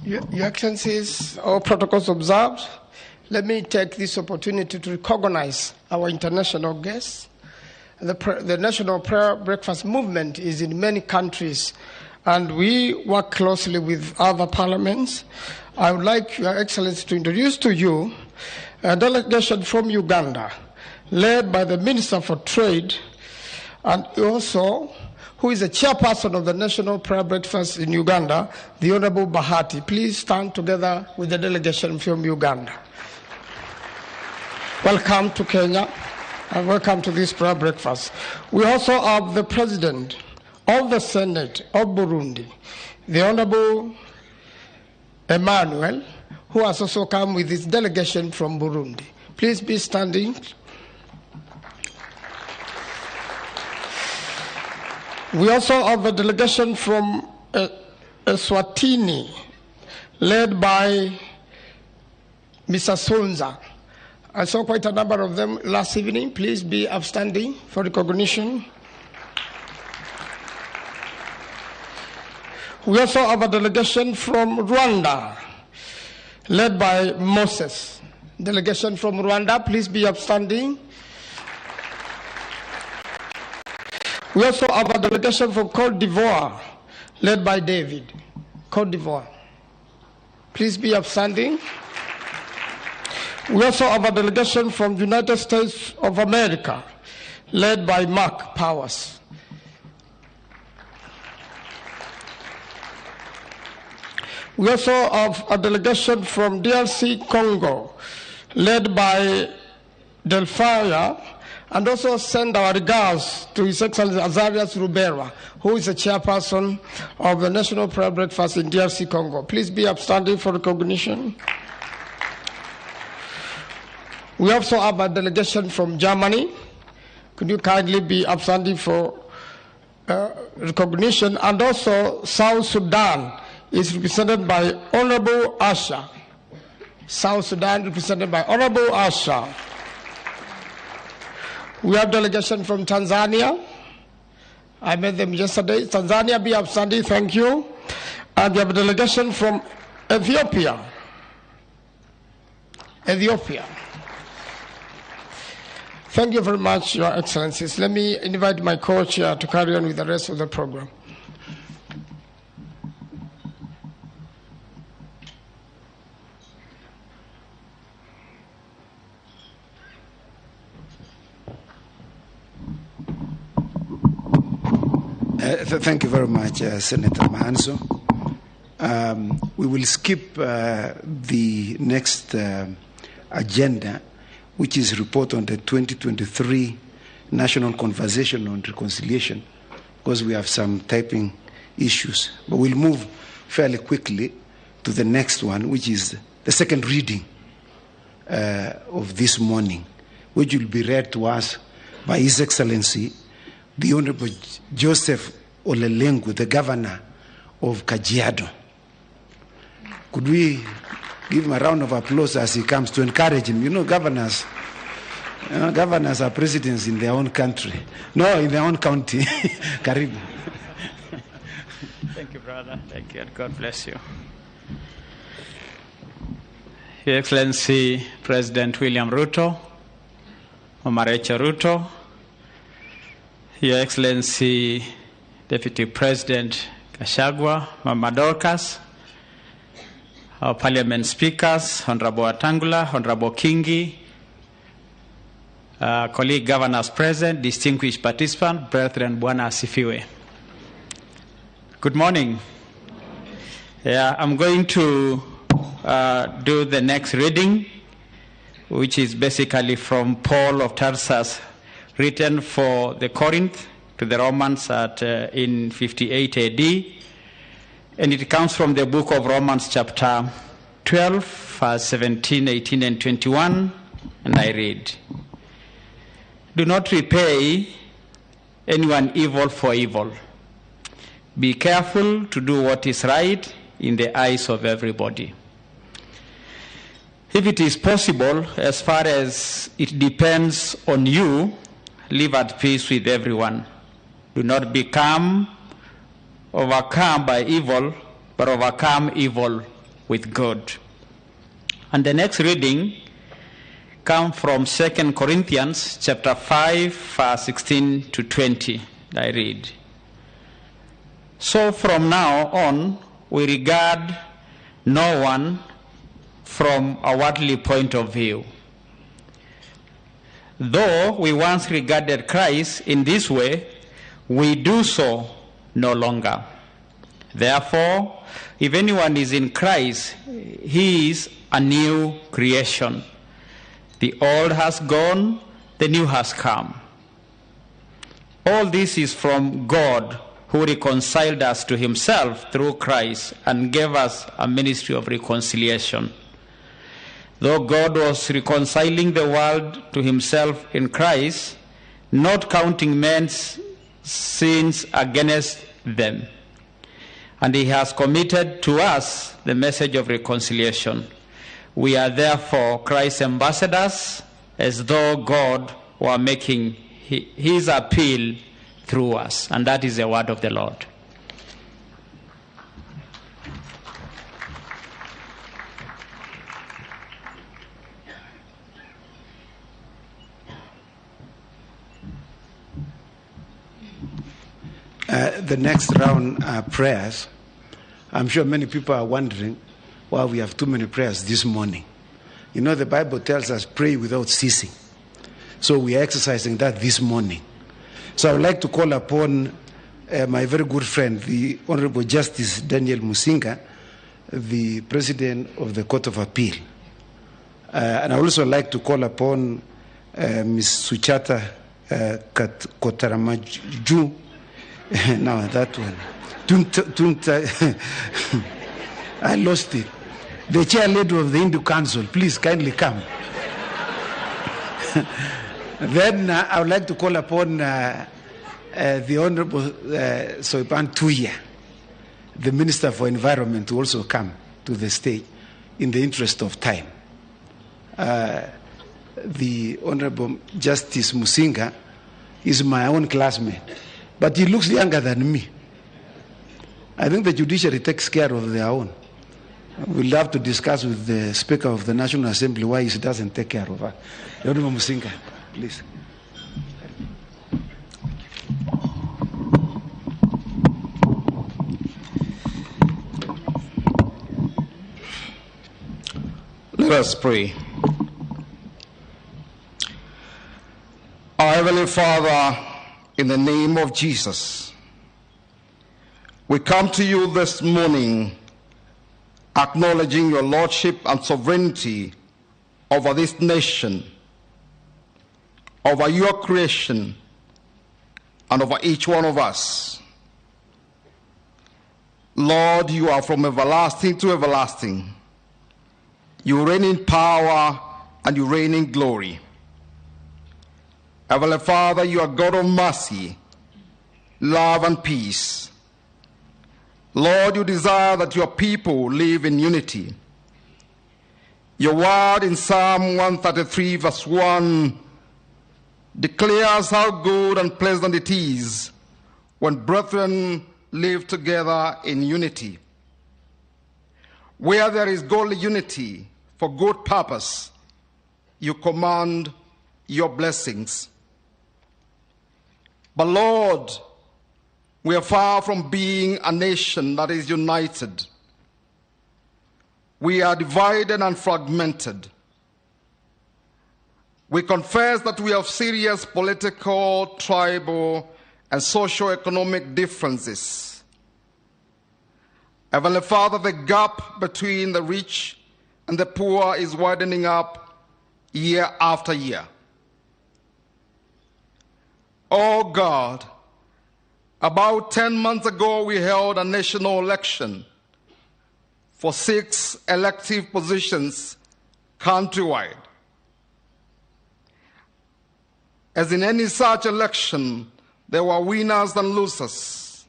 Your Excellencies, all protocols observed. Let me take this opportunity to recognize our international guests. The National Prayer Breakfast movement is in many countries, and we work closely with other parliaments. I would like Your Excellency to introduce to you a delegation from Uganda, led by the Minister for Trade, and also who is the chairperson of the National Prayer Breakfast in Uganda, the Honorable Bahati. Please stand together with the delegation from Uganda. Welcome to Kenya, and welcome to this prayer breakfast. We also have the President of the Senate of Burundi, the Honorable Emmanuel, who has also come with his delegation from Burundi. Please be standing. We also have a delegation from Eswatini, led by Mr. Sonza. I saw quite a number of them last evening. Please be upstanding for recognition. We also have a delegation from Rwanda, led by Moses. Delegation from Rwanda, please be upstanding. We also have a delegation from Côte d'Ivoire, led by David. Côte d'Ivoire, please be upstanding. We also have a delegation from the United States of America, led by Mark Powers. We also have a delegation from DRC Congo, led by Delphia, and also send our regards to His Excellency Azarias Rubera, who is the chairperson of the National Prayer Breakfast in DRC Congo. Please be upstanding for recognition. We also have a delegation from Germany. Could you kindly be upstanding for recognition? And also South Sudan is represented by Honorable Asha. South Sudan, represented by Honorable Asha. We have delegation from Tanzania. I met them yesterday. Tanzania, be upstanding, thank you. And we have a delegation from Ethiopia. Thank you very much, Your Excellencies. Let me invite my co-chair to carry on with the rest of the program. Thank you very much, Senator Mahanso. We will skip the next agenda, which is report on the 2023 National Conversation on Reconciliation, because we have some typing issues. But we'll move fairly quickly to the next one, which is the second reading of this morning, which will be read to us by His Excellency, the Honorable Joseph Olelengu, the Governor of Kajiado. Could we give him a round of applause as he comes to encourage him? You know, governors are presidents in their own country. No, in their own county. Karibu. Thank you, brother. Thank you, and God bless you. Your Excellency, President William Ruto, Mahoya Ruto, Your Excellency, Deputy President Gachagua, Mama Dorcas, our Parliament Speakers, Honorable Atangula, Honorable Kingi, colleague governors present, distinguished participants, brethren, Bwana asifiwe. Good morning. I'm going to do the next reading, which is basically from Paul of Tarsus, written for the Corinth to the Romans in 58 AD. And it comes from the book of Romans chapter 12, verse 17, 18, and 21. And I read, "Do not repay anyone evil for evil. Be careful to do what is right in the eyes of everybody. If it is possible, as far as it depends on you, live at peace with everyone. Do not become overcome by evil, but overcome evil with good." And the next reading comes from 2 Corinthians chapter 5, verse 16 to 20. I read, "So from now on, we regard no one from a worldly point of view. Though we once regarded Christ in this way, we do so no longer. Therefore, if anyone is in Christ, he is a new creation. The old has gone, the new has come. All this is from God, who reconciled us to himself through Christ and gave us a ministry of reconciliation. Though God was reconciling the world to himself in Christ, not counting men's sins against them. And he has committed to us the message of reconciliation. We are therefore Christ's ambassadors, as though God were making his appeal through us." And that is the word of the Lord. The next round are prayers. I'm sure many people are wondering why we have too many prayers this morning. You know, the Bible tells us pray without ceasing. So we are exercising that this morning. So I would like to call upon my very good friend, the Honorable Justice Daniel Musinga, the President of the Court of Appeal. And I would also like to call upon Ms. Suchata Kotaramaju. Now that one. I lost it. The chair lady of the Hindu Council, please kindly come. Then I would like to call upon the Honorable Soipan Tuya, the Minister for Environment, to also come to the stage in the interest of time. the Honorable Justice Musinga is my own classmate, but he looks younger than me. I think the judiciary takes care of their own. We'll have to discuss with the Speaker of the National Assembly why he doesn't take care of her. Honorable Musinga, please. Let us pray. Our Heavenly Father, in the name of Jesus, we come to you this morning acknowledging your lordship and sovereignty over this nation, over your creation, and over each one of us. Lord, you are from everlasting to everlasting. You reign in power and you reign in glory. Heavenly Father, you are God of mercy, love, and peace. Lord, you desire that your people live in unity. Your word in Psalm 133 verse 1 declares how good and pleasant it is when brethren live together in unity. Where there is godly unity for good purpose, you command your blessings. But Lord, we are far from being a nation that is united. We are divided and fragmented. We confess that we have serious political, tribal, and socio-economic differences. Heavenly Father, the gap between the rich and the poor is widening up year after year. Oh God, about 10 months ago we held a national election for 6 elective positions countrywide. As in any such election, there were winners and losers.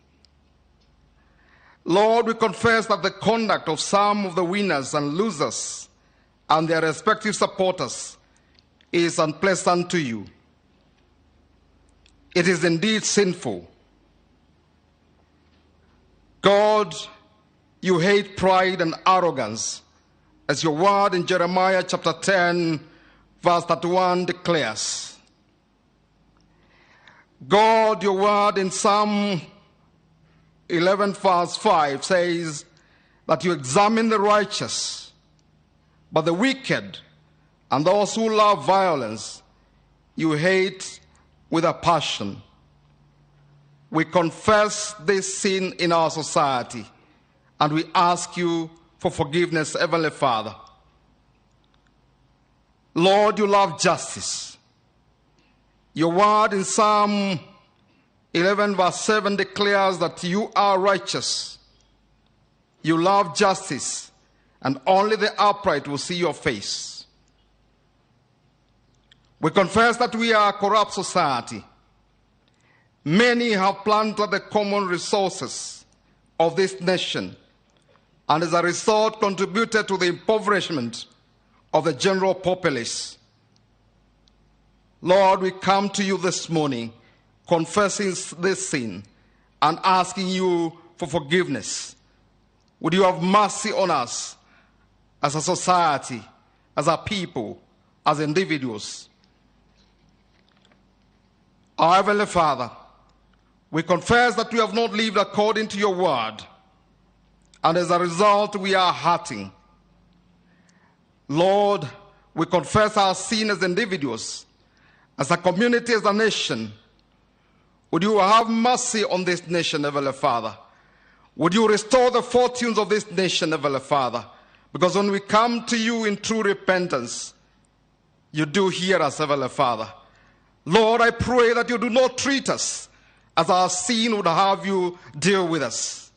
Lord, we confess that the conduct of some of the winners and losers and their respective supporters is unpleasant to you. It is indeed sinful. God, you hate pride and arrogance, as your word in Jeremiah chapter 10, verse 31 declares. God, your word in Psalm 11 verse 5 says that you examine the righteous, but the wicked and those who love violence you hate with a passion. We confess this sin in our society and we ask you for forgiveness, Heavenly Father. Lord, you love justice. Your word in Psalm 11 verse 7 declares that you are righteous. You love justice, and only the upright will see your face. We confess that we are a corrupt society. Many have plundered the common resources of this nation, and as a result contributed to the impoverishment of the general populace. Lord, we come to you this morning confessing this sin and asking you for forgiveness. Would you have mercy on us as a society, as a people, as individuals? Our Heavenly Father, we confess that we have not lived according to your word, and as a result we are hurting. Lord, we confess our sin as individuals, as a community, as a nation. Would you have mercy on this nation, Heavenly Father? Would you restore the fortunes of this nation, Heavenly Father? Because when we come to you in true repentance, you do hear us, Heavenly Father. Lord, I pray that you do not treat us as our sin would have you deal with us.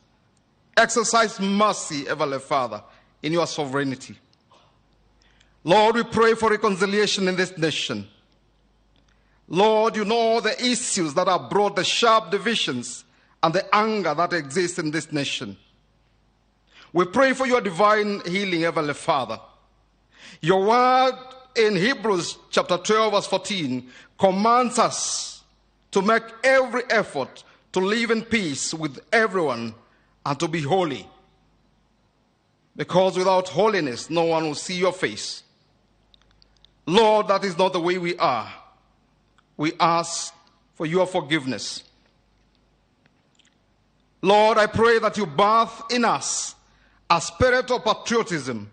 Exercise mercy, Heavenly Father, in your sovereignty. Lord, we pray for reconciliation in this nation. Lord, you know the issues that have brought the sharp divisions and the anger that exists in this nation. We pray for your divine healing, Heavenly Father. Your word in Hebrews chapter 12, verse 14, commands us to make every effort to live in peace with everyone and to be holy. Because without holiness, no one will see your face. Lord, that is not the way we are. We ask for your forgiveness. Lord, I pray that you birth in us a spirit of patriotism,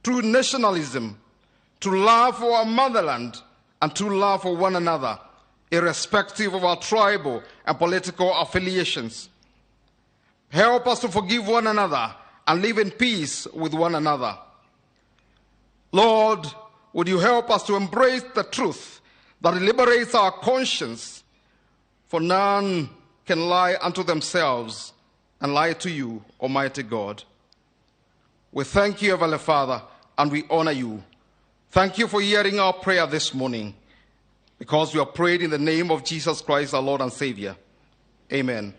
true nationalism, to love for our motherland and to love for one another, irrespective of our tribal and political affiliations. Help us to forgive one another and live in peace with one another. Lord, would you help us to embrace the truth that liberates our conscience, for none can lie unto themselves and lie to you, Almighty God. We thank you, Heavenly Father, and we honor you. Thank you for hearing our prayer this morning, because we have prayed in the name of Jesus Christ, our Lord and Savior. Amen.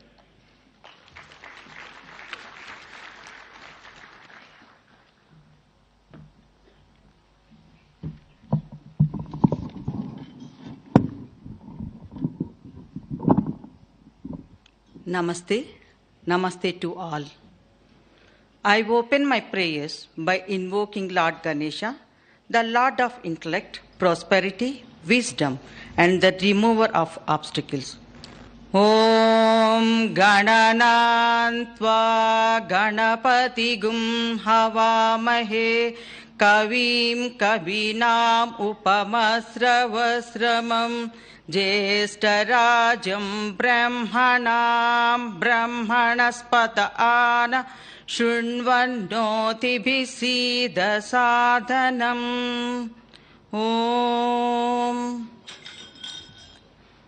Namaste. Namaste to all. I open my prayers by invoking Lord Ganesha, the Lord of intellect, prosperity, wisdom, and the remover of obstacles. Om Gananantva Ganapati Gum Havamahe Kavim Kavinam Upamasravasramam Jeshtarajam Brahmanam Brahmanaspata Ana Shunvannoti Bhisida Sadhanam. Om.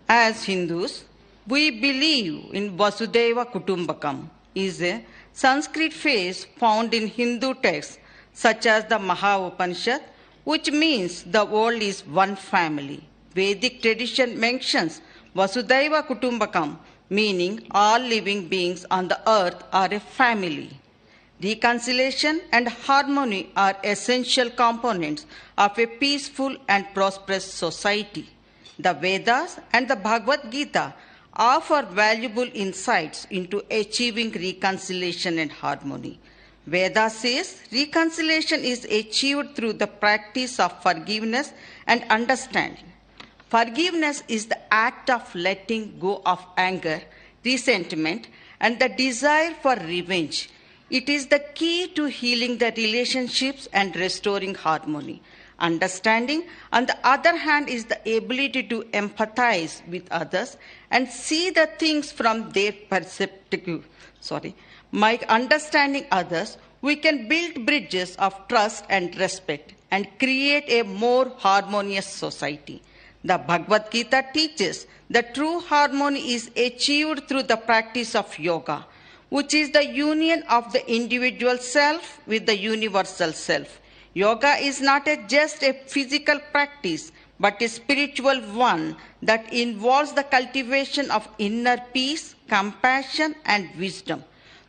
As Hindus, we believe in Vasudeva Kutumbakam, is a Sanskrit phrase found in Hindu texts such as the Mahoya, which means the world is one family. Vedic tradition mentions Vasudeva Kutumbakam, meaning all living beings on the earth are a family. Reconciliation and harmony are essential components of a peaceful and prosperous society. The Vedas and the Bhagavad Gita offer valuable insights into achieving reconciliation and harmony. Veda says reconciliation is achieved through the practice of forgiveness and understanding. Forgiveness is the act of letting go of anger, resentment, and the desire for revenge. It is the key to healing the relationships and restoring harmony. Understanding, on the other hand, is the ability to empathize with others and see the things from their perspective. By understanding others, we can build bridges of trust and respect and create a more harmonious society. The Bhagavad Gita teaches that true harmony is achieved through the practice of yoga, which is the union of the individual self with the universal self. Yoga is not just a physical practice, but a spiritual one that involves the cultivation of inner peace, compassion, and wisdom.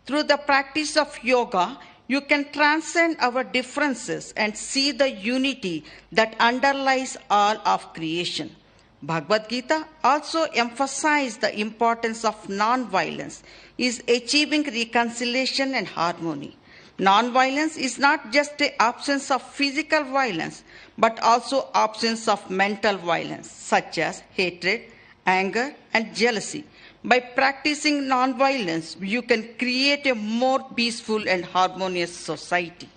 Through the practice of yoga, you can transcend our differences and see the unity that underlies all of creation. Bhagavad Gita also emphasized the importance of non-violence, is achieving reconciliation and harmony. Non-violence is not just an absence of physical violence, but also absence of mental violence, such as hatred, anger, and jealousy. By practicing non-violence, you can create a more peaceful and harmonious society.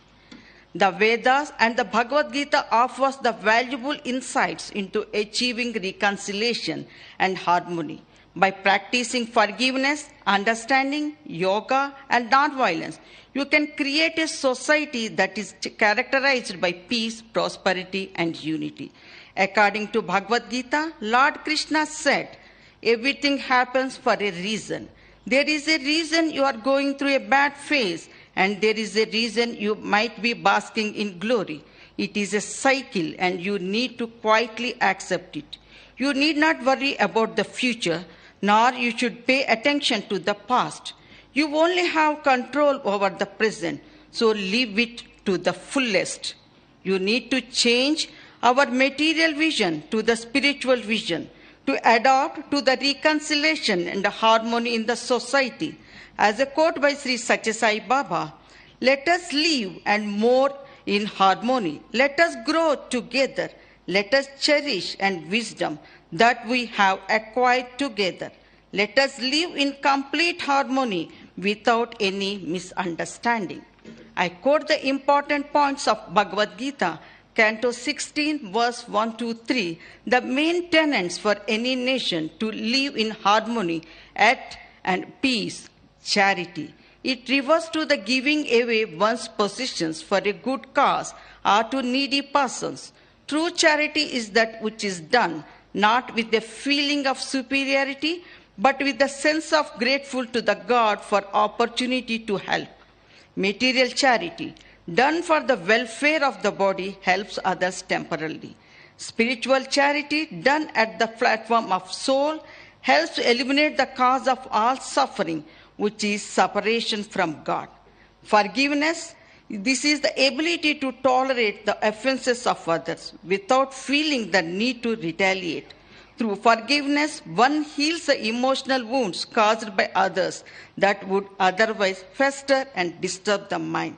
The Vedas and the Bhagavad Gita offers the valuable insights into achieving reconciliation and harmony. By practicing forgiveness, understanding, yoga, and non-violence, you can create a society that is characterized by peace, prosperity, and unity. According to Bhagavad Gita, Lord Krishna said, everything happens for a reason. There is a reason you are going through a bad phase, and there is a reason you might be basking in glory. It is a cycle, and you need to quietly accept it. You need not worry about the future, nor you should pay attention to the past. You only have control over the present, so live it to the fullest. You need to change our material vision to the spiritual vision, to adapt to the reconciliation and the harmony in the society. As a quote by Sri Satya Sai Baba, let us live and more in harmony. Let us grow together. Let us cherish and wisdom that we have acquired together. Let us live in complete harmony without any misunderstanding. I quote the important points of Bhagavad Gita, Canto 16, verse 1-3, the main tenets for any nation to live in harmony and peace, charity. It refers to the giving away one's possessions for a good cause or to needy persons. True charity is that which is done, not with a feeling of superiority, but with the sense of grateful to the God for opportunity to help. Material charity, done for the welfare of the body, helps others temporarily. Spiritual charity, done at the platform of soul, helps to eliminate the cause of all suffering, which is separation from God. Forgiveness, this is the ability to tolerate the offenses of others without feeling the need to retaliate. Through forgiveness, one heals the emotional wounds caused by others that would otherwise fester and disturb the mind.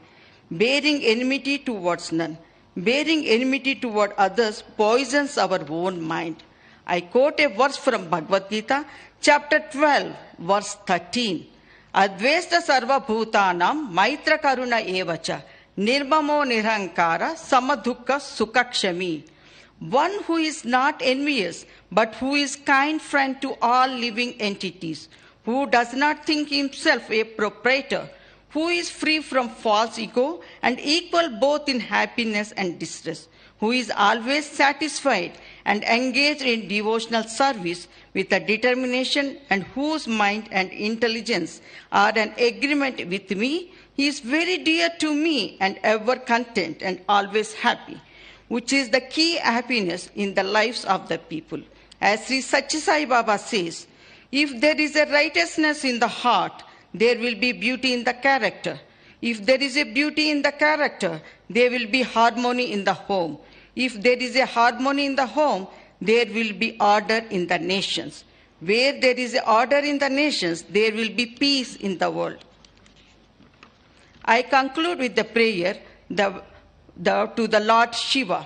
Bearing enmity towards none. Bearing enmity toward others poisons our own mind. I quote a verse from Bhagavad Gita, chapter 12, verse 13. Advesta sarva bhutanam maitra karuna evacha nirmamo nirankara samadukka sukakshami. One who is not envious, but who is kind friend to all living entities, who does not think himself a proprietor, who is free from false ego and equal both in happiness and distress, who is always satisfied and engaged in devotional service with a determination and whose mind and intelligence are in agreement with me, he is very dear to me and ever content and always happy, which is the key happiness in the lives of the people. As Sri Satya Sai Baba says, if there is a righteousness in the heart, there will be beauty in the character. If there is a beauty in the character, there will be harmony in the home. If there is a harmony in the home, there will be order in the nations. Where there is order in the nations, there will be peace in the world. I conclude with the prayer to the Lord Shiva.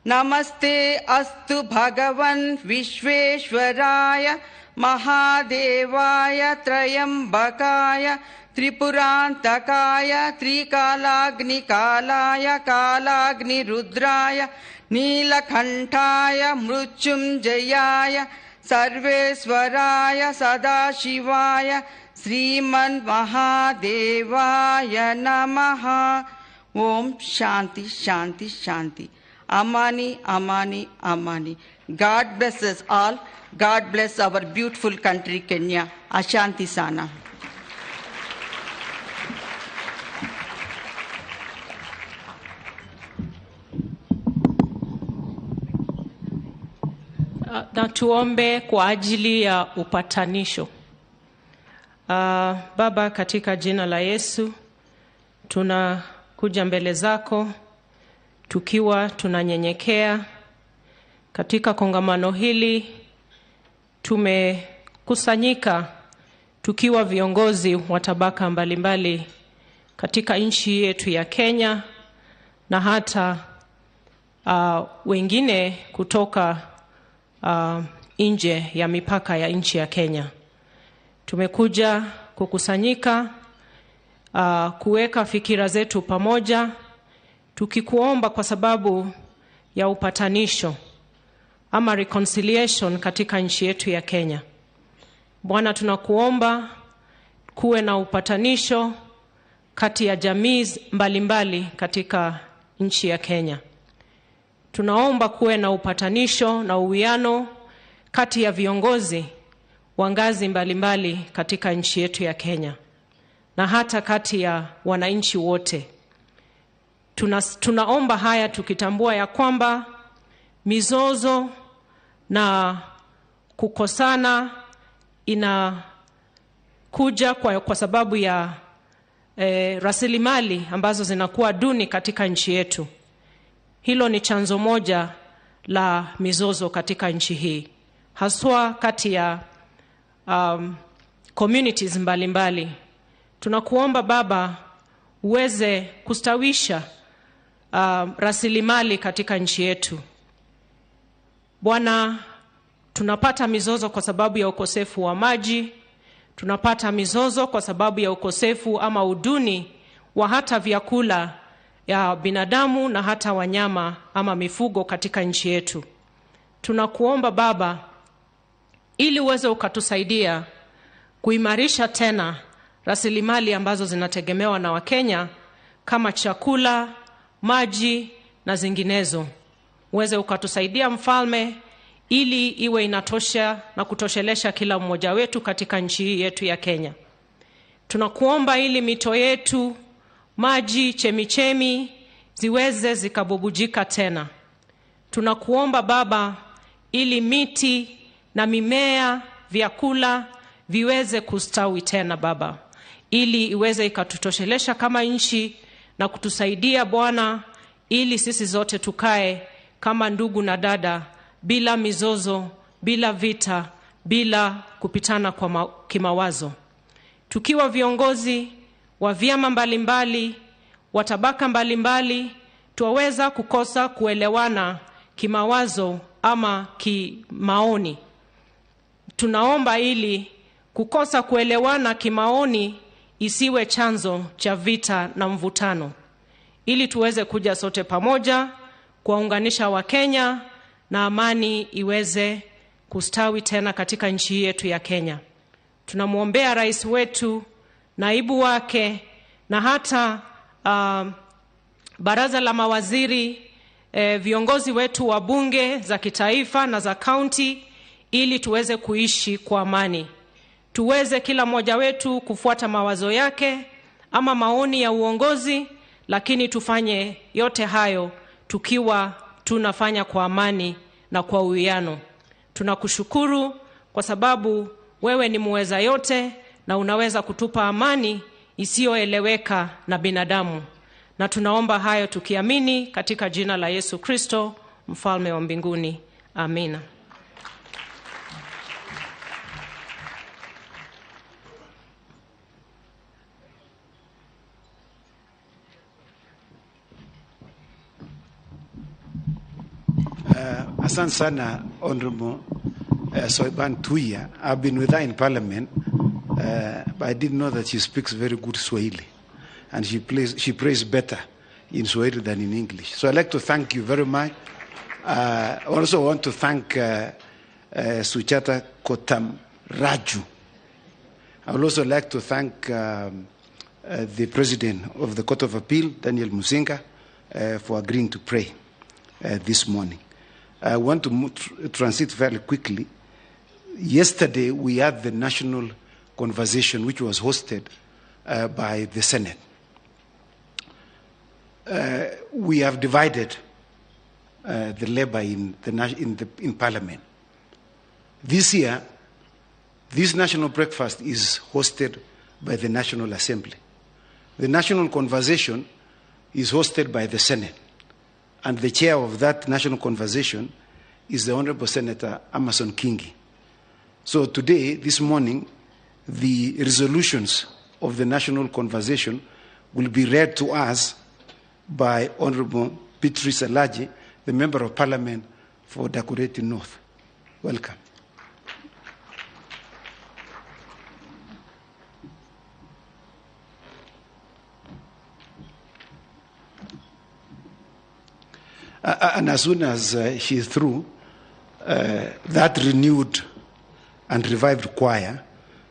Namaste astu Bhagavan Vishveshwaraya Mahadevaya Trayambakaya Tripurantakaya Trikalagni Kalaya Kalagni Rudraya Nilakantaya Mrutyunjayaya Sarveswaraya Sadashivaya Sriman Mahadevaya Namaha. Om Shanti Shanti Shanti. Amani Amani Amani. God bless us all. God bless our beautiful country Kenya. Ashanti Sana. Na tuombe kwa ajili ya upatanisho. Baba, katika jina la Yesu tunakuja mbele zako tukiwa tunanyenyekea. Katika kongamano hili tumekusanyika tukiwa viongozi wa tabaka mbalimbali katika nchi yetu ya Kenya na hata wengine kutoka nje ya mipaka ya nchi ya Kenya. Tumekuja kukusanyika kuweka fikira zetu pamoja, tukikuomba kwa sababu ya upatanisho ama reconciliation katika nchi yetu ya Kenya. Bwana, tunakuomba kuwe na upatanisho kati ya jamii mbalimbali katika nchi ya Kenya. Tunaomba kuwe na upatanisho na uwiano kati ya viongozi wa ngazi mbalimbali katika nchi yetu ya Kenya na hata kati ya wananchi wote. Tunaomba haya tukitambua ya kwamba mizozo na kukosana inakuja kwa sababu ya rasilimali ambazo zinakuwa duni katika nchi yetu. Hilo ni chanzo moja la mizozo katika nchi hii, haswa kati ya communities mbalimbali. Tunakuomba Baba uweze kustawisha rasilimali katika nchi yetu. Bwana, tunapata mizozo kwa sababu ya ukosefu wa maji, tunapata mizozo kwa sababu ya ukosefu ama uduni wa hata vyakula ya binadamu na hata wanyama ama mifugo katika nchi yetu. Tunakuomba Baba ili uweze ukatusaidia kuimarisha tena rasilimali ambazo zinategemewa na Wakenya kama chakula, maji na zinginezo. Uweze ukatusaidia Mfalme ili iwe inatosha na kutoshelesha kila mmoja wetu katika nchi yetu ya Kenya. Tunakuomba ili mito yetu, maji, chemichemi ziweze zikabubujika tena. Tunakuomba Baba ili miti na mimea, vyakula viweze kustawi tena Baba, ili iweze ikatutoshelesha kama nchi na kutusaidia Bwana, ili sisi zote tukae kama ndugu na dada, bila mizozo, bila vita, bila kupitana kwa kimawazo. Tukiwa viongozi wa vyama mbalimbali, wa tabaka mbalimbali, tuweza kukosa kuelewana kimawazo ama kimaoni. Tunaomba ili kukosa kuelewana kimaoni isiwe chanzo cha vita na mvutano, ili tuweze kuja sote pamoja kuwaunganisha Wakenya na amani iweze kustawi tena katika nchi yetu ya Kenya. Tunamuombea rais wetu, naibu wake na hata baraza la mawaziri, viongozi wetu wa bunge za kitaifa na za kaunti, ili tuweze kuishi kwa amani. Tuweze kila mmoja wetu kufuata mawazo yake ama maoni ya uongozi, lakini tufanye yote hayo tukiwa tunafanya kwa amani na kwa uwiano. Tunakushukuru kwa sababu wewe ni muweza yote na unaweza kutupa amani isiyoeleweka na binadamu. Na tunaomba hayo tukiamini katika jina la Yesu Kristo, Mfalme wa mbinguni. Amina. Asante sana Honorable Soiban Tuya. I've been with her in Parliament, but I didn't know that she speaks very good Swahili, and she prays better in Swahili than in English. So I'd like to thank you very much. I also want to thank Suchata Kotam Raju. I would also like to thank the President of the Court of Appeal, Daniel Musinga, for agreeing to pray this morning. I want to transit very quickly. Yesterday, we had the national conversation, which was hosted by the Senate. We have divided the labor in Parliament. This year, this national breakfast is hosted by the National Assembly. The national conversation is hosted by the Senate. And the chair of that national conversation is the Honorable Senator Amason Kingi. So today, this morning, the resolutions of the national conversation will be read to us by Honorable Beatrice Alaji, the Member of Parliament for Dakureti North. Welcome. And as soon as she is through, that renewed and revived choir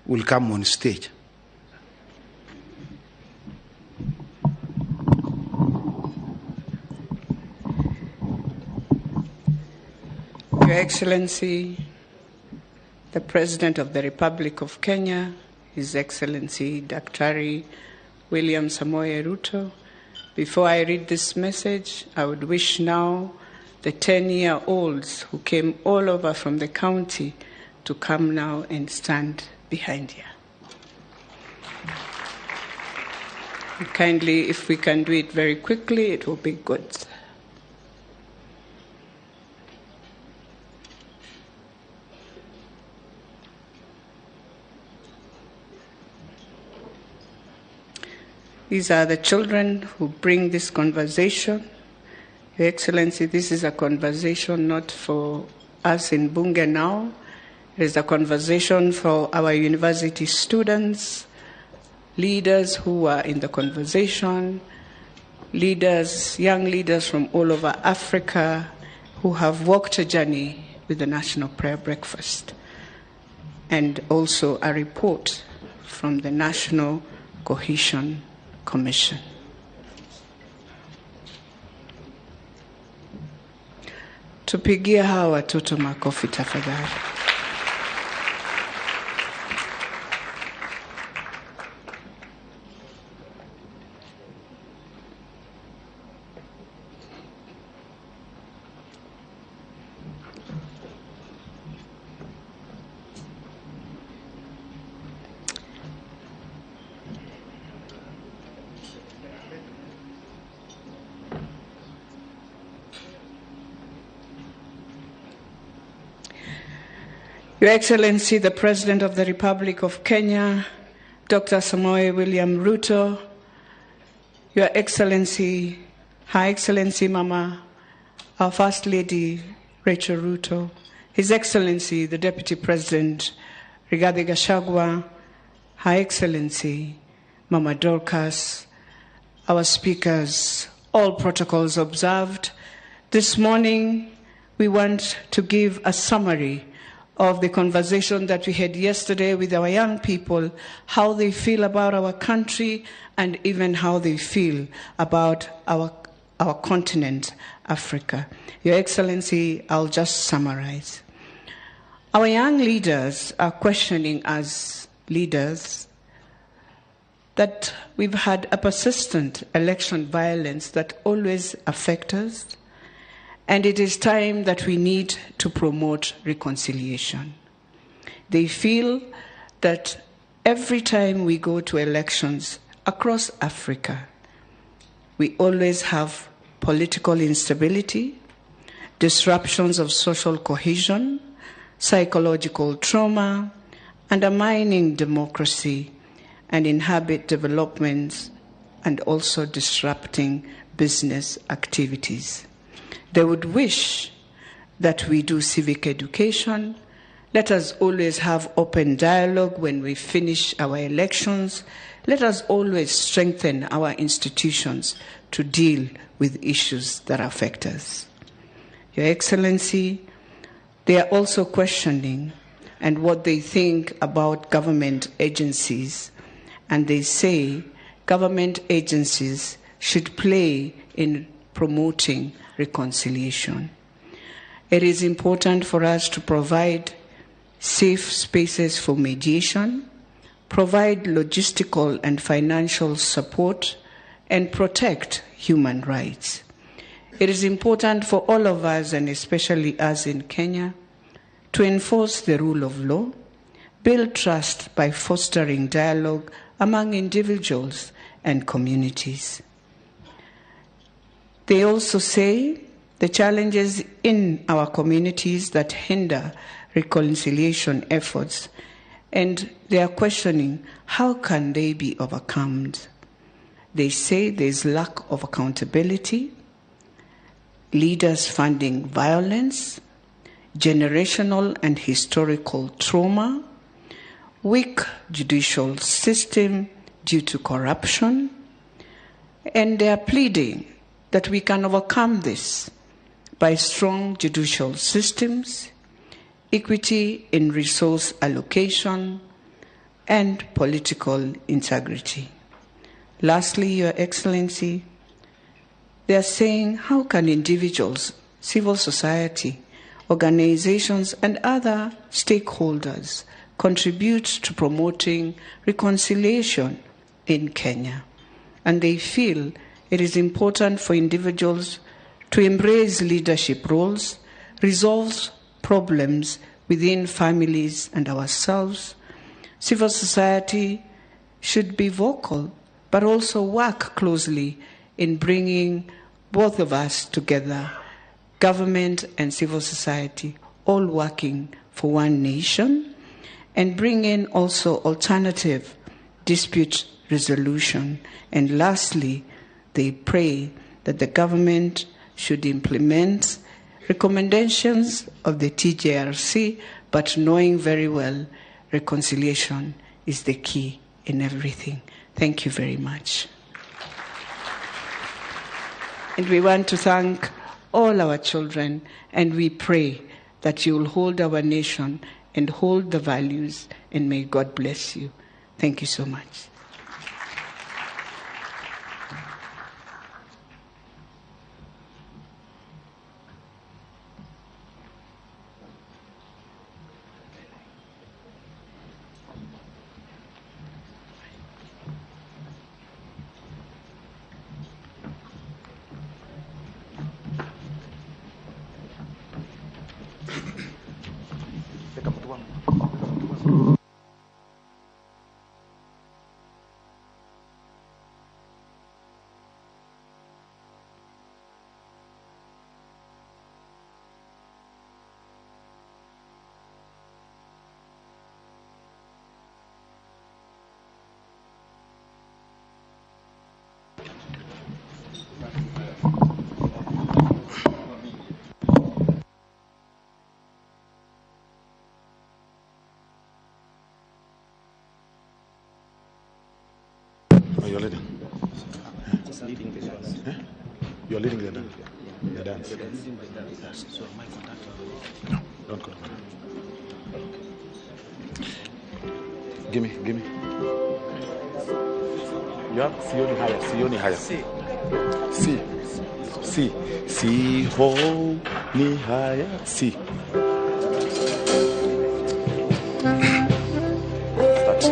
will come on stage. Your Excellency, the President of the Republic of Kenya, His Excellency Daktari William Samoei Ruto, before I read this message, I would wish now the 10-year-olds who came all over from the county to come now and stand behind you. And kindly, if we can do it very quickly, it will be good. These are the children who bring this conversation. Your Excellency, this is a conversation not for us in Bunge now. It is a conversation for our university students, leaders who are in the conversation, leaders, young leaders from all over Africa who have walked a journey with the National Prayer Breakfast, and also a report from the National Cohesion Commission. Tupigia hawa watoto makofi tafadhali. Your Excellency, the President of the Republic of Kenya, Dr. Samoei William Ruto, Your Excellency, High Excellency Mama, our First Lady Rachel Ruto, His Excellency, the Deputy President Rigathi Gachagua, High Excellency Mama Dorcas, our speakers, all protocols observed. This morning, we want to give a summary of the conversation that we had yesterday with our young people, how they feel about our country, and even how they feel about our continent, Africa. Your Excellency, I'll just summarize. Our young leaders are questioning as leaders that we've had a persistent election violence that always affects us, and it is time that we need to promote reconciliation. They feel that every time we go to elections across Africa, we always have political instability, disruptions of social cohesion, psychological trauma, undermining democracy, and inhibit developments, and also disrupting business activities. They would wish that we do civic education. Let us always have open dialogue when we finish our elections. Let us always strengthen our institutions to deal with issues that affect us. Your Excellency, they are also questioning and what they think about government agencies, and they say government agencies should play in promoting reconciliation. It is important for us to provide safe spaces for mediation, provide logistical and financial support, and protect human rights. It is important for all of us, and especially us in Kenya, to enforce the rule of law, build trust by fostering dialogue among individuals and communities. They also say the challenges in our communities that hinder reconciliation efforts, and they are questioning how can they be overcome. They say there's lack of accountability, leaders funding violence, generational and historical trauma, weak judicial system due to corruption, and they are pleading that we can overcome this by strong judicial systems, equity in resource allocation, and political integrity. Lastly, Your Excellency, they are saying how can individuals, civil society, organizations, and other stakeholders contribute to promoting reconciliation in Kenya. And they feel it is important for individuals to embrace leadership roles, resolve problems within families and ourselves. Civil society should be vocal, but also work closely in bringing both of us together, government and civil society, all working for one nation, and bring in also alternative dispute resolution. And lastly, they pray that the government should implement recommendations of the TJRC, but knowing very well reconciliation is the key in everything. Thank you very much. And we want to thank all our children, and we pray that you will hold our nation and hold the values, and may God bless you. Thank you so much. You're leading. You're leading the dance. The dance. No, don't go. Give me. You have Sioni higher. Si ho ni higher. Si. Start.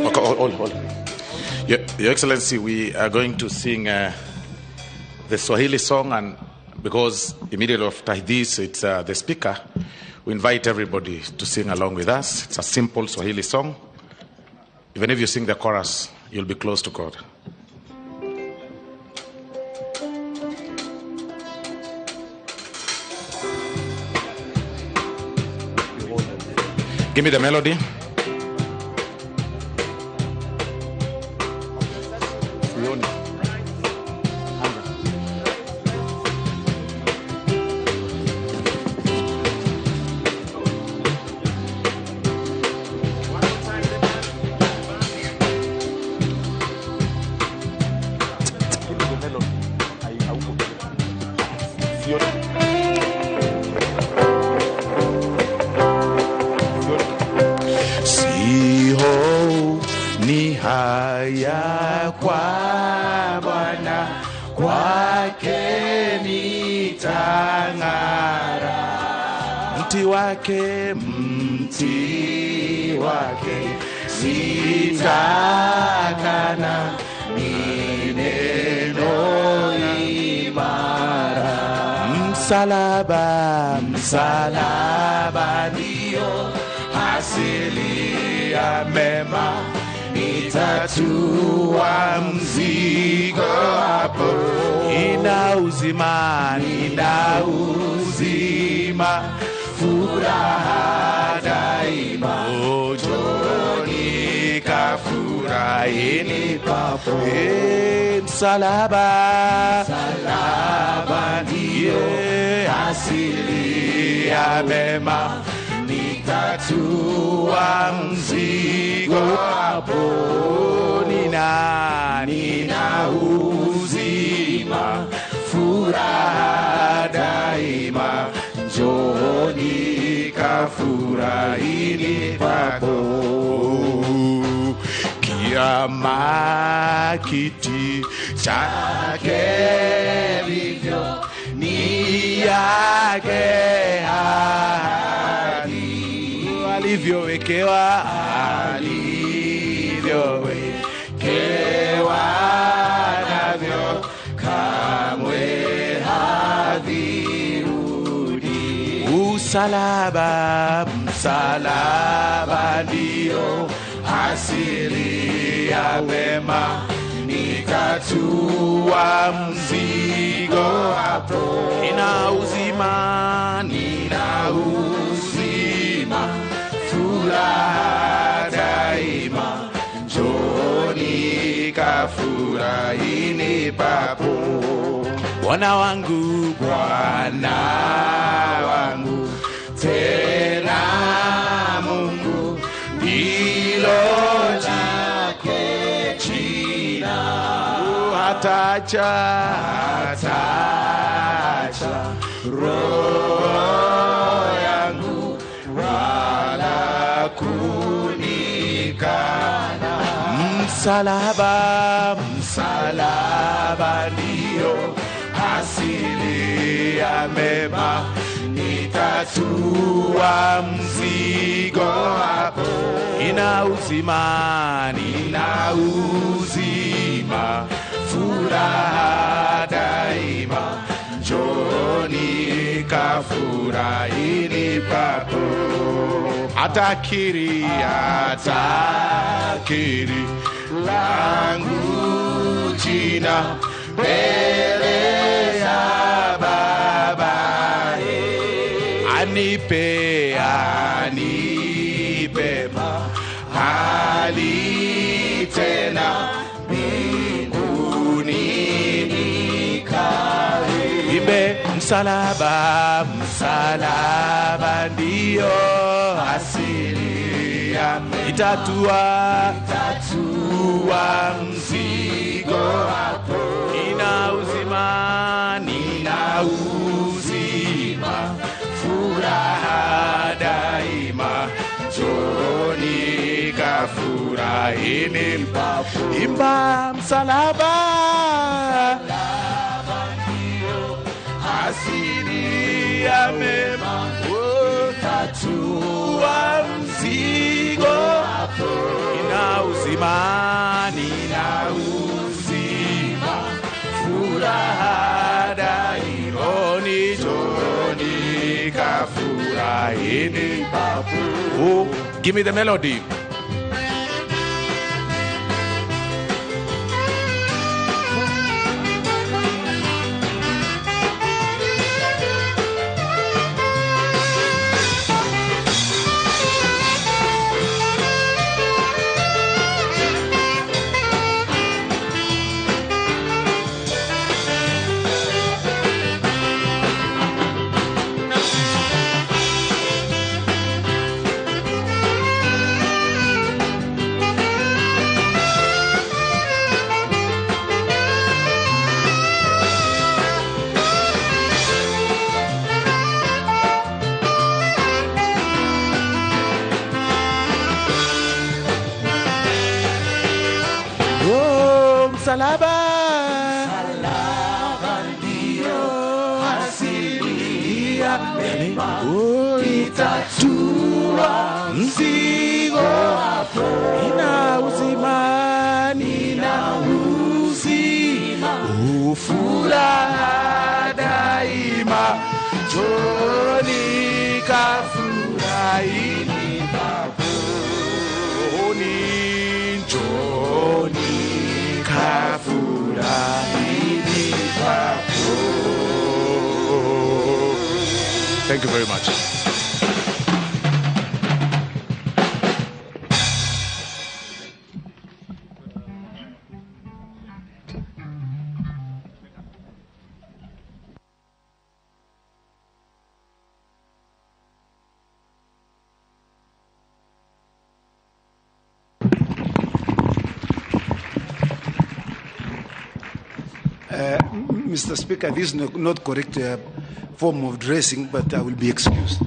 Okay, all. Your Excellency, we are going to sing the Swahili song, and because immediately after this, it's the speaker, we invite everybody to sing along with us. It's a simple Swahili song. Even if you sing the chorus, you'll be close to God. Give me the melody. haya kwa Bwana, kwake nitang'ara. Mti wake sitakana, ni neno imara. Msalaba ndio asili ya mema, nitatua mzigo hapo. Nina uzima, furaha daima. Njoni kafurahini papo. Msalaba ndiyo asili ya mema, nitatua mzigo hapo. Nina uzima, furaha daima. Njoni kafurahini papo. Kiama kiti chake vivyo, ni yake ahadi. Alivyowekewa navyo, kamwe havirudi. Msalaba ndio asili ya mema, nitatua mzigo hapo. Nina uzima, furaha daima. Njoni ini papo. Bwana wangu, Bwana wangu, tena Mungu ndilo lake jina. Hatacha roho yangu wala kunikana. Msalaba ndio asili ya mema, nitatua mzigo hapo. Nina uzima, furaha daima, njoni kafurahini papo. Atakiri langu jina mbele ya Baba, anipe mahali tena mbinguni nikae. Imbe msalaba ndio asili ya itatua mzigo hapo. Nina uzima, furaha daima, njoni kafurahini papo. Imba msalaba ndio asili ya mema, tatua mzigo hapo. Nina uzima, furaha daima, njoni kafurahini papo. Oh, give me the melody. Msalaba ndio asili ya mema, itatua mzigo hapo. Nina uzima, furaha daima, njoni kafurahini papo. Njoni kafurahini papo. Thank you very much. Mr. Speaker, this is not correct form of dressing, but I will be excused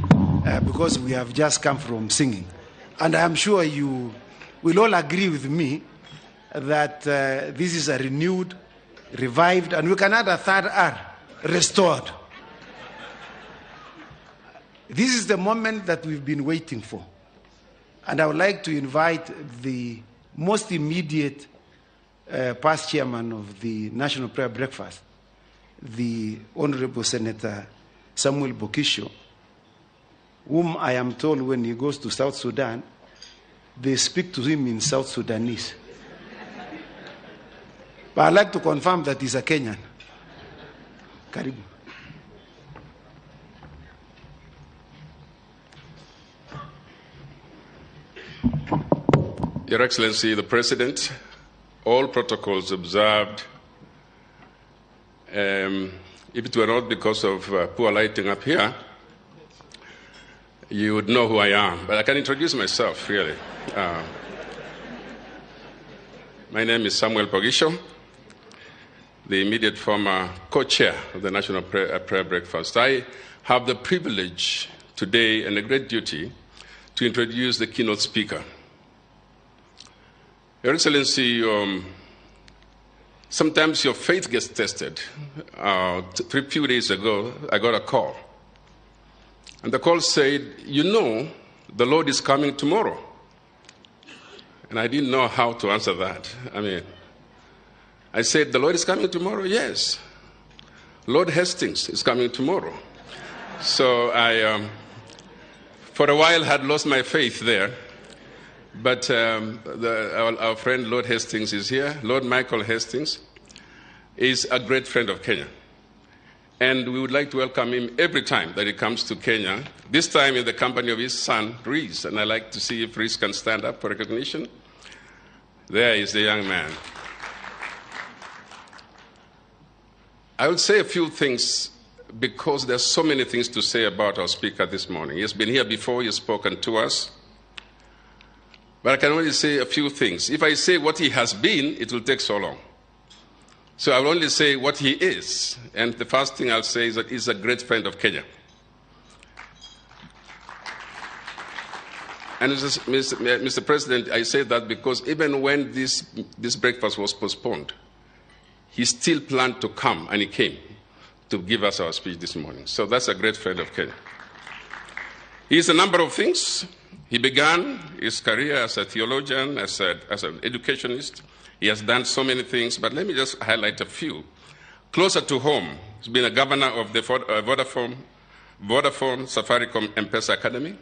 because we have just come from singing. And I am sure you will all agree with me that this is a renewed, revived, and we can add a third R, restored. This is the moment that we've been waiting for. And I would like to invite the most immediate past chairman of the National Prayer Breakfast, the Honorable Senator Samuel Bokisho, whom I am told when he goes to South Sudan, they speak to him in South Sudanese. But I'd like to confirm that he's a Kenyan. Karibu. Your Excellency, the President, all protocols observed, If it were not because of poor lighting up here, you would know who I am. But I can introduce myself, really. My name is Samuel Pogisho, the immediate former co-chair of the National Prayer Breakfast. I have the privilege today and a great duty to introduce the keynote speaker. Your Excellency, sometimes your faith gets tested. 3 few days ago, I got a call. And the call said, you know, the Lord is coming tomorrow. And I didn't know how to answer that. I said, the Lord is coming tomorrow? Yes. Lord Hastings is coming tomorrow. So I, for a while, had lost my faith there. But our friend Lord Hastings is here. Lord Michael Hastings is a great friend of Kenya. And we would like to welcome him every time that he comes to Kenya, this time in the company of his son, Reese. And I'd like to see if Reese can stand up for recognition. There is the young man. I will say a few things because there's so many things to say about our speaker this morning. He has been here before, he has spoken to us. But I can only say a few things. If I say what he has been, it will take so long. So I will only say what he is. And the first thing I'll say is that he's a great friend of Kenya. And Mr. President, I say that because even when this breakfast was postponed, he still planned to come, and he came to give us our speech this morning. So that's a great friend of Kenya. He is a number of things. He began his career as a theologian, as an educationist. He has done so many things, but let me just highlight a few. Closer to home, he's been a governor of the Vodafone Safaricom M-Pesa Academy.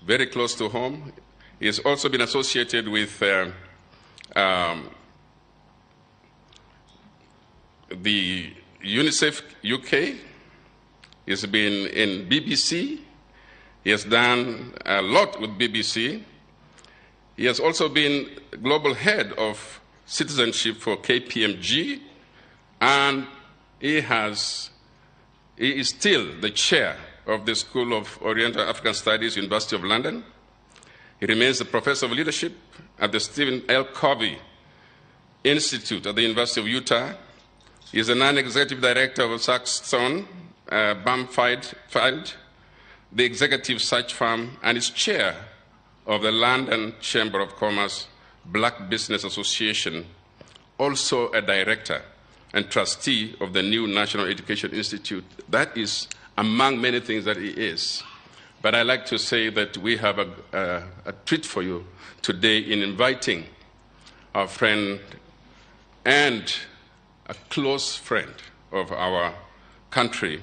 Very close to home. He has also been associated with the UNICEF UK. He's been in BBC. He has done a lot with BBC. He has also been global head of citizenship for KPMG, and he is still the chair of the School of Oriental African Studies, University of London. He remains the professor of leadership at the Stephen L. Covey Institute at the University of Utah. He is a non-executive director of Saxon Bamfeld, the executive search firm, and is chair of the London Chamber of Commerce Black Business Association, also a director and trustee of the new National Education Institute. That is among many things that he is. But I'd like to say that we have a treat for you today in inviting our friend and a close friend of our country,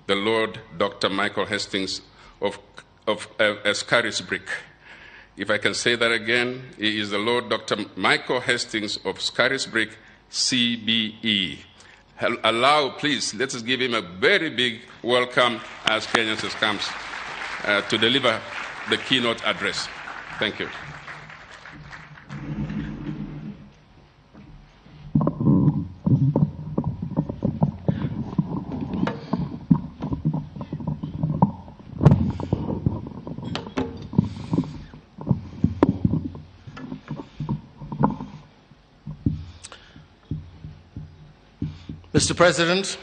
the Lord Dr. Michael Hastings of Scarisbrick. If I can say that again, he is the Lord Dr. Michael Hastings of Scarisbrick, CBE. Please, let us give him a very big welcome as Kenyans comes to deliver the keynote address. Thank you. Mr. President,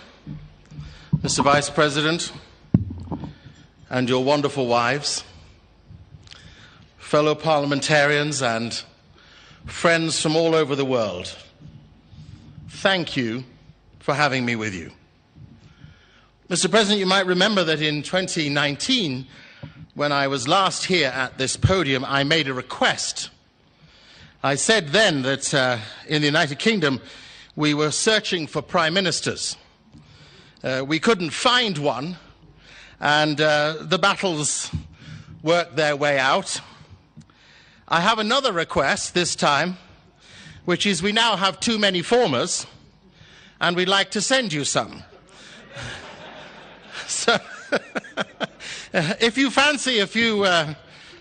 Mr. Vice President, and your wonderful wives, fellow parliamentarians and friends from all over the world, thank you for having me with you. Mr. President, you might remember that in 2019, when I was last here at this podium, I made a request. I said then that in the United Kingdom, we were searching for prime ministers. We couldn't find one, and the battles worked their way out. I have another request this time, which is we now have too many formers, and we'd like to send you some. So, if you fancy a few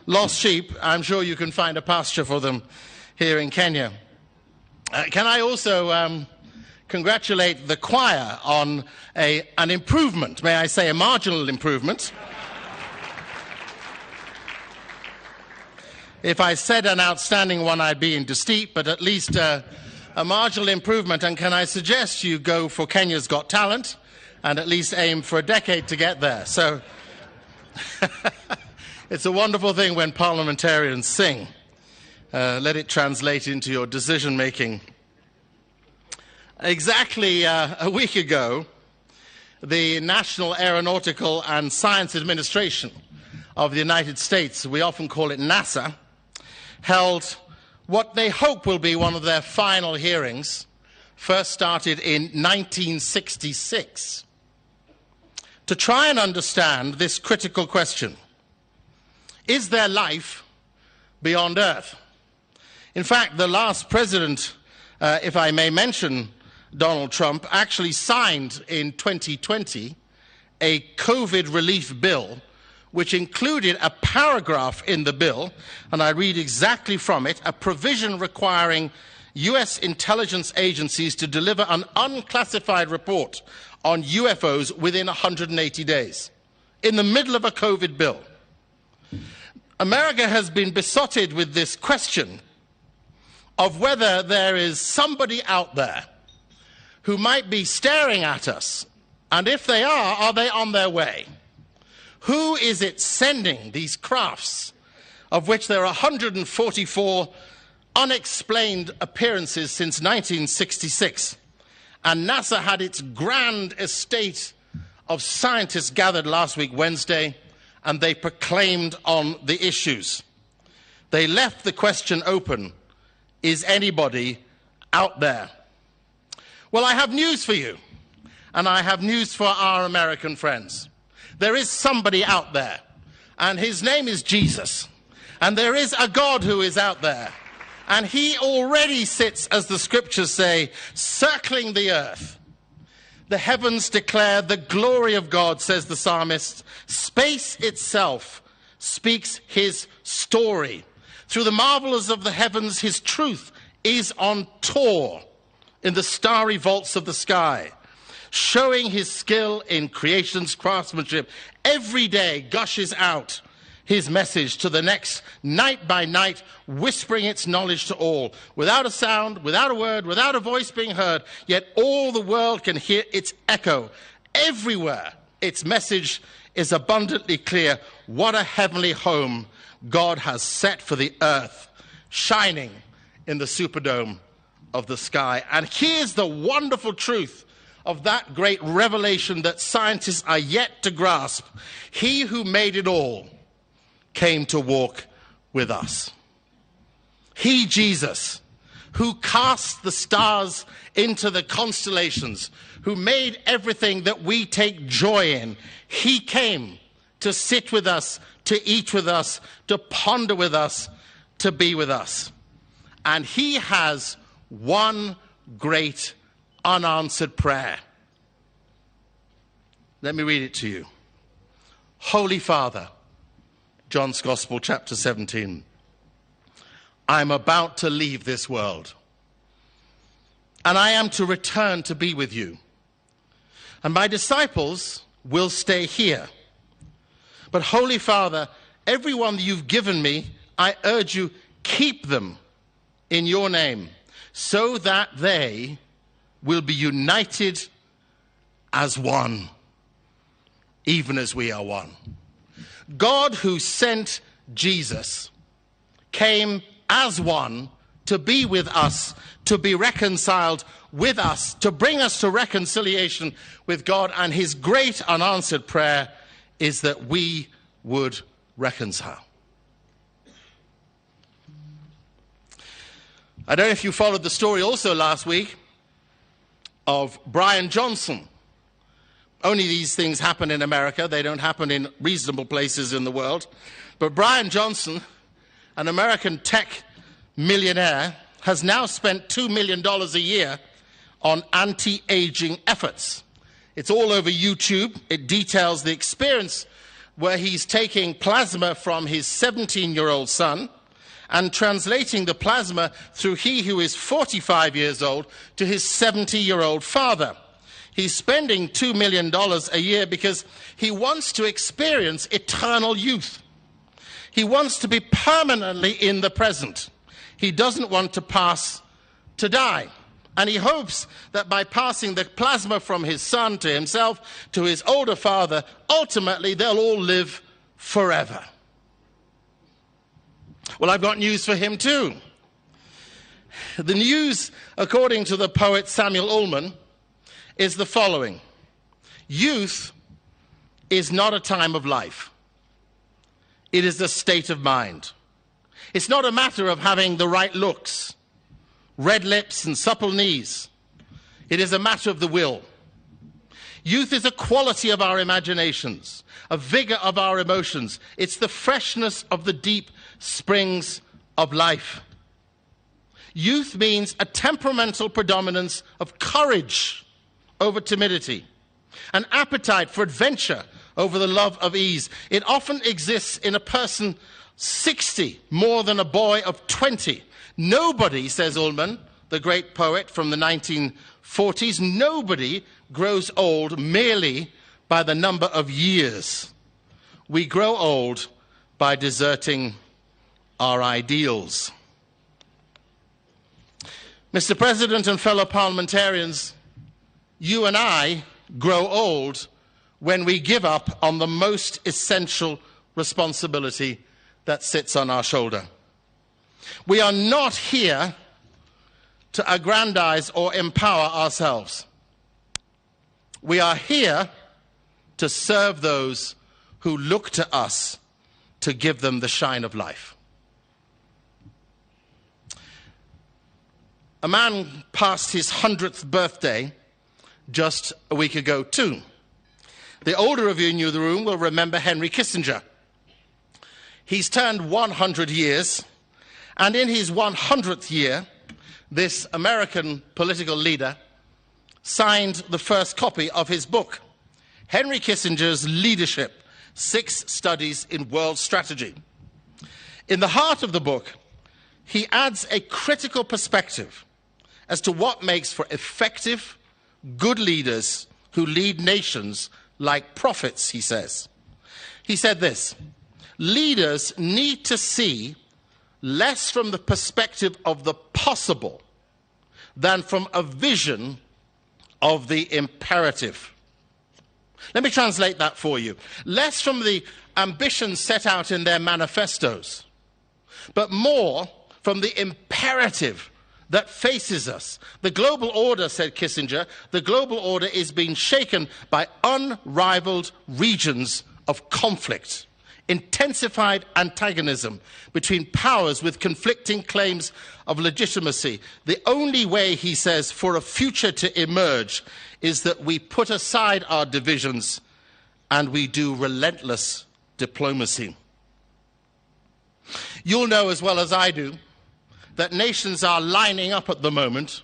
lost sheep, I'm sure you can find a pasture for them here in Kenya. Can I also congratulate the choir on an improvement, may I say a marginal improvement. If I said an outstanding one, I'd be indiscreet, but at least a marginal improvement. And can I suggest you go for Kenya's Got Talent and at least aim for a decade to get there? So it's a wonderful thing when parliamentarians sing. Let it translate into your decision-making. Exactly a week ago, the National Aeronautical and Science Administration of the United States, we often call it NASA, held what they hope will be one of their final hearings, first started in 1966, to try and understand this critical question: is there life beyond Earth? In fact, the last president, if I may mention Donald Trump, actually signed in 2020 a COVID relief bill, which included a paragraph in the bill, and I read exactly from it, a provision requiring US intelligence agencies to deliver an unclassified report on UFOs within 180 days, in the middle of a COVID bill. America has been besotted with this question of whether there is somebody out there who might be staring at us, and if they are they on their way? Who is it sending these crafts, of which there are 144 unexplained appearances since 1966? And NASA had its grand estate of scientists gathered last week, Wednesday, and they proclaimed on the issues. They left the question open: is anybody out there? Well, I have news for you, and I have news for our American friends. There is somebody out there, and his name is Jesus. And there is a God who is out there, and he already sits, as the scriptures say, circling the earth. The heavens declare the glory of God, says the psalmist. Space itself speaks his story. Through the marvels of the heavens, his truth is on tour in the starry vaults of the sky, showing his skill in creation's craftsmanship. Every day gushes out his message to the next, night by night, whispering its knowledge to all, without a sound, without a word, without a voice being heard, yet all the world can hear its echo. Everywhere its message is abundantly clear. What a heavenly home God has set for the earth, shining in the Superdome of the sky. And here's the wonderful truth of that great revelation that scientists are yet to grasp: he who made it all came to walk with us. He, Jesus, who cast the stars into the constellations, who made everything that we take joy in, he came to sit with us, to eat with us, to ponder with us, to be with us. And he has one great unanswered prayer. Let me read it to you. Holy Father, John's Gospel, chapter 17. I'm about to leave this world, and I am to return to be with you. And my disciples will stay here. But Holy Father, everyone that you've given me, I urge you, keep them in your name, so that they will be united as one, even as we are one. God, who sent Jesus, came as one to be with us, to be reconciled with us, to bring us to reconciliation with God. And his great unanswered prayer is that we would reconcile. I don't know if you followed the story also last week of Brian Johnson. Only these things happen in America. They don't happen in reasonable places in the world. But Brian Johnson, an American tech millionaire, has now spent $2 million a year on anti-aging efforts. It's all over YouTube. It details the experience where he's taking plasma from his 17-year-old son and translating the plasma through he who is 45 years old to his 70-year-old father. He's spending $2 million a year because he wants to experience eternal youth. He wants to be permanently in the present. He doesn't want to pass to die. And he hopes that by passing the plasma from his son to himself to his older father, ultimately they'll all live forever. Well, I've got news for him too. The news, according to the poet Samuel Ullman, is the following. Youth is not a time of life. It is a state of mind. It's not a matter of having the right looks, red lips and supple knees. It is a matter of the will. Youth is a quality of our imaginations, a vigor of our emotions. It's the freshness of the deep springs of life. Youth means a temperamental predominance of courage over timidity, an appetite for adventure over the love of ease. It often exists in a person 60 more than a boy of 20. Nobody, says Ullman, the great poet from the 1940s, nobody grows old merely by the number of years. We grow old by deserting our ideals. Mr. President and fellow parliamentarians, you and I grow old when we give up on the most essential responsibility that sits on our shoulder. We are not here to aggrandize or empower ourselves. We are here to serve those who look to us to give them the shine of life. A man passed his 100th birthday just a week ago too. The older of you in the room will remember Henry Kissinger. He's turned 100 years, and in his 100th year, this American political leader signed the first copy of his book, Henry Kissinger's Leadership, 6 Studies in World Strategy. In the heart of the book, he adds a critical perspective as to what makes for effective, good leaders who lead nations like prophets, he says. He said this, leaders need to see less from the perspective of the possible than from a vision of the imperative. Let me translate that for you. Less from the ambitions set out in their manifestos, but more from the imperative that faces us. The global order, said Kissinger, the global order is being shaken by unrivaled regions of conflict, intensified antagonism between powers with conflicting claims of legitimacy. The only way, he says, for a future to emerge is that we put aside our divisions and we do relentless diplomacy. You'll know as well as I do that nations are lining up at the moment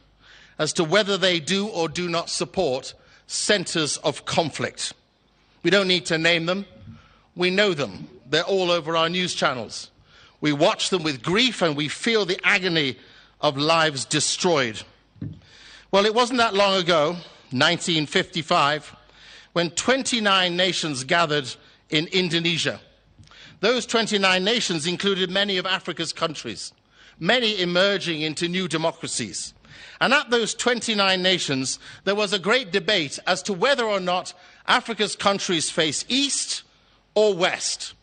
as to whether they do or do not support centers of conflict. We don't need to name them. We know them. They're all over our news channels. We watch them with grief and we feel the agony of lives destroyed. Well, it wasn't that long ago, 1955, when 29 nations gathered in Indonesia. Those 29 nations included many of Africa's countries, many emerging into new democracies. And at those 29 nations, there was a great debate as to whether or not Africa's countries face east or west.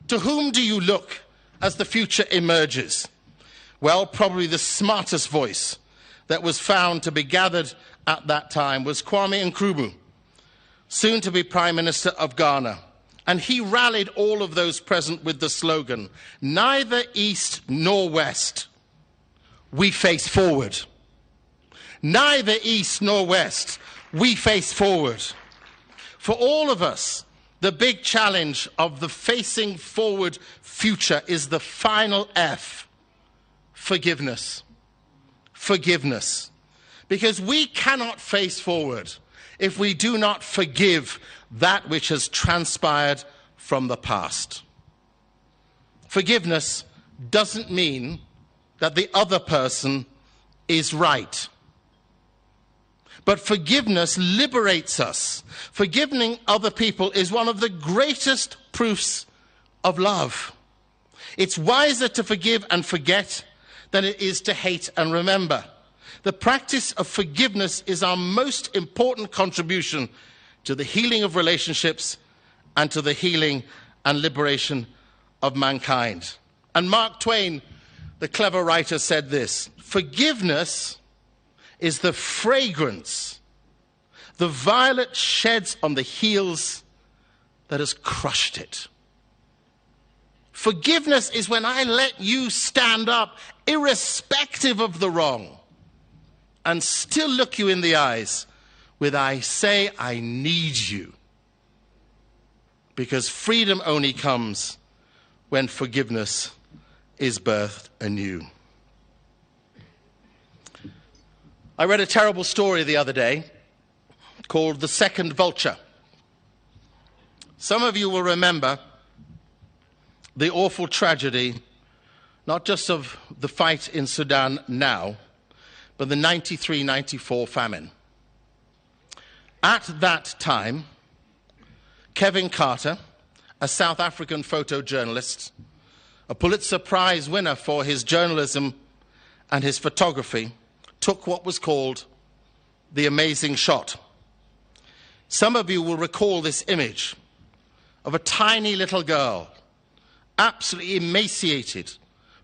To whom do you look as the future emerges? Well, probably the smartest voice that was found to be gathered at that time was Kwame Nkrumah, soon to be Prime Minister of Ghana. And he rallied all of those present with the slogan, neither east nor west, we face forward. Neither east nor west, we face forward. For all of us, the big challenge of the facing forward future is the final F, forgiveness. Forgiveness. Because we cannot face forward if we do not forgive that which has transpired from the past. Forgiveness doesn't mean that the other person is right. But forgiveness liberates us. Forgiving other people is one of the greatest proofs of love. It's wiser to forgive and forget than it is to hate and remember. The practice of forgiveness is our most important contribution to the healing of relationships and to the healing and liberation of mankind. And Mark Twain, the clever writer, said this: forgiveness is the fragrance the violet sheds on the heels that has crushed it. Forgiveness is when I let you stand up, irrespective of the wrong, and still look you in the eyes with I say I need you. Because freedom only comes when forgiveness is birthed anew. I read a terrible story the other day called The Second Vulture. Some of you will remember the awful tragedy, not just of the fight in Sudan now, but the 93-94 famine. At that time, Kevin Carter, a South African photojournalist, a Pulitzer Prize winner for his journalism and his photography, took what was called the amazing shot. Some of you will recall this image of a tiny little girl, absolutely emaciated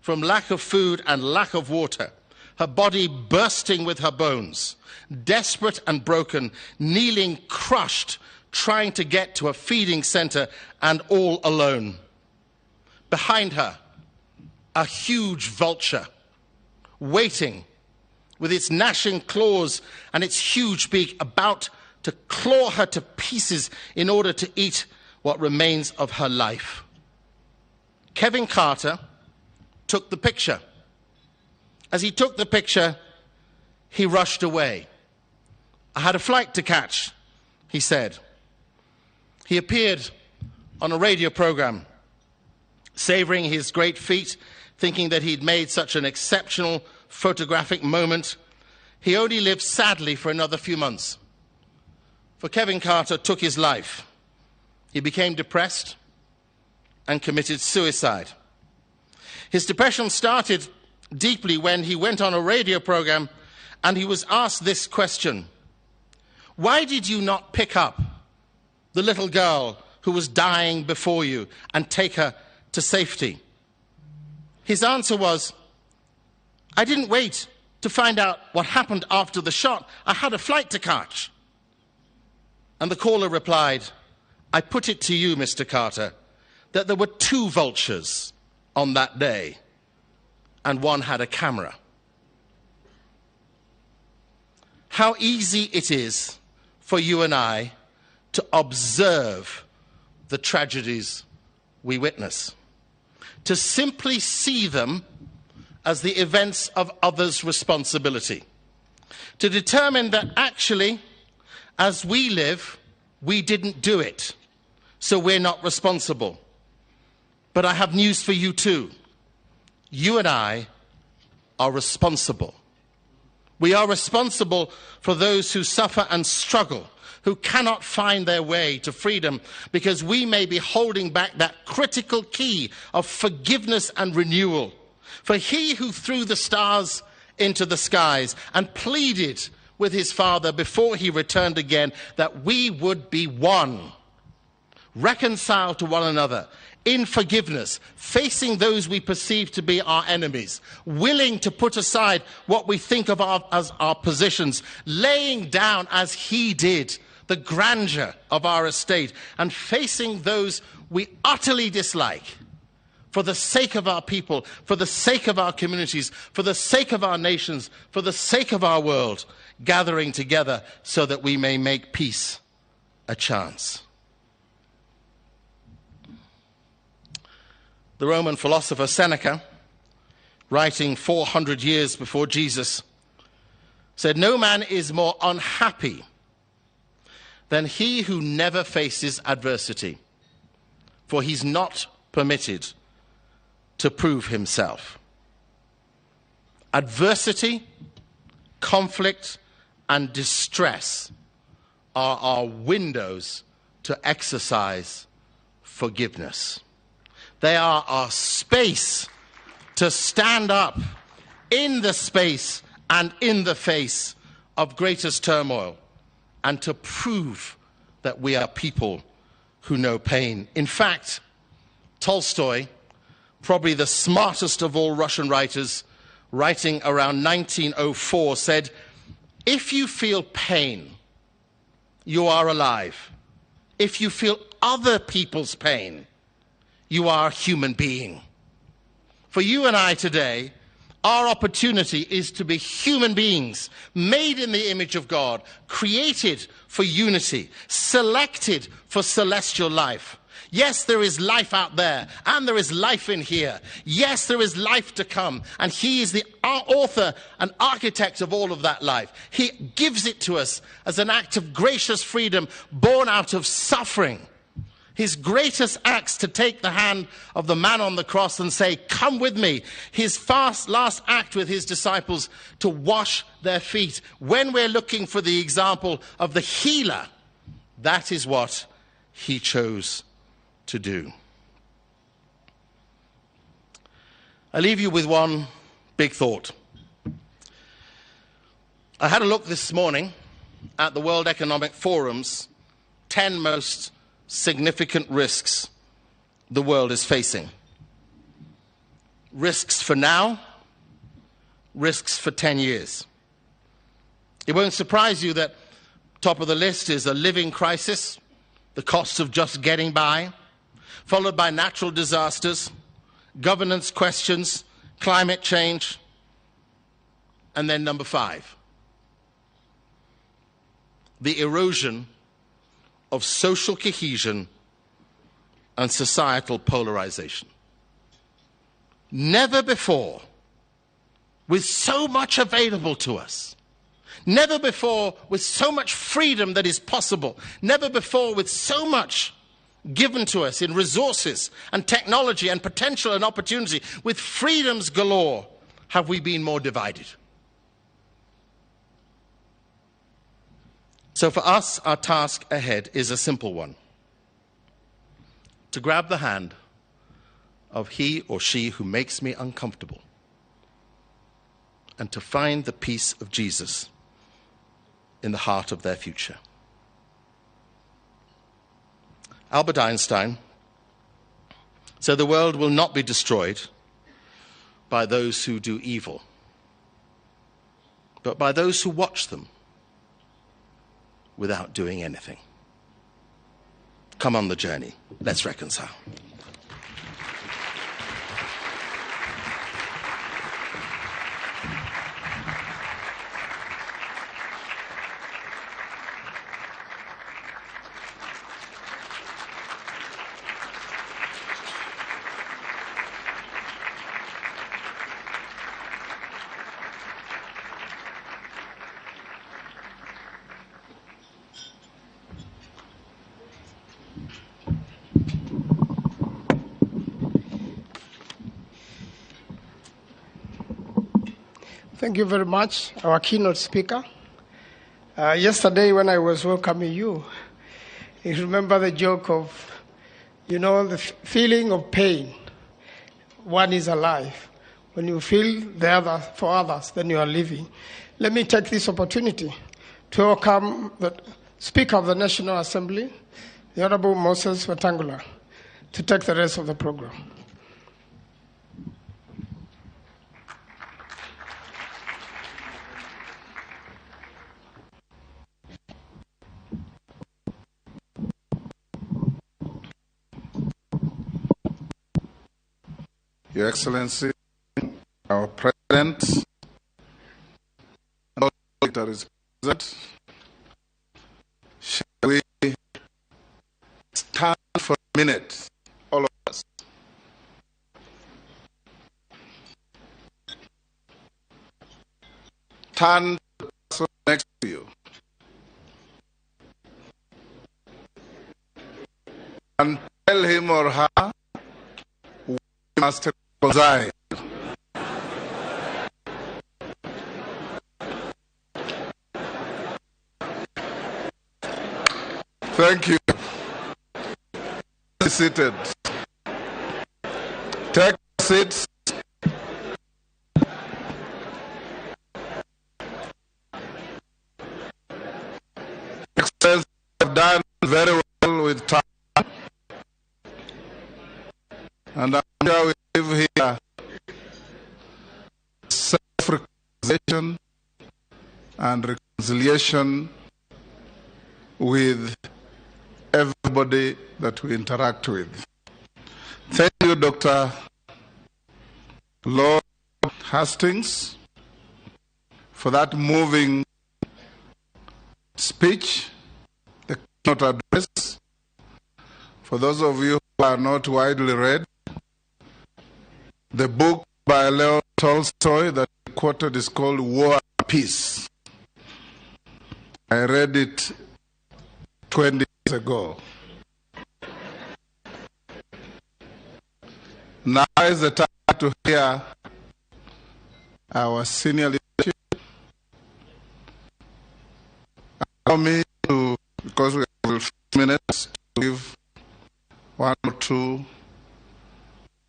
from lack of food and lack of water, her body bursting with her bones, desperate and broken, kneeling crushed, trying to get to a feeding center, and all alone. Behind her, a huge vulture, waiting with its gnashing claws and its huge beak, about to claw her to pieces in order to eat what remains of her life. Kevin Carter took the picture. As he took the picture, he rushed away. I had a flight to catch, he said. He appeared on a radio program, savoring his great feat, thinking that he'd made such an exceptional photographic moment. He only lived sadly for another few months. For Kevin Carter took his life. He became depressed and committed suicide. His depression started deeply when he went on a radio program and he was asked this question: why did you not pick up the little girl who was dying before you and take her to safety? His answer was, I didn't wait to find out what happened after the shot. I had a flight to catch. And the caller replied, I put it to you, Mr. Carter, that there were two vultures on that day, and one had a camera. How easy it is for you and I to observe the tragedies we witness, to simply see them as the events of others' responsibility, to determine that actually, as we live, we didn't do it, so we're not responsible. But I have news for you too. You and I are responsible. We are responsible for those who suffer and struggle, who cannot find their way to freedom, because we may be holding back that critical key of forgiveness and renewal. For he who threw the stars into the skies and pleaded with his Father before he returned again that we would be one, reconciled to one another, in forgiveness, facing those we perceive to be our enemies, willing to put aside what we think of as our positions, laying down as he did the grandeur of our estate, and facing those we utterly dislike for the sake of our people, for the sake of our communities, for the sake of our nations, for the sake of our world, gathering together so that we may make peace a chance. The Roman philosopher Seneca, writing 400 years before Jesus, said, no man is more unhappy than he who never faces adversity, for he's not permitted to prove himself. Adversity, conflict, and distress are our windows to exercise forgiveness. They are our space to stand up in the space and in the face of greatest turmoil and to prove that we are people who know pain. In fact, Tolstoy, probably the smartest of all Russian writers, writing around 1904, said, "If you feel pain, you are alive. If you feel other people's pain, you are a human being." For you and I today, our opportunity is to be human beings, made in the image of God, created for unity, selected for celestial life. Yes, there is life out there, and there is life in here. Yes, there is life to come, and he is the author and architect of all of that life. He gives it to us as an act of gracious freedom born out of suffering. His greatest acts to take the hand of the man on the cross and say, "Come with me." His last act with his disciples to wash their feet. When we're looking for the example of the healer, that is what he chose to do. I leave you with one big thought. I had a look this morning at the World Economic Forum's 10 most significant risks the world is facing. Risks for now, risks for 10 years. It won't surprise you that top of the list is a living crisis, the cost of just getting by, followed by natural disasters, governance questions, climate change, and then number 5, the erosion of social cohesion and societal polarization. Never before, with so much available to us, never before with so much freedom that is possible, never before with so much given to us in resources and technology and potential and opportunity, with freedoms galore, have we been more divided. So for us, our task ahead is a simple one: to grab the hand of he or she who makes me uncomfortable and to find the peace of Jesus in the heart of their future. Albert Einstein said the world will not be destroyed by those who do evil, but by those who watch them without doing anything. Come on the journey. Let's reconcile. Thank you very much, our keynote speaker. Yesterday when I was welcoming you, you remember the joke of, the feeling of pain. One is alive. When you feel the other for others, then you are living. Let me take this opportunity to welcome the Speaker of the National Assembly, the Honorable Moses Wetangula, to take the rest of the program. Your Excellency, our President, all dignitaries present, shall we stand for a minute, all of us? Turn to the person next to you and tell him or her we must preside. Thank you. Be seated. Take seats. Excellency, have done very well with time. And I'm sure we live here self-reconciliation and reconciliation with everybody that we interact with. Thank you, Dr. Lord Hastings, for that moving speech, the keynote address. For those of you who are not widely read, the book by Leo Tolstoy that he quoted is called War and Peace. I read it 20 years ago. Now is the time to hear our senior leadership. Allow me to, because we have a few minutes, to give one or two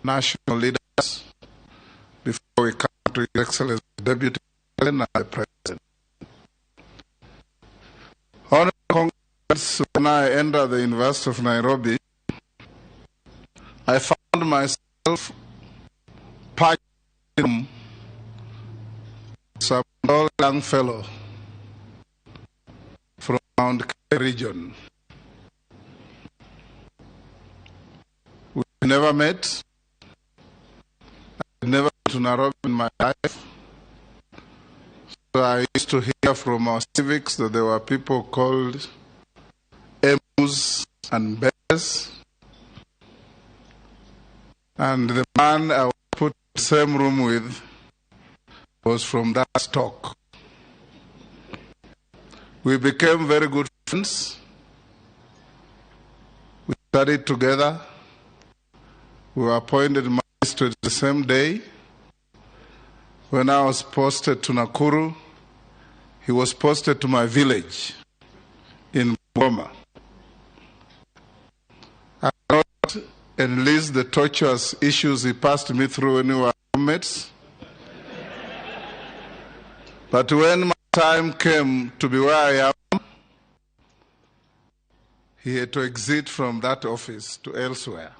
national leaders before we come to His Excellency Deputy President and the President. Honorable Congress, when I entered the University of Nairobi, I found myself patching some old young fellow from Mount Kenya region. We never met. I never been to Nairobi in my life. So I used to hear from our civics that there were people called emus and bears. And the man I was put in the same room with was from that stock. We became very good friends. We studied together. We were appointed magistrates the same day. When I was posted to Nakuru, he was posted to my village in Boma. I not enlist the torturous issues he passed me through when we were roommates. But when my time came to be where I am, he had to exit from that office to elsewhere.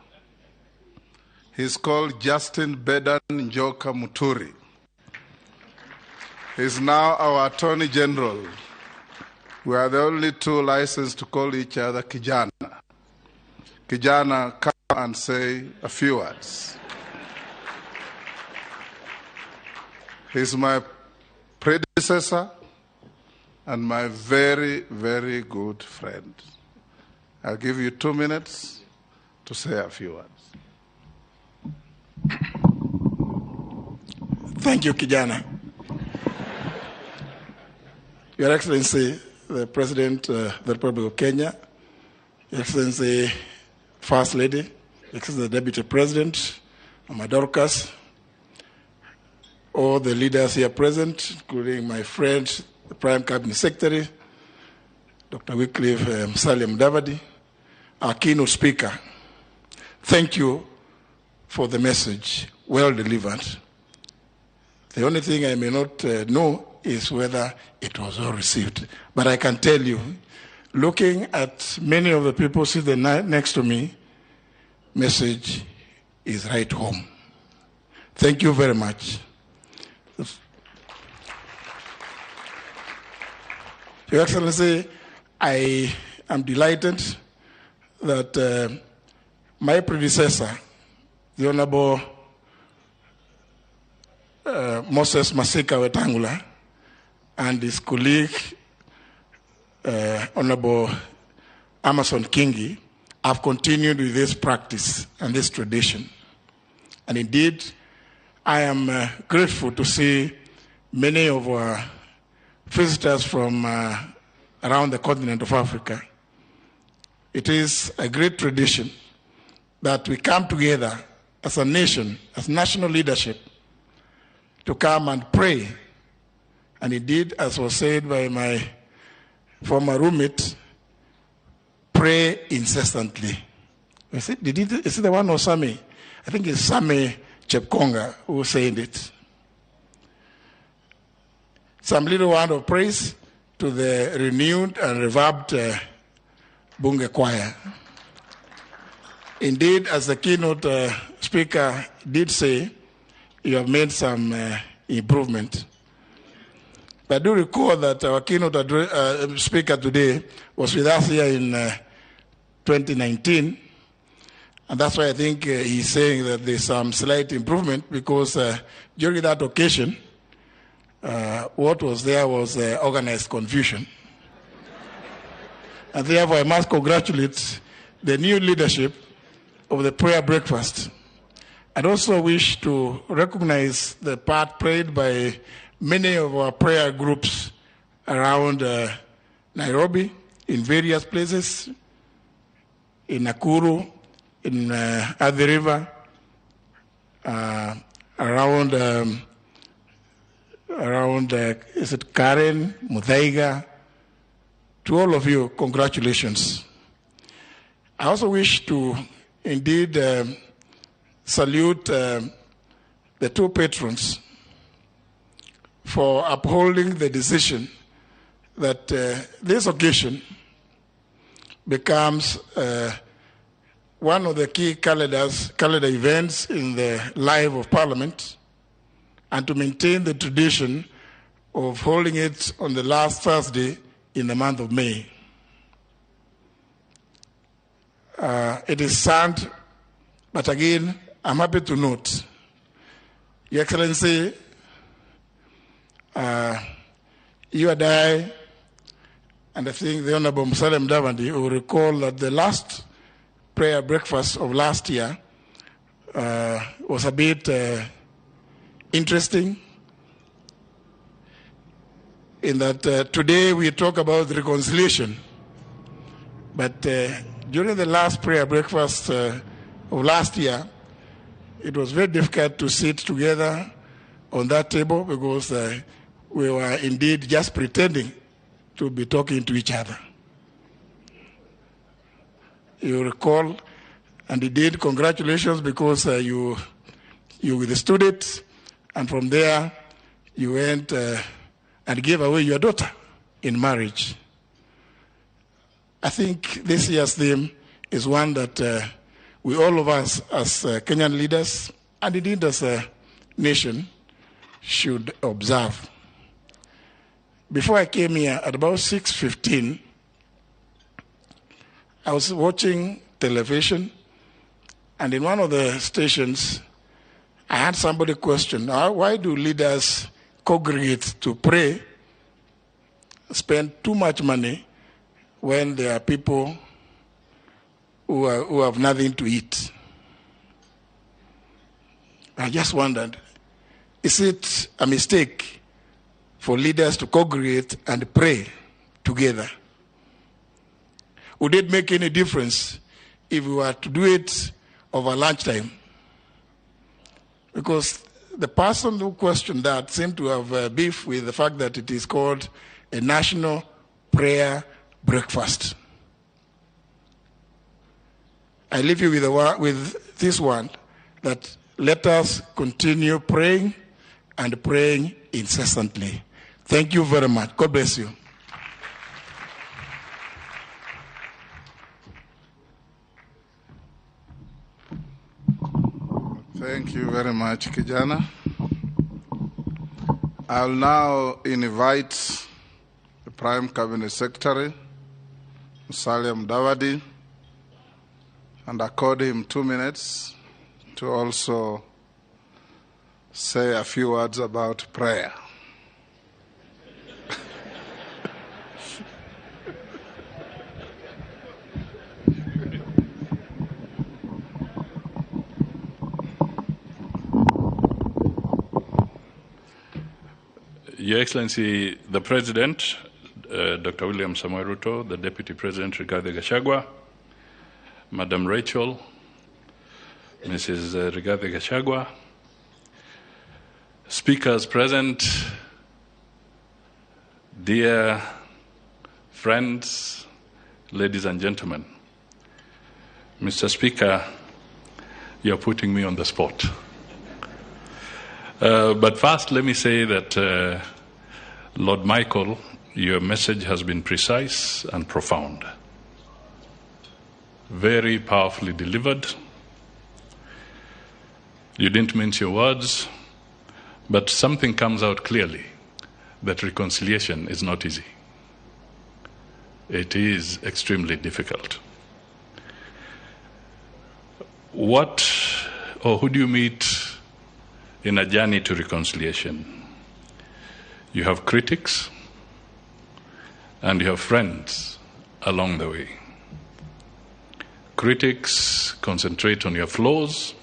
He's called Justin Bedan Njoka Muturi. He's now our Attorney General. We are the only two licensed to call each other Kijana. Kijana, come and say a few words. He's my predecessor and my very, very good friend. I'll give you 2 minutes to say a few words. Thank you, Kijana. Your Excellency, the President of the Republic of Kenya, Your Excellency, First Lady, Your Excellency, the Deputy President, Mama Dorcas, all the leaders here present, including my friend, the Prime Cabinet Secretary, Dr. Wycliffe Musalia Mudavadi, our keynote speaker. Thank you for the message, well delivered. The only thing I may not know is whether it was well received. But I can tell you, looking at many of the people sitting next to me, message is right home. Thank you very much. Your Excellency, I am delighted that my predecessor, the Honorable Moses Masika Wetangula, and his colleague, Honorable Amason Kingi, have continued with this practice and this tradition. And indeed, I am grateful to see many of our visitors from around the continent of Africa. It is a great tradition that we come together as a nation, as national leadership, to come and pray. And indeed, as was said by my former roommate, pray incessantly. Is it the one or Sami? I think it's Sami Chepkonga who said it. Some little word of praise to the renewed and revamped Bunge Choir. Indeed, as the keynote speaker did say, you have made some improvement. But I do recall that our keynote speaker today was with us here in 2019. And that's why I think he's saying that there's some slight improvement, because during that occasion, what was there was organized confusion. And therefore, I must congratulate the new leadership of the prayer breakfast. I'd also wish to recognize the part played by many of our prayer groups around Nairobi, in various places, in Nakuru, in Athi River, around is it Karen, Muthaiga. To all of you, congratulations. I also wish to indeed salute the two patrons for upholding the decision that this occasion becomes one of the key calendar events in the life of Parliament, and to maintain the tradition of holding it on the last Thursday in the month of May. It is sad, but again, I'm happy to note, Your Excellency, you and I, and I think the Honorable Musalia Mudavadi will recall that the last prayer breakfast of last year was a bit interesting, in that today we talk about reconciliation, but during the last prayer breakfast of last year, it was very difficult to sit together on that table, because we were indeed just pretending to be talking to each other. You recall, and indeed, congratulations, because you withstood it, and from there you went and gave away your daughter in marriage. I think this year's theme is one that we, all of us as Kenyan leaders, and indeed as a nation, should observe. Before I came here at about 6:15, I was watching television, and in one of the stations, I had somebody question, why do leaders congregate to pray, spend too much money when there are people who have nothing to eat? I just wondered, is it a mistake for leaders to congregate and pray together? Would it make any difference if we were to do it over lunchtime? Because the person who questioned that seemed to have beef with the fact that it is called a national prayer breakfast. I leave you with this one, that let us continue praying and praying incessantly. Thank you very much. God bless you. Thank you very much, Kijana. I'll now invite the Prime Cabinet Secretary, Musalia Mudavadi, and accord him 2 minutes to also say a few words about prayer. Your Excellency, the President, Dr. William Samoei Ruto, the Deputy President Rigathi Gachagua, Madam Rachel, Mrs. Rigathi Gachagua, speakers present, dear friends, ladies and gentlemen. Mr. Speaker, you're putting me on the spot. But first, let me say that, Lord Michael, your message has been precise and profound. Very powerfully delivered. You didn't mince your words, but something comes out clearly, that reconciliation is not easy. It is extremely difficult. Who do you meet in a journey to reconciliation? You have critics and you have friends along the way. Critics concentrate on your flaws.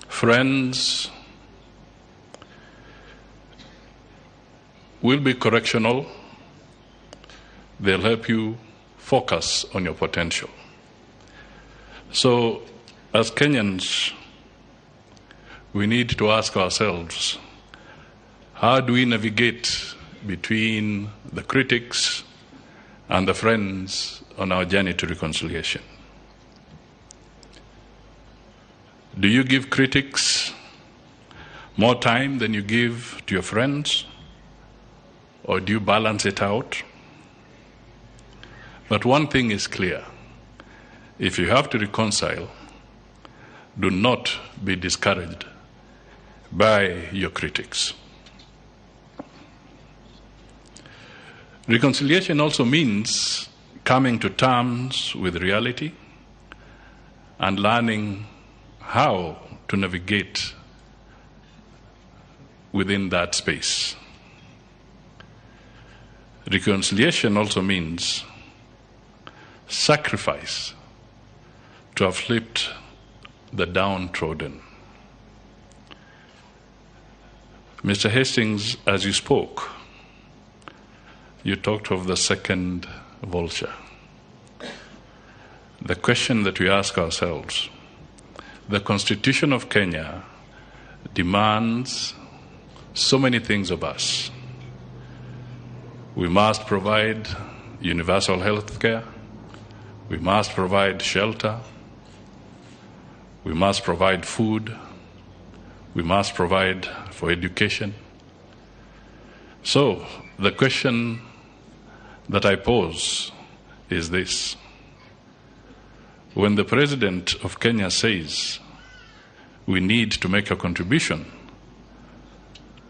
Friends will be correctional. They'll help you focus on your potential. So, as Kenyans, we need to ask ourselves, how do we navigate between the critics and the friends on our journey to reconciliation? Do you give critics more time than you give to your friends? Or do you balance it out? But one thing is clear. If you have to reconcile, do not be discouraged by your critics. Reconciliation also means coming to terms with reality and learning how to navigate within that space. Reconciliation also means sacrifice to uplift the downtrodden. Mr. Hastings, as you spoke, you talked of the second vulture. The question that we ask ourselves, the Constitution of Kenya demands so many things of us. We must provide universal health care. We must provide shelter. We must provide food. We must provide for education. So, the question that I pose is this. When the President of Kenya says we need to make a contribution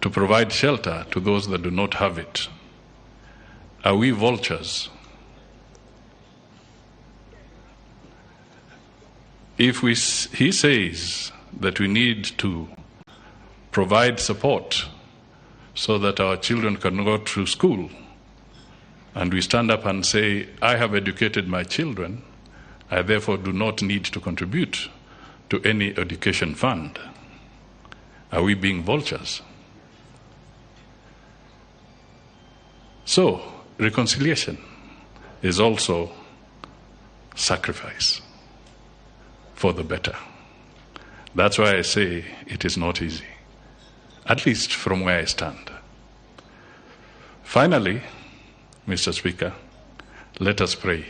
to provide shelter to those that do not have it, are we vultures? If he says that we need to provide support so that our children can go through school, and we stand up and say, I have educated my children, I therefore do not need to contribute to any education fund, are we being vultures? So, reconciliation is also sacrifice for the better. That's why I say it is not easy, at least from where I stand. Finally, Mr. Speaker, let us pray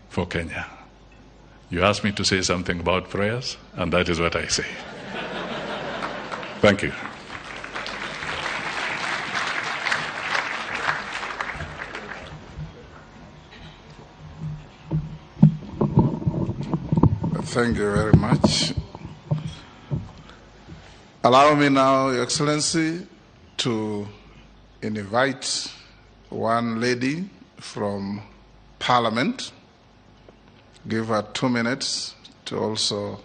for Kenya. You asked me to say something about prayers, and that is what I say. Thank you. Thank you very much. Allow me now, Your Excellency, to invite one lady from Parliament, give her 2 minutes to also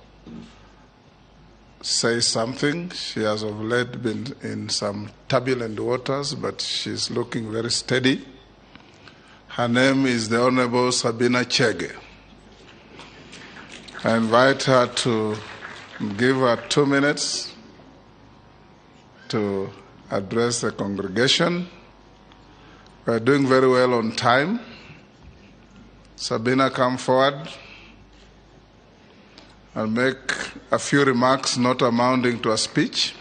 say something. She has of late been in some turbulent waters, but she's looking very steady. Her name is the Honorable Sabina Chege. I invite her to give her 2 minutes to address the congregation. We are doing very well on time. Sabina, come forward. I'll make a few remarks not amounting to a speech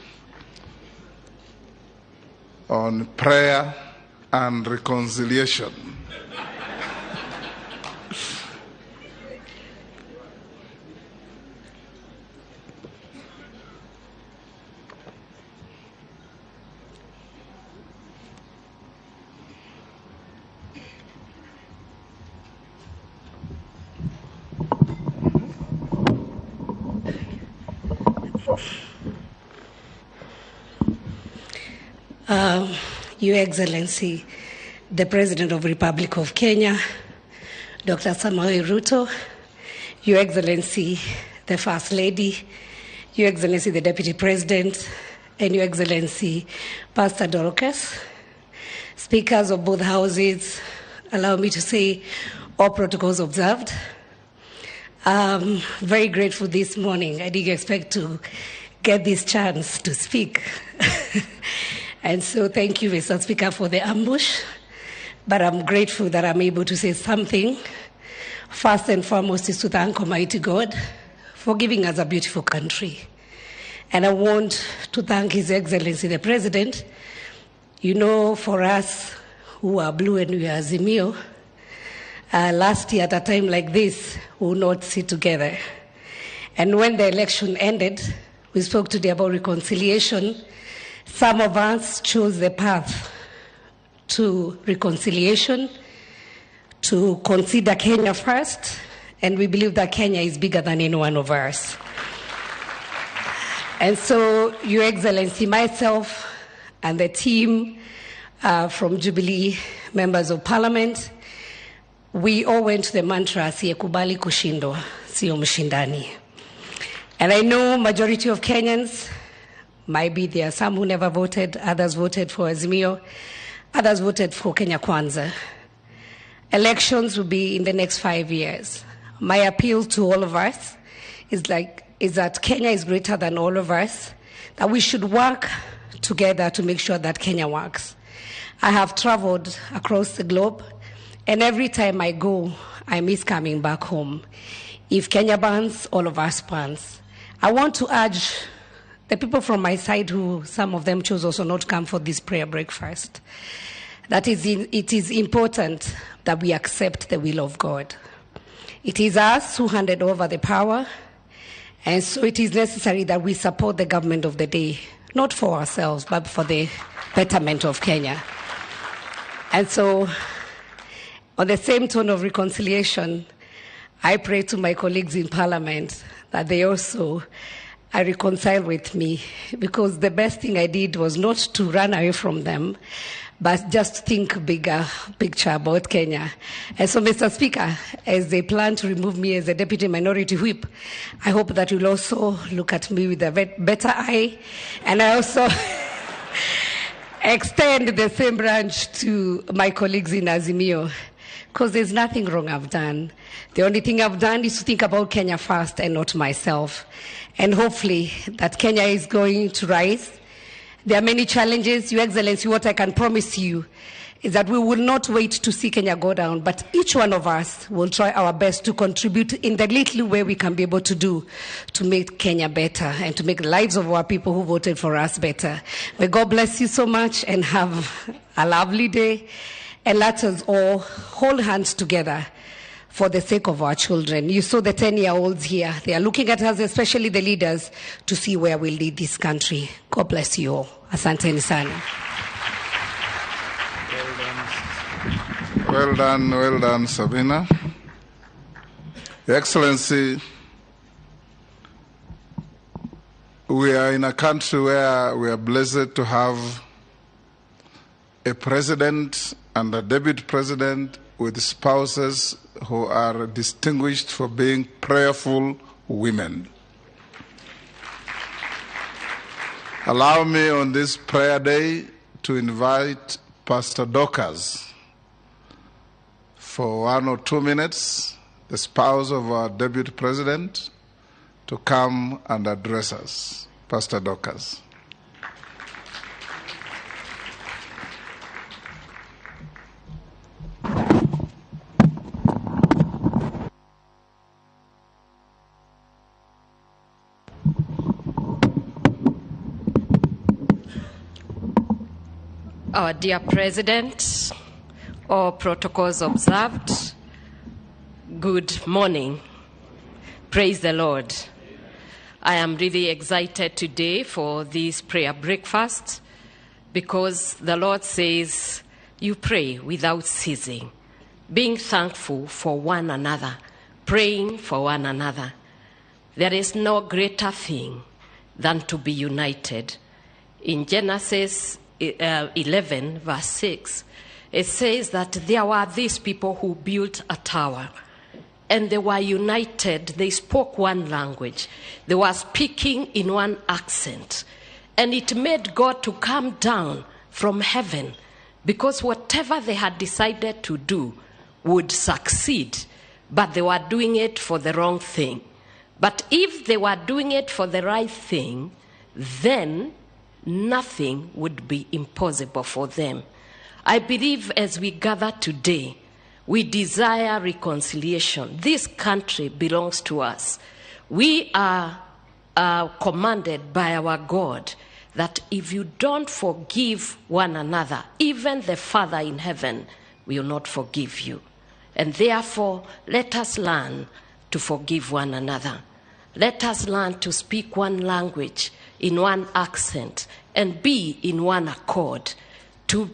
on prayer and reconciliation. Your Excellency, the President of the Republic of Kenya, Dr. Samoei Ruto, Your Excellency, the First Lady, Your Excellency, the Deputy President, and Your Excellency, Pastor Dorcas, speakers of both houses, allow me to say all protocols observed. I'm very grateful this morning. I didn't expect to get this chance to speak. And so thank you, Mr. Speaker, for the ambush. But I'm grateful that I'm able to say something. First and foremost is to thank Almighty God for giving us a beautiful country. And I want to thank His Excellency, the President. You know, for us who are blue and we are Azimio, last year at a time like this, we will not sit together. And when the election ended, we spoke today about reconciliation. Some of us chose the path to reconciliation, to consider Kenya first, and we believe that Kenya is bigger than any one of us. And so, Your Excellency, myself, and the team from Jubilee, members of Parliament, we all went to the mantra, asiyekubali kushindwa, sio mshindani. And I know majority of Kenyans, might be there are some who never voted, others voted for Azimio, others voted for Kenya Kwanza. Elections will be in the next 5 years. My appeal to all of us is that Kenya is greater than all of us, that we should work together to make sure that Kenya works. I have traveled across the globe, and every time I go, I miss coming back home. If Kenya burns, all of us burns. I want to urge the people from my side who, some of them chose also not to come for this prayer breakfast, that it is important that we accept the will of God. It is us who handed over the power, and so it is necessary that we support the government of the day, not for ourselves, but for the betterment of Kenya. And so, on the same tone of reconciliation, I pray to my colleagues in Parliament that they also reconcile with me, because the best thing I did was not to run away from them, but just think bigger picture about Kenya. And so, Mr. Speaker, as they plan to remove me as a Deputy Minority Whip, I hope that you'll also look at me with a better eye, and I also extend the same branch to my colleagues in Azimio, because there's nothing wrong I've done. The only thing I've done is to think about Kenya first and not myself. And hopefully that Kenya is going to rise. There are many challenges. Your Excellency, what I can promise you is that we will not wait to see Kenya go down, but each one of us will try our best to contribute in the little way we can be able to do to make Kenya better and to make the lives of our people who voted for us better. May God bless you so much and have a lovely day. And let us all hold hands together for the sake of our children. You saw the 10-year-olds here. They are looking at us, especially the leaders, to see where we'll lead this country. God bless you all. Asanteni sana. Well done, Sabina. Your Excellency, we are in a country where we are blessed to have a president and a deputy president with spouses who are distinguished for being prayerful women. Allow me on this prayer day to invite Pastor Dorcas for 1 or 2 minutes, the spouse of our deputy president, to come and address us. Pastor Dorcas. Our dear President, all protocols observed, good morning. Praise the Lord. I am really excited today for this prayer breakfast because the Lord says you pray without ceasing, being thankful for one another, praying for one another. There is no greater thing than to be united. In Genesis 11, verse 6, it says that there were these people who built a tower, and they were united. They spoke one language. They were speaking in one accent. And it made God to come down from heaven, because whatever they had decided to do would succeed, but they were doing it for the wrong thing. But if they were doing it for the right thing, then nothing would be impossible for them. I believe as we gather today, we desire reconciliation. This country belongs to us. We are commanded by our God that if you don't forgive one another, even the Father in heaven will not forgive you. And therefore, let us learn to forgive one another. Let us learn to speak one language in one accent and be in one accord,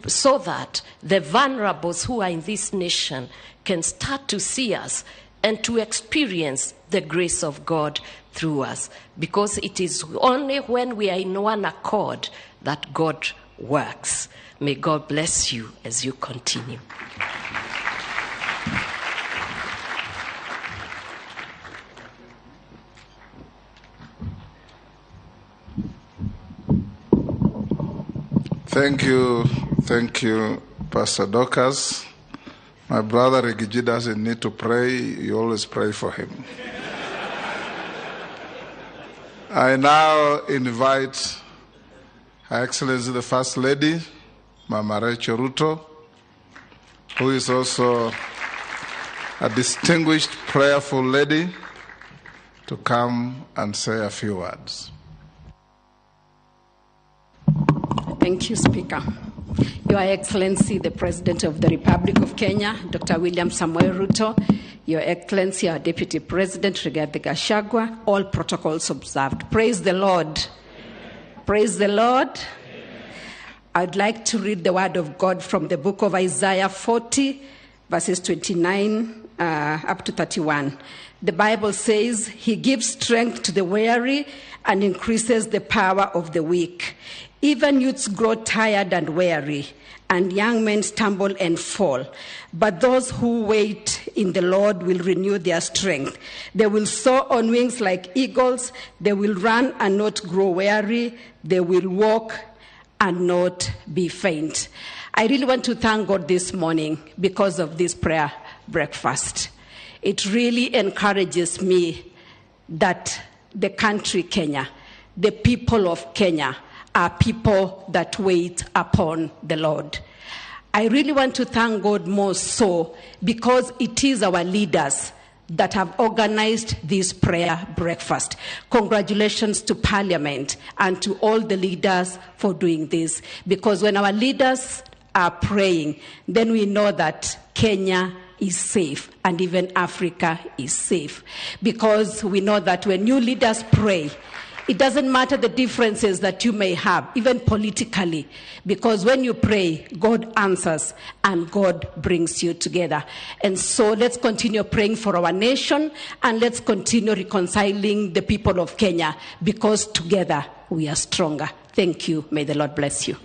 so that the vulnerables who are in this nation can start to see us and to experience the grace of God through us. Because it is only when we are in one accord that God works. May God bless you as you continue. Thank you, Pastor Dorcas. My brother Reggie doesn't need to pray, you always pray for him. I now invite Her Excellency the First Lady, Mahoya Ruto, who is also a distinguished, prayerful lady, to come and say a few words. Thank you, Speaker. Your Excellency, the President of the Republic of Kenya, Dr. William Samoei Ruto, Your Excellency, our Deputy President, Rigathi Gachagua, all protocols observed. Praise the Lord. Amen. Praise the Lord. Amen. I'd like to read the word of God from the book of Isaiah 40, verses 29 up to 31. The Bible says, He gives strength to the weary and increases the power of the weak. Even youths grow tired and weary, and young men stumble and fall. But those who wait in the Lord will renew their strength. They will soar on wings like eagles. They will run and not grow weary. They will walk and not be faint. I really want to thank God this morning because of this prayer breakfast. It really encourages me that the country Kenya, the people of Kenya, are people that wait upon the Lord. I really want to thank God more so because it is our leaders that have organized this prayer breakfast. Congratulations to Parliament and to all the leaders for doing this. Because when our leaders are praying, then we know that Kenya is safe and even Africa is safe. Because we know that when new leaders pray, it doesn't matter the differences that you may have, even politically, because when you pray, God answers and God brings you together. And so let's continue praying for our nation and let's continue reconciling the people of Kenya, because together we are stronger. Thank you. May the Lord bless you.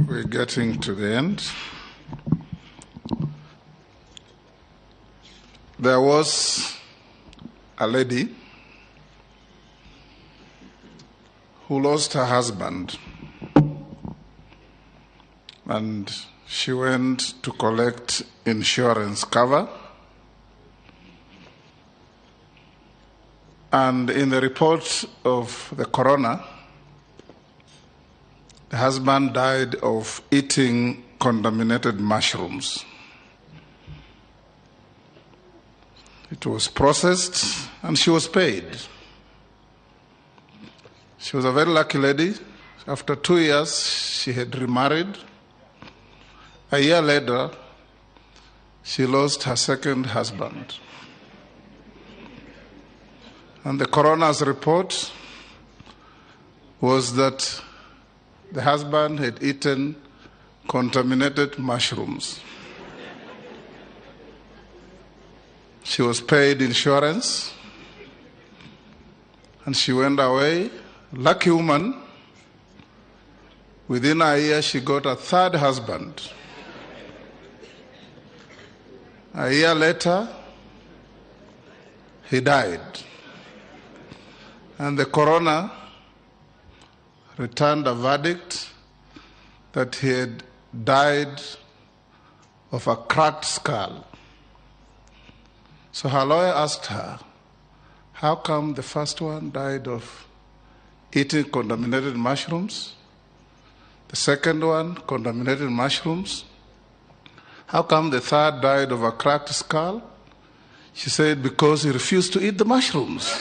We're getting to the end. There was a lady who lost her husband, and she went to collect insurance cover. And in the report of the coroner, the husband died of eating contaminated mushrooms. It was processed and she was paid. She was a very lucky lady. After 2 years, she had remarried. A year later, she lost her second husband. And the coroner's report was that the husband had eaten contaminated mushrooms. She was paid insurance, and she went away. Lucky woman. Within a year, she got a third husband. A year later, he died. And the coroner returned a verdict that he had died of a cracked skull. So her lawyer asked her, how come the first one died of eating contaminated mushrooms? The second one, contaminated mushrooms? How come the third died of a cracked skull? She said, because he refused to eat the mushrooms.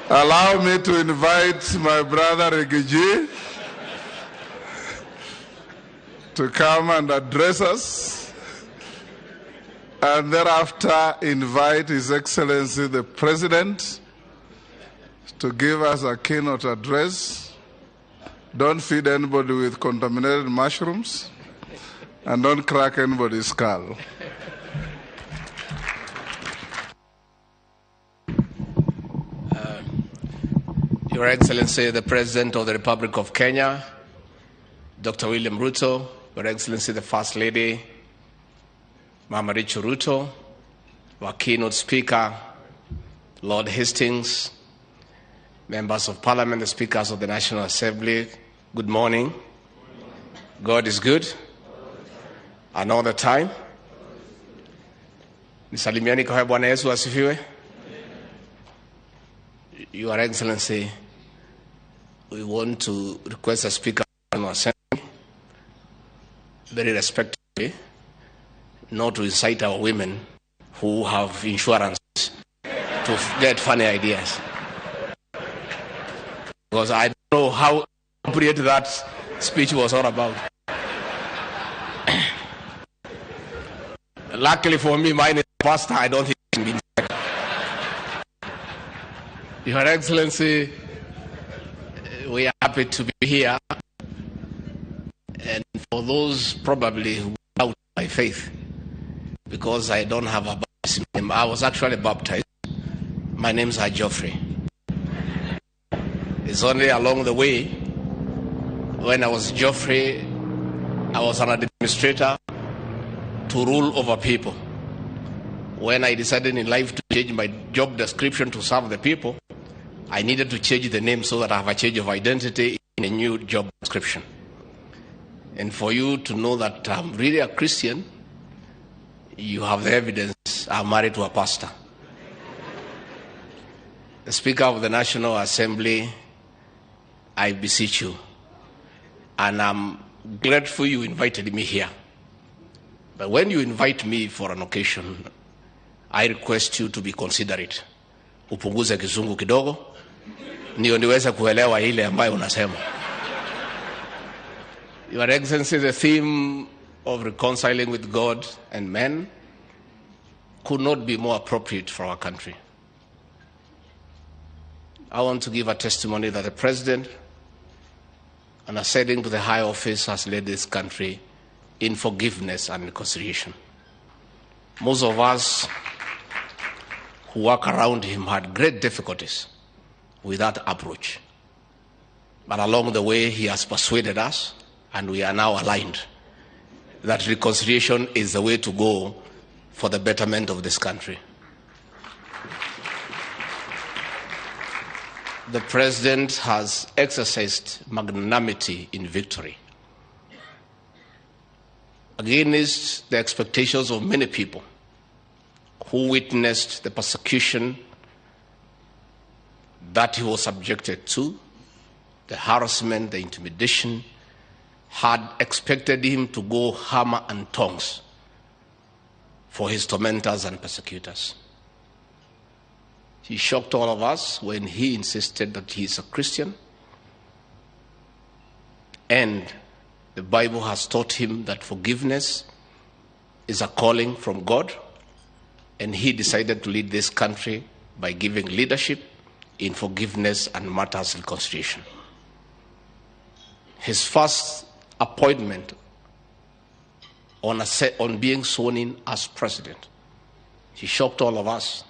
Allow me to invite my brother Regiji to come and address us, and thereafter invite His Excellency the President to give us a keynote address. Don't feed anybody with contaminated mushrooms, and don't crack anybody's skull. Your Excellency, the President of the Republic of Kenya, Dr. William Ruto, Your Excellency, the First Lady, Mama Rachel Ruto, our keynote speaker, Lord Hastings, members of Parliament, the speakers of the National Assembly, good morning. God is good. And all the time. Nisalimiani kwa Bwana Yesu asifiwe. Your Excellency, we want to request a speaker of the Assembly, very respectfully, not to incite our women who have insurance to get funny ideas. Because I don't know how appropriate that speech was all about. Luckily for me, mine is faster. I don't think it can be. Your Excellency, we are happy to be here. And for those probably who doubt my faith, because I don't have a baptism name, I was actually baptized. My name's Geoffrey. It's only along the way, when I was Geoffrey, I was an administrator to rule over people. When I decided in life to change my job description to serve the people, I needed to change the name so that I have a change of identity in a new job description. And for you to know that I'm really a Christian, you have the evidence. I'm married to a pastor. The Speaker of the National Assembly, I beseech you, and I'm grateful you invited me here. But when you invite me for an occasion, I request you to be considerate. Upunguze kizungu kidogo, ndio niweze kuelewa ile ambayo unasema. Your Excellency, the theme of reconciling with God and men could not be more appropriate for our country. I want to give a testimony that the President, on ascending to the high office, has led this country in forgiveness and reconciliation. Most of us who work around him had great difficulties with that approach. But along the way, he has persuaded us, and we are now aligned, that reconciliation is the way to go for the betterment of this country. The President has exercised magnanimity in victory against the expectations of many people who witnessed the persecution that he was subjected to, the harassment, the intimidation, had expected him to go hammer and tongs for his tormentors and persecutors. He shocked all of us when he insisted that he is a Christian, and the Bible has taught him that forgiveness is a calling from God, and he decided to lead this country by giving leadership in forgiveness and matters of reconciliation. His first appointment on being sworn in as president, he shocked all of us.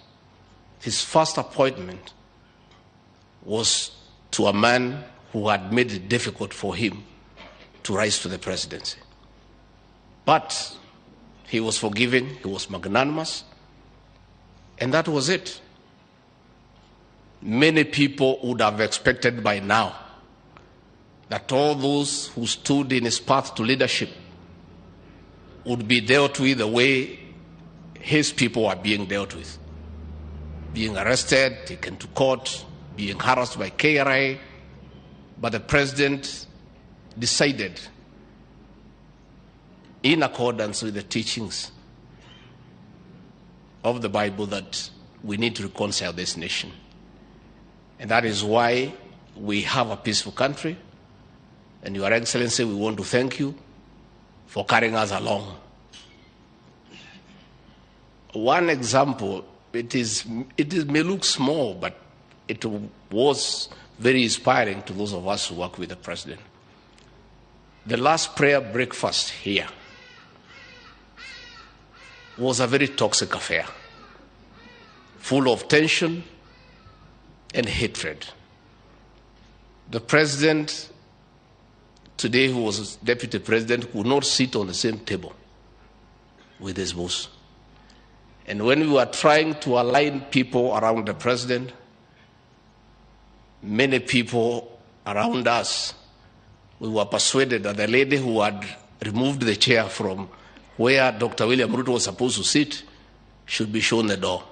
His first appointment was to a man who had made it difficult for him to rise to the presidency. But he was forgiving, he was magnanimous, and that was it. Many people would have expected by now that all those who stood in his path to leadership would be dealt with the way his people are being dealt with. Being arrested, taken to court, being harassed by KRA. But the president decided, in accordance with the teachings of the Bible, that we need to reconcile this nation. And that is why we have a peaceful country. And Your Excellency, we want to thank you for carrying us along. One example, it may look small, but it was very inspiring to those of us who work with the president. The last prayer breakfast here was a very toxic affair, full of tension and hatred. The president today, who was deputy president, could not sit on the same table with his boss. And when we were trying to align people around the president, many people around us, we were persuaded that the lady who had removed the chair from where Dr. William Ruto was supposed to sit should be shown the door.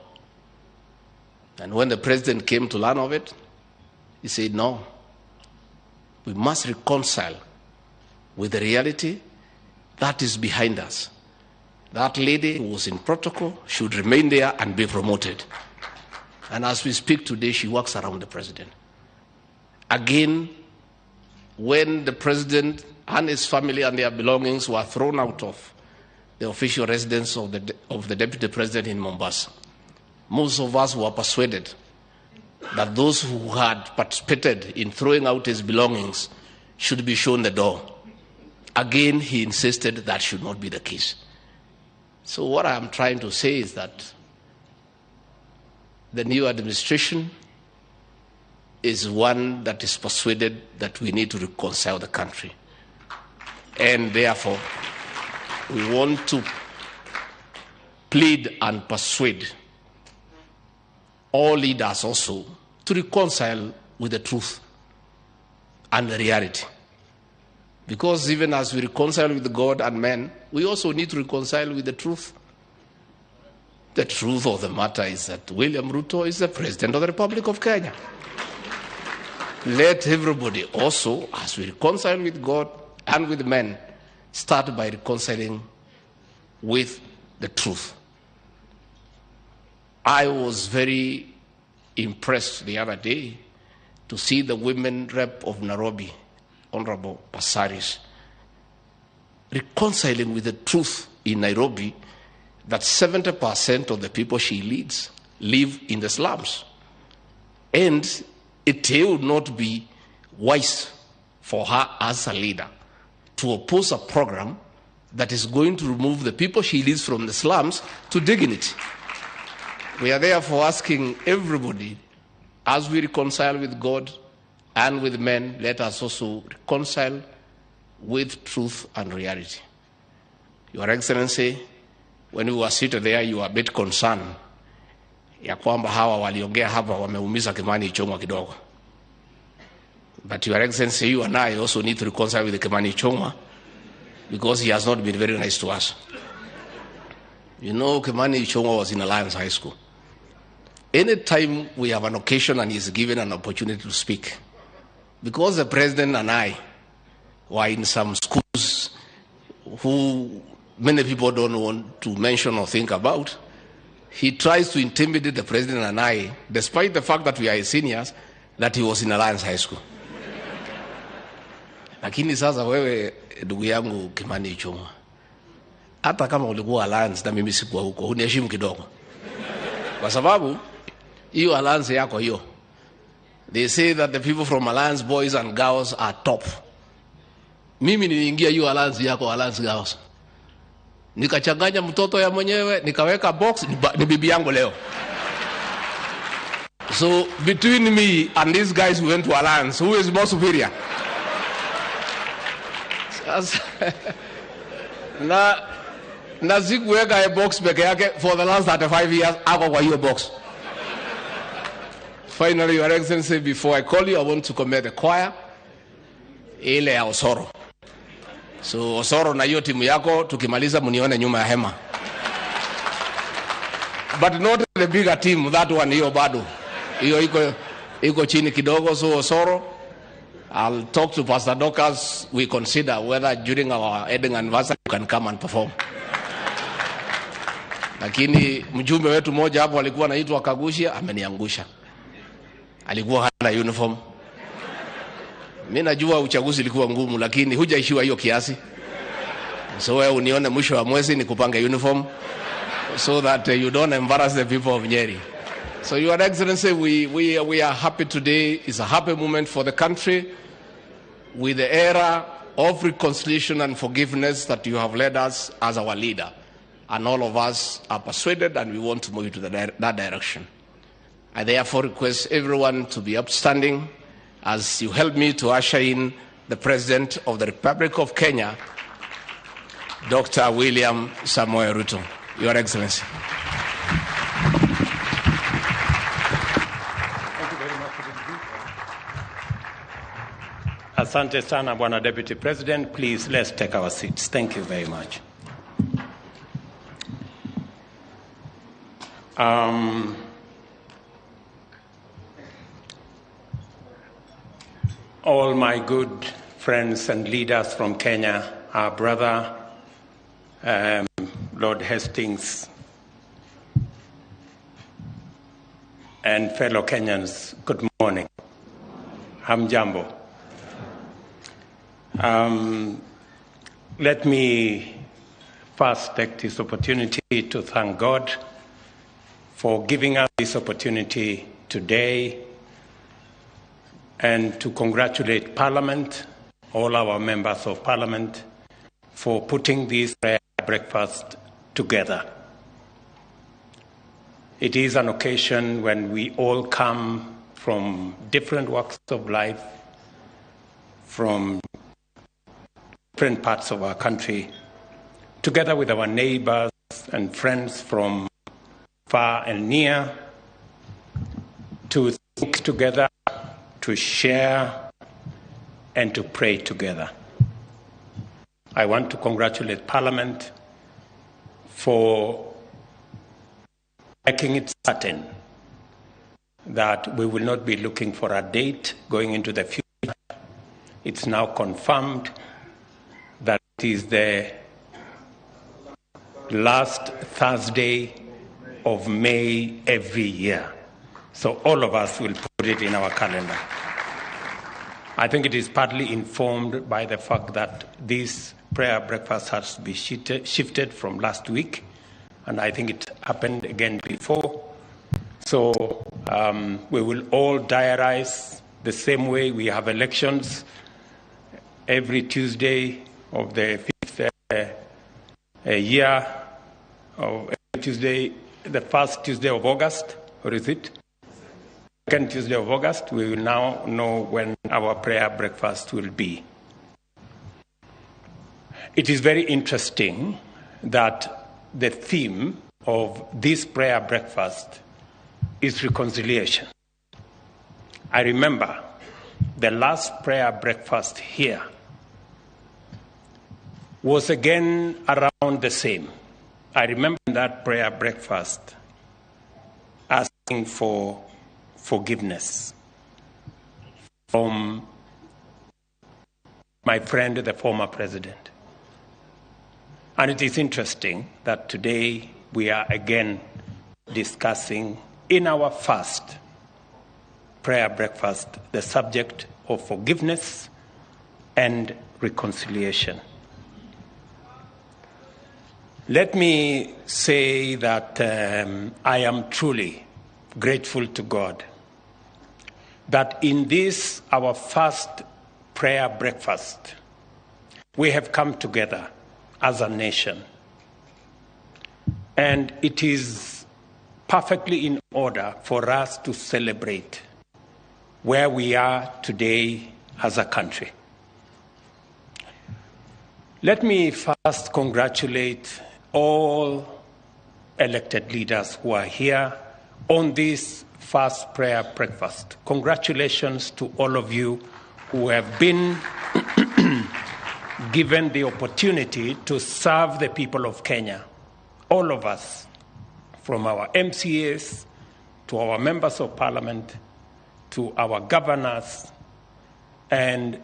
And when the president came to learn of it, he said, no, we must reconcile with the reality that is behind us. That lady who was in protocol should remain there and be promoted. And as we speak today, she works around the president. Again, when the president and his family and their belongings were thrown out of the official residence of the deputy president in Mombasa, most of us were persuaded that those who had participated in throwing out his belongings should be shown the door. Again, he insisted that should not be the case. So what I am trying to say is that the new administration is one that is persuaded that we need to reconcile the country. And therefore, we want to plead and persuade all leaders also to reconcile with the truth and the reality. Because even as we reconcile with God and men, we also need to reconcile with the truth. The truth of the matter is that William Ruto is the President of the Republic of Kenya. Let everybody also, as we reconcile with God and with men, start by reconciling with the truth. I was very impressed the other day to see the women rep of Nairobi, Honorable Pasaris, reconciling with the truth in Nairobi that 70% of the people she leads live in the slums. And it would not be wise for her as a leader to oppose a program that is going to remove the people she leads from the slums to dignity. We are therefore asking everybody, as we reconcile with God and with men, let us also reconcile with truth and reality. Your Excellency, when we were seated there, you were a bit concerned ya kwamba hawa waliongea hapa wameumiza Kimani Ichung'wa kidogo. But Your Excellency, you and I also need to reconcile with Kimani Ichung'wa because he has not been very nice to us. You know, Kimani Ichung'wa was in Alliance High School. Anytime we have an occasion and he's given an opportunity to speak, because the president and I who are in some schools who many people don't want to mention or think about. He tries to intimidate the president and I, despite the fact that we are seniors, that he was in Alliance High School. Lakini sasa wewe ndugu yangu Kimani Ichung'wa, hata kama ulikuwa Alliance na mimi sikuwa huko, uniheshimu kidogo. Kwa sababu hiyo Alliance yako hiyo, they say that the people from Alliance boys and girls are top. Mimi niliingia hiyo Alliance yako, Alliance girls. Nikachanganya mtoto ya mwenyewe, nikaweka box, ni bibi yangu leo. So between me and these guys who went to Alliance, who is more superior? na sikuweka a box peke yake for the last 35 years, ako kwa hiyo box. Finally, Your Excellency, before I call you, I want to commend the choir, ile ya Osoro. So Osoro na hiyo timu yako, tukimaliza munione nyuma ya hema. But not the bigger team, that one hiyo bado. Hiyo iko chini kidogo. So Osoro, I'll talk to Pastor Dokas. We consider whether during our wedding anniversary you can come and perform. Lakini mjumbe wetu moja hapo alikuwa anaitwa Kagushia, ameniangusha. Alikuwa hana uniform. Mimi najua uchaguzi ulikuwa ngumu, lakini hujaishiwa hiyo kiasi. So wewe unione mwisho wa mwezi nikupange uniform so that you don't embarrass the people of Nyeri. So Your Excellency, we are happy today. It's a happy moment for the country with the era of reconciliation and forgiveness that you have led us as our leader. And all of us are persuaded and we want to move into that direction. I therefore request everyone to be upstanding as you help me to usher in the President of the Republic of Kenya, Dr. William Samoei Ruto. Your Excellency. Asante sana, Bwana Deputy President. Please, let's take our seats. Thank you very much. All my good friends and leaders from Kenya, our brother, Lord Hastings, and fellow Kenyans, good morning. Hamjambo. Let me first take this opportunity to thank God for giving us this opportunity today and to congratulate Parliament, all our members of Parliament, for putting this prayer breakfast together. It is an occasion when we all come from different walks of life, from different parts of our country, together with our neighbors and friends from far and near, to think together, to share, and to pray together. I want to congratulate Parliament for making it certain that we will not be looking for a date going into the future. It's now confirmed that it is the last Thursday of May every year. So all of us will put it in our calendar. I think it is partly informed by the fact that this prayer breakfast has to be shifted from last week, and I think it happened again before. So we will all diarize the same way we have elections every Tuesday of the fifth year, of every Tuesday, the first Tuesday of August, or is it? Second Tuesday of August, we will now know when our prayer breakfast will be. It is very interesting that the theme of this prayer breakfast is reconciliation. I remember the last prayer breakfast here was again around the same. I remember that prayer breakfast asking for forgiveness from my friend, the former president. And it is interesting that today we are again discussing in our first prayer breakfast the subject of forgiveness and reconciliation. Let me say that I am truly grateful to God that in this, our first prayer breakfast, we have come together as a nation. And it is perfectly in order for us to celebrate where we are today as a country. Let me first congratulate all elected leaders who are here on this first prayer breakfast. Congratulations to all of you who have been given the opportunity to serve the people of Kenya. All of us, from our MCAs to our members of parliament to our governors and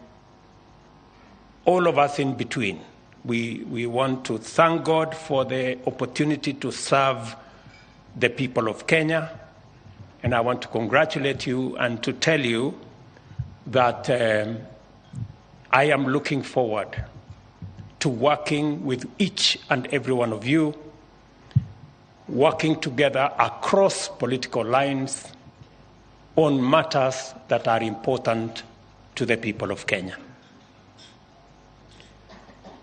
all of us in between. We want to thank God for the opportunity to serve the people of Kenya. And I want to congratulate you and to tell you that I am looking forward to working with each and every one of you, working together across political lines on matters that are important to the people of Kenya.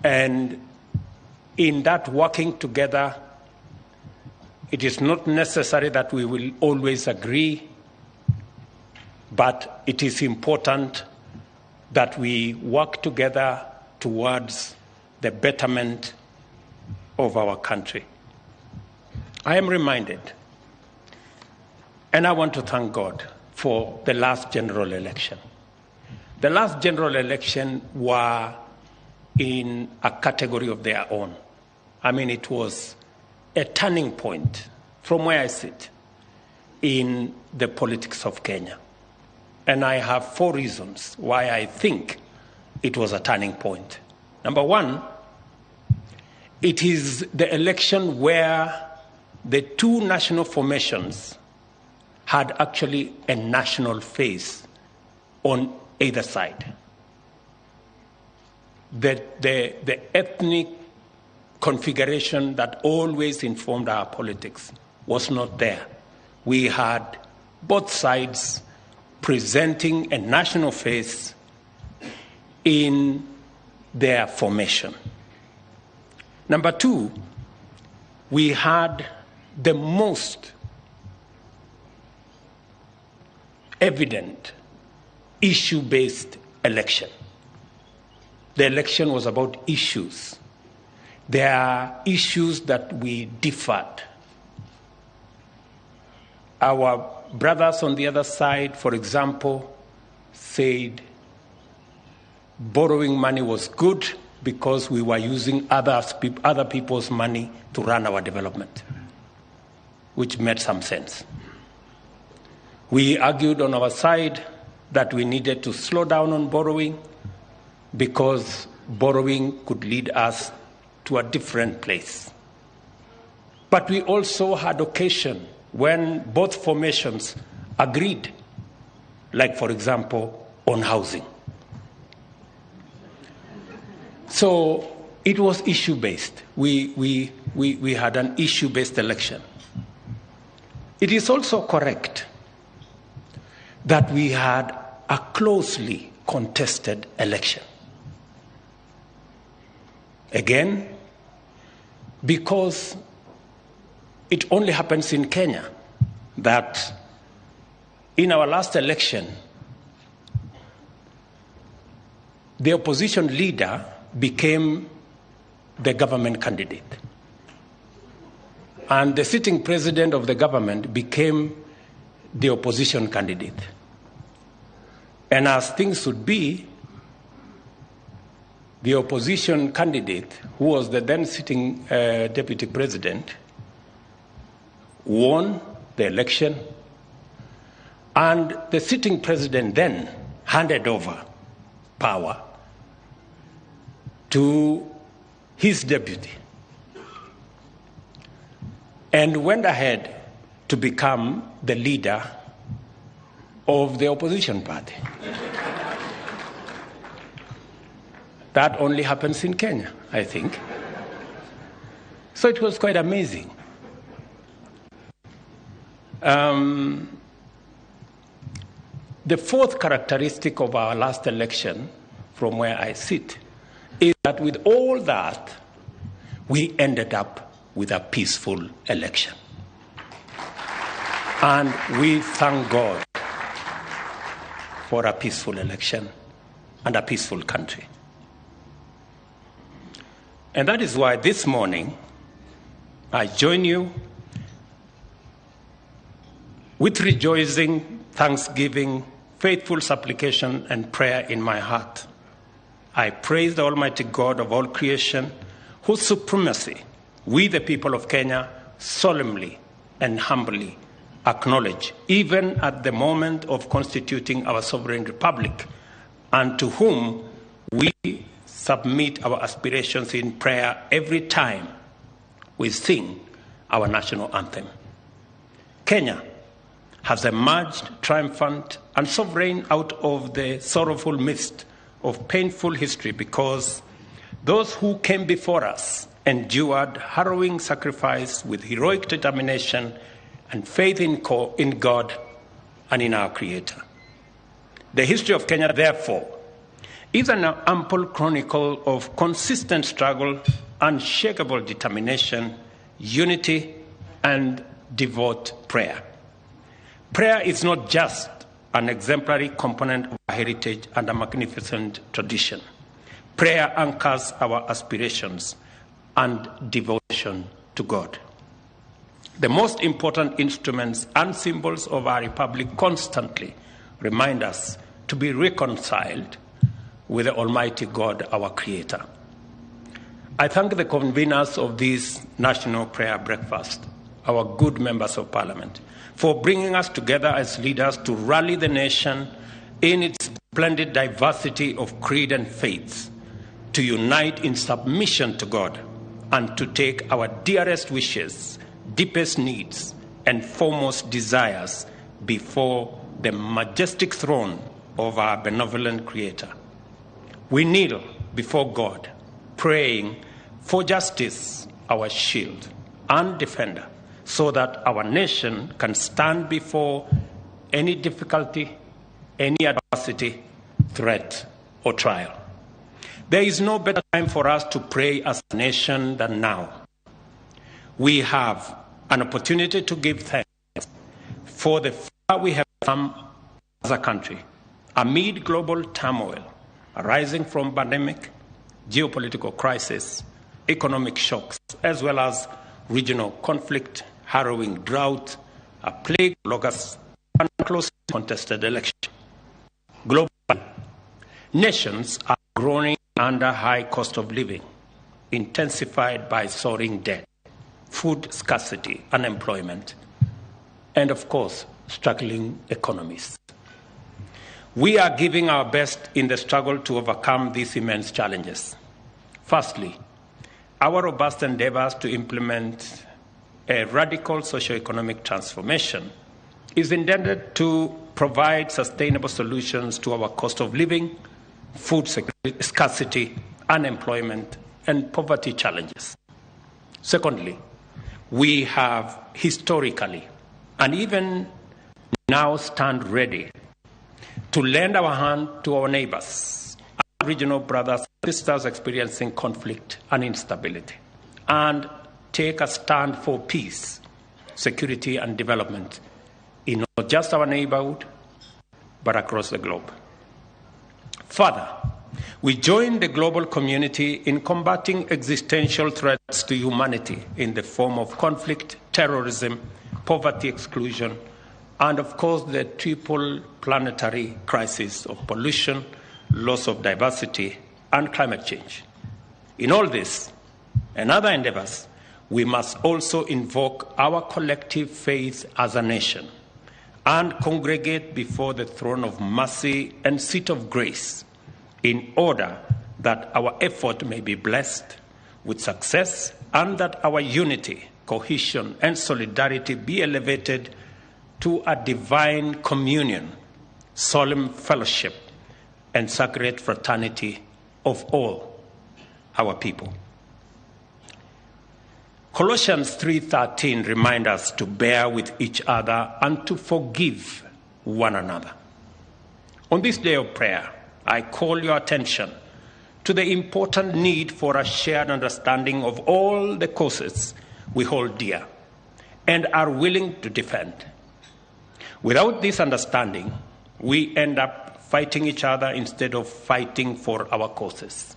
And in that working together, it is not necessary that we will always agree, but it is important that we work together towards the betterment of our country. I am reminded, and I want to thank God for the last general election. The last general election were in a category of their own. I mean, it was a turning point from where I sit in the politics of Kenya. And I have 4 reasons why I think it was a turning point. Number one, it is the election where the 2 national formations had actually a national face on either side. The ethnic configuration that always informed our politics was not there. We had both sides presenting a national face in their formation. Number 2, we had the most evident issue-based election. The election was about issues. There are issues that we differed. Our brothers on the other side, for example, said borrowing money was good because we were using other people's money to run our development, which made some sense. We argued on our side that we needed to slow down on borrowing because borrowing could lead us to a different place. But we also had occasion when both formations agreed, like, for example, on housing. So it was issue-based. We had an issue-based election. It is also correct that we had a closely contested election. Again, because it only happens in Kenya that in our last election, the opposition leader became the government candidate. And the sitting president of the government became the opposition candidate. And as things would be, the opposition candidate, who was the then sitting deputy president, won the election, and the sitting president then handed over power to his deputy and went ahead to become the leader of the opposition party. That only happens in Kenya, I think. So it was quite amazing. The fourth characteristic of our last election, from where I sit, is that with all that, we ended up with a peaceful election. And we thank God for a peaceful election and a peaceful country. And that is why this morning, I join you with rejoicing, thanksgiving, faithful supplication, and prayer in my heart. I praise the Almighty God of all creation, whose supremacy we, the people of Kenya, solemnly and humbly acknowledge, even at the moment of constituting our sovereign republic, and to whom we submit our aspirations in prayer every time we sing our national anthem. Kenya has emerged triumphant and sovereign out of the sorrowful mist of painful history, because those who came before us endured harrowing sacrifice with heroic determination and faith in God and in our Creator. The history of Kenya, therefore, is an ample chronicle of consistent struggle, unshakable determination, unity, and devout prayer. Prayer is not just an exemplary component of our heritage and a magnificent tradition. Prayer anchors our aspirations and devotion to God. The most important instruments and symbols of our republic constantly remind us to be reconciled with the Almighty God, our Creator. I thank the conveners of this National Prayer Breakfast, our good members of Parliament, for bringing us together as leaders to rally the nation in its splendid diversity of creed and faiths, to unite in submission to God, and to take our dearest wishes, deepest needs, and foremost desires before the majestic throne of our benevolent Creator. We kneel before God, praying for justice, our shield and defender, so that our nation can stand before any difficulty, any adversity, threat, or trial. There is no better time for us to pray as a nation than now. We have an opportunity to give thanks for the far we have come as a country amid global turmoil arising from pandemic, geopolitical crisis, economic shocks, as well as regional conflict, harrowing drought, a plague of locusts, and a closely contested election. Globally, nations are groaning under high cost of living, intensified by soaring debt, food scarcity, unemployment, and of course, struggling economies. We are giving our best in the struggle to overcome these immense challenges. Firstly, our robust endeavors to implement a radical socio-economic transformation is intended to provide sustainable solutions to our cost of living, food scarcity, unemployment, and poverty challenges. Secondly, we have historically and even now stand ready to lend our hand to our neighbors, our regional brothers and sisters experiencing conflict and instability, and take a stand for peace, security, and development in not just our neighborhood, but across the globe. Further, we join the global community in combating existential threats to humanity in the form of conflict, terrorism, poverty, exclusion, and of course the triple planetary crisis of pollution, loss of diversity, and climate change. In all this and other endeavors, we must also invoke our collective faith as a nation and congregate before the throne of mercy and seat of grace in order that our effort may be blessed with success, and that our unity, cohesion, and solidarity be elevated to a divine communion, solemn fellowship, and sacred fraternity of all our people. Colossians 3:13 reminds us to bear with each other and to forgive one another. On this day of prayer, I call your attention to the important need for a shared understanding of all the causes we hold dear and are willing to defend. Without this understanding, we end up fighting each other instead of fighting for our causes.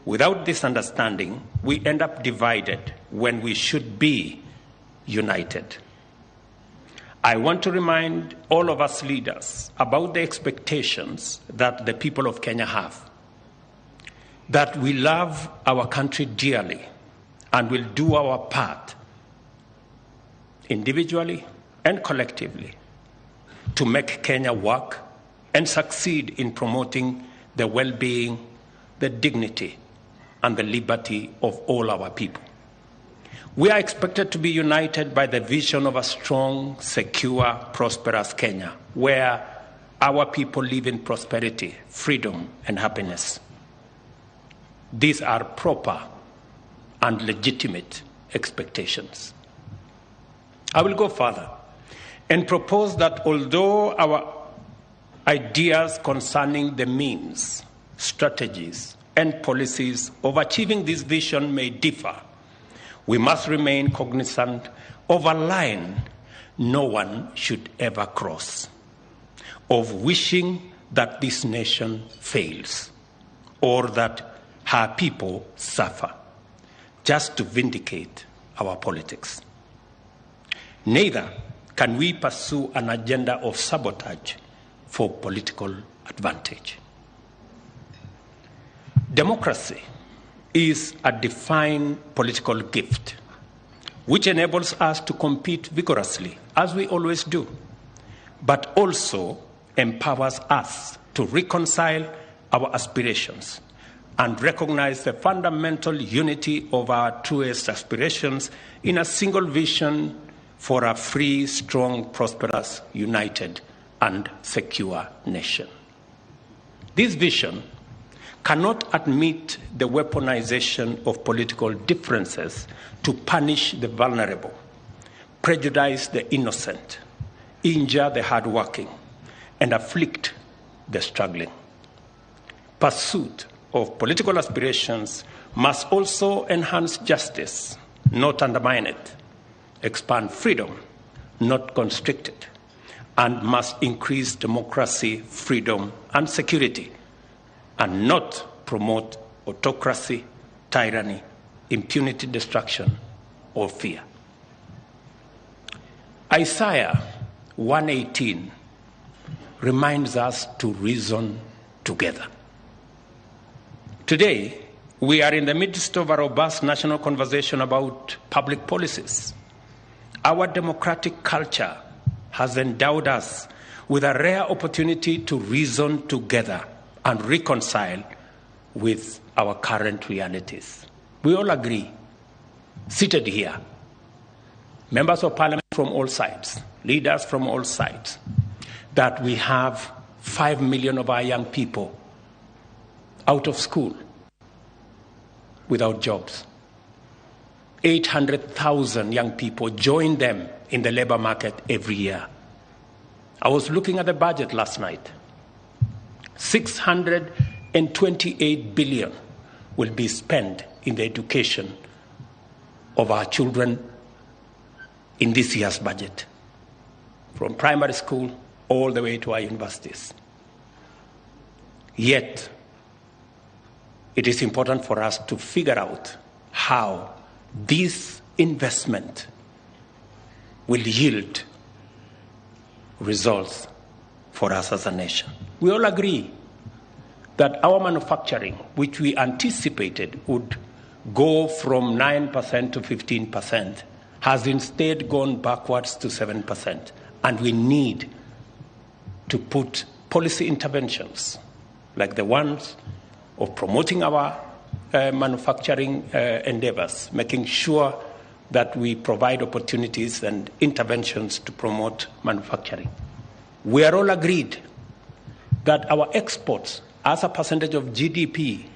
Without this understanding, we end up divided when we should be united. I want to remind all of us leaders about the expectations that the people of Kenya have, that we love our country dearly and will do our part individually and collectively to make Kenya work and succeed in promoting the well-being, the dignity, and the liberty of all our people. We are expected to be united by the vision of a strong, secure, prosperous Kenya, where our people live in prosperity, freedom, and happiness. These are proper and legitimate expectations. I will go further and propose that although our ideas concerning the means, strategies, and policies of achieving this vision may differ, we must remain cognizant of a line no one should ever cross, of wishing that this nation fails or that her people suffer, just to vindicate our politics. Neither can we pursue an agenda of sabotage for political advantage. Democracy is a divine political gift which enables us to compete vigorously, as we always do, but also empowers us to reconcile our aspirations and recognize the fundamental unity of our truest aspirations in a single vision for a free, strong, prosperous, united, and secure nation. This vision cannot admit the weaponization of political differences to punish the vulnerable, prejudice the innocent, injure the hardworking, and afflict the struggling. Pursuit of political aspirations must also enhance justice, not undermine it, expand freedom, not constrict it, and must increase democracy, freedom, and security, and not promote autocracy, tyranny, impunity, destruction, or fear. Isaiah 1:18 reminds us to reason together. Today, we are in the midst of a robust national conversation about public policies. Our democratic culture has endowed us with a rare opportunity to reason together and reconcile with our current realities. We all agree, seated here, members of parliament from all sides, leaders from all sides, that we have 5 million of our young people out of school, without jobs. 800,000 young people join them in the labor market every year. I was looking at the budget last night. 628 billion will be spent in the education of our children in this year's budget, from primary school all the way to our universities. Yet, it is important for us to figure out how this investment will yield results for us as a nation. We all agree that our manufacturing, which we anticipated would go from 9% to 15%, has instead gone backwards to 7%. And we need to put policy interventions like the ones of promoting our manufacturing endeavors, making sure that we provide opportunities and interventions to promote manufacturing. We are all agreed that our exports as a percentage of GDP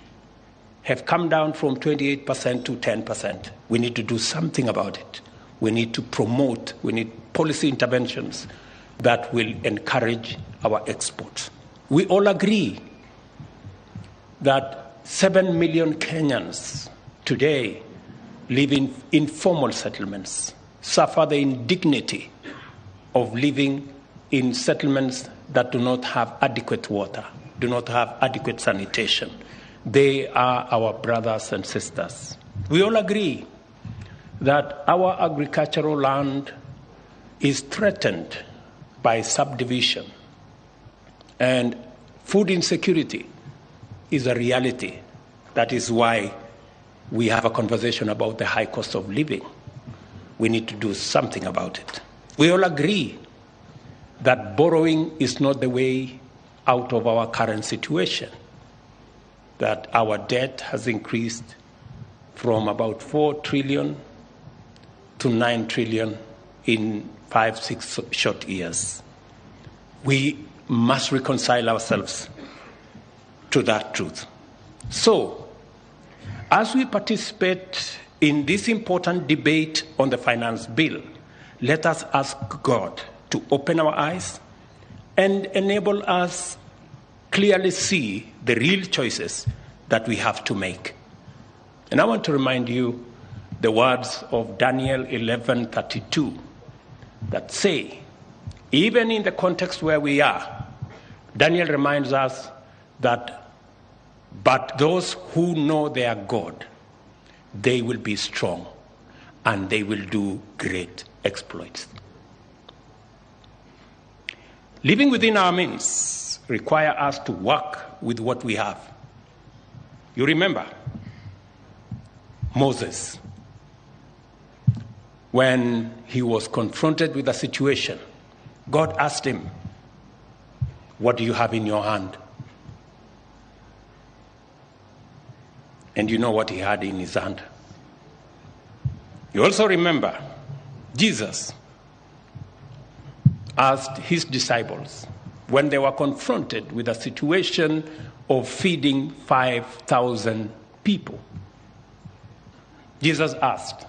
have come down from 28% to 10%. We need to do something about it. We need to promote, we need policy interventions that will encourage our exports. We all agree that 7 million Kenyans today live in informal settlements, suffer the indignity of living in settlements that do not have adequate water, do not have adequate sanitation. They are our brothers and sisters. We all agree that our agricultural land is threatened by subdivision, and food insecurity is a reality. That is why we have a conversation about the high cost of living. We need to do something about it. We all agree that borrowing is not the way out of our current situation, that our debt has increased from about 4 trillion to 9 trillion in 5-6 short years. We must reconcile ourselves to that truth. So, as we participate in this important debate on the finance bill, let us ask God to open our eyes and enable us clearly see the real choices that we have to make. And I want to remind you the words of Daniel 11:32 that say, even in the context where we are, Daniel reminds us that, but those who know their God, they will be strong and they will do great exploits. Living within our means require us to work with what we have. You remember Moses, when he was confronted with a situation, God asked him, what do you have in your hand? And you know what he had in his hand. You also remember Jesus asked his disciples when they were confronted with a situation of feeding 5,000 people. Jesus asked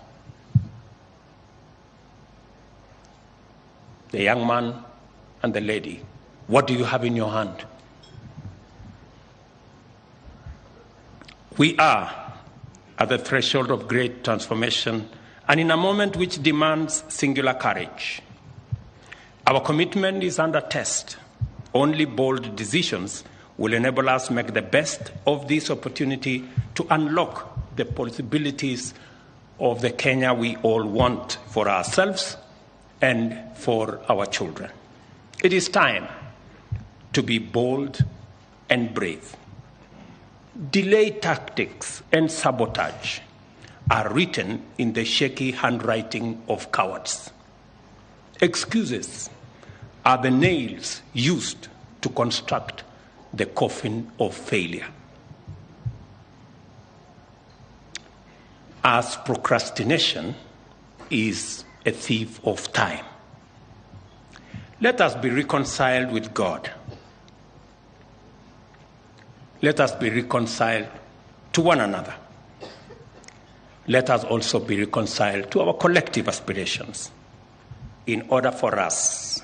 the young man and the lady, what do you have in your hand? We are at the threshold of great transformation and in a moment which demands singular courage. Our commitment is under test. Only bold decisions will enable us to make the best of this opportunity to unlock the possibilities of the Kenya we all want for ourselves and for our children. It is time to be bold and brave. Delay tactics and sabotage are written in the shaky handwriting of cowards. Excuses are the nails used to construct the coffin of failure. As procrastination is a thief of time. Let us be reconciled with God. Let us be reconciled to one another. Let us also be reconciled to our collective aspirations in order for us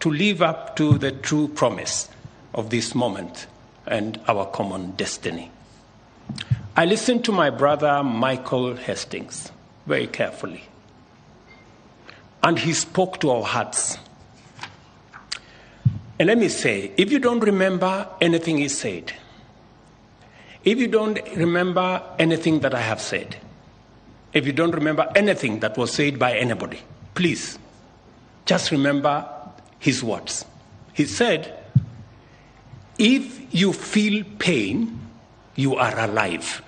to live up to the true promise of this moment and our common destiny. I listened to my brother Michael Hastings very carefully, and he spoke to our hearts. And let me say, if you don't remember anything he said, if you don't remember anything that I have said, if you don't remember anything that was said by anybody, please just remember his words. He said, if you feel pain, you are alive.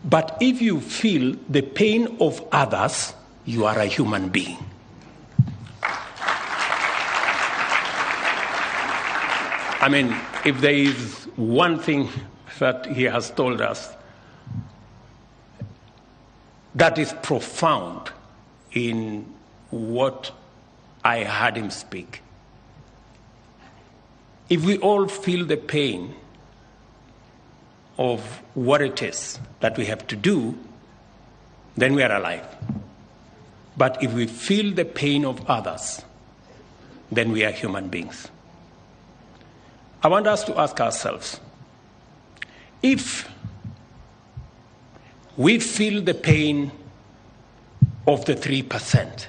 But if you feel the pain of others, you are a human being. I mean, if there is one thing that he has told us that is profound in what I heard him speak. If we all feel the pain of what it is that we have to do, then we are alive. But if we feel the pain of others, then we are human beings. I want us to ask ourselves, if we feel the pain of the 3%,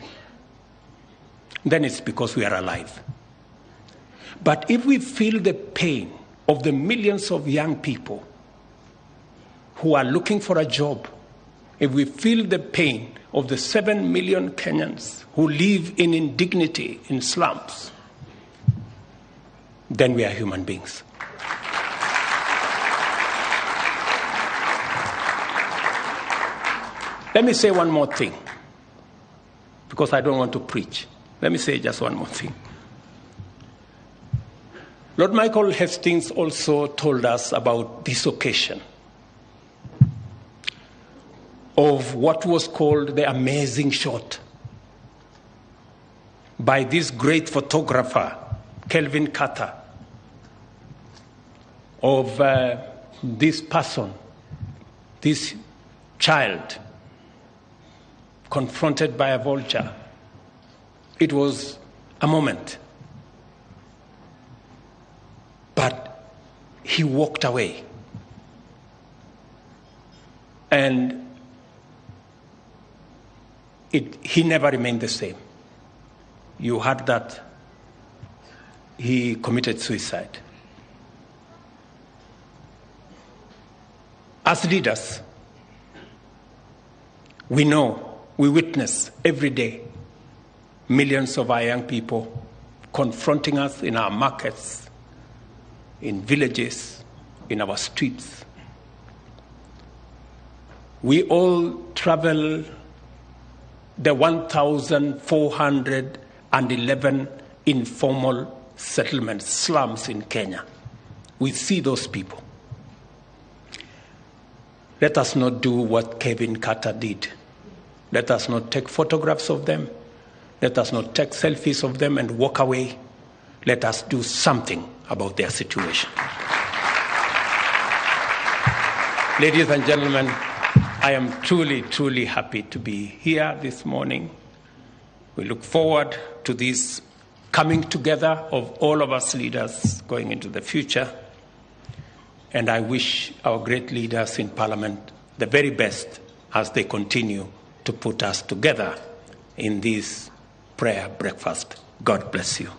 then it's because we are alive. But if we feel the pain of the millions of young people who are looking for a job, if we feel the pain of the 7 million Kenyans who live in indignity in slums, then we are human beings. Let me say one more thing, because I don't want to preach. Let me say just one more thing. Lord Michael Hastings also told us about this occasion of what was called the amazing shot by this great photographer, Kelvin Carter, of this person, this child, confronted by a vulture. It was a moment. But he walked away. And he never remained the same. You heard that he committed suicide. As leaders, we know, we witness every day millions of our young people confronting us in our markets, in villages, in our streets. We all travel the 1,411 informal settlement slums in Kenya. We see those people. Let us not do what Kevin Carter did. Let us not take photographs of them. Let us not take selfies of them and walk away. Let us do something about their situation. Ladies and gentlemen, I am truly, truly happy to be here this morning. We look forward to this coming together of all of us leaders going into the future. And I wish our great leaders in Parliament the very best as they continue to put us together in this prayer breakfast. God bless you.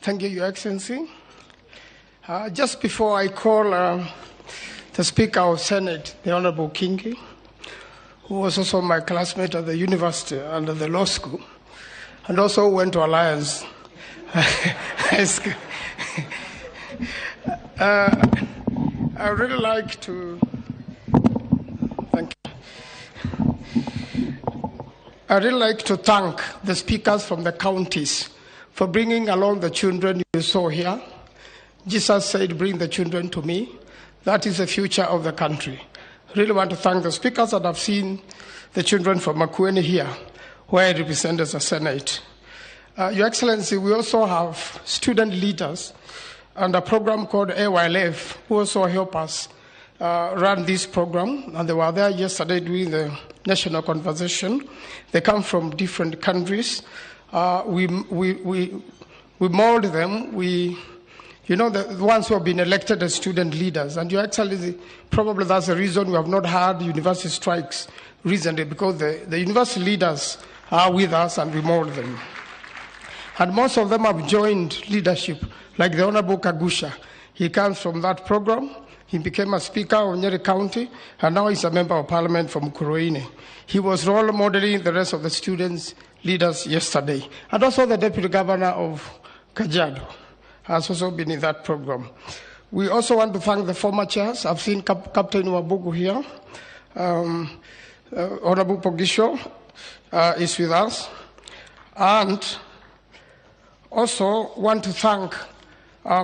Thank you, Your Excellency. Just before I call the Speaker of Senate, the Honorable Kingi, who was also my classmate at the university and at the law school, and also went to Alliance High School. I would really like to thank the speakers from the counties for bringing along the children you saw here. Jesus said, "Bring the children to me." That is the future of the country. I really want to thank the speakers, and I've seen the children from Makueni here, where I represent as a Senate. Your Excellency, we also have student leaders and a program called AYLF, who also help us run this program, and they were there yesterday during the national conversation. They come from different countries. We mold them. The ones who have been elected as student leaders. And Your Excellency, probably that's the reason we have not had university strikes recently, because the university leaders are with us and we mold them. And most of them have joined leadership, like the Honorable Kagusha. He comes from that program. He became a speaker of Nyeri County, and now he's a member of parliament from Kuruini. He was role modeling the rest of the students leaders yesterday. And also the Deputy Governor of Kajiado has also been in that program. We also want to thank the former chairs. I've seen Captain Wabugu here. Honorable Pogisho is with us. And also want to thank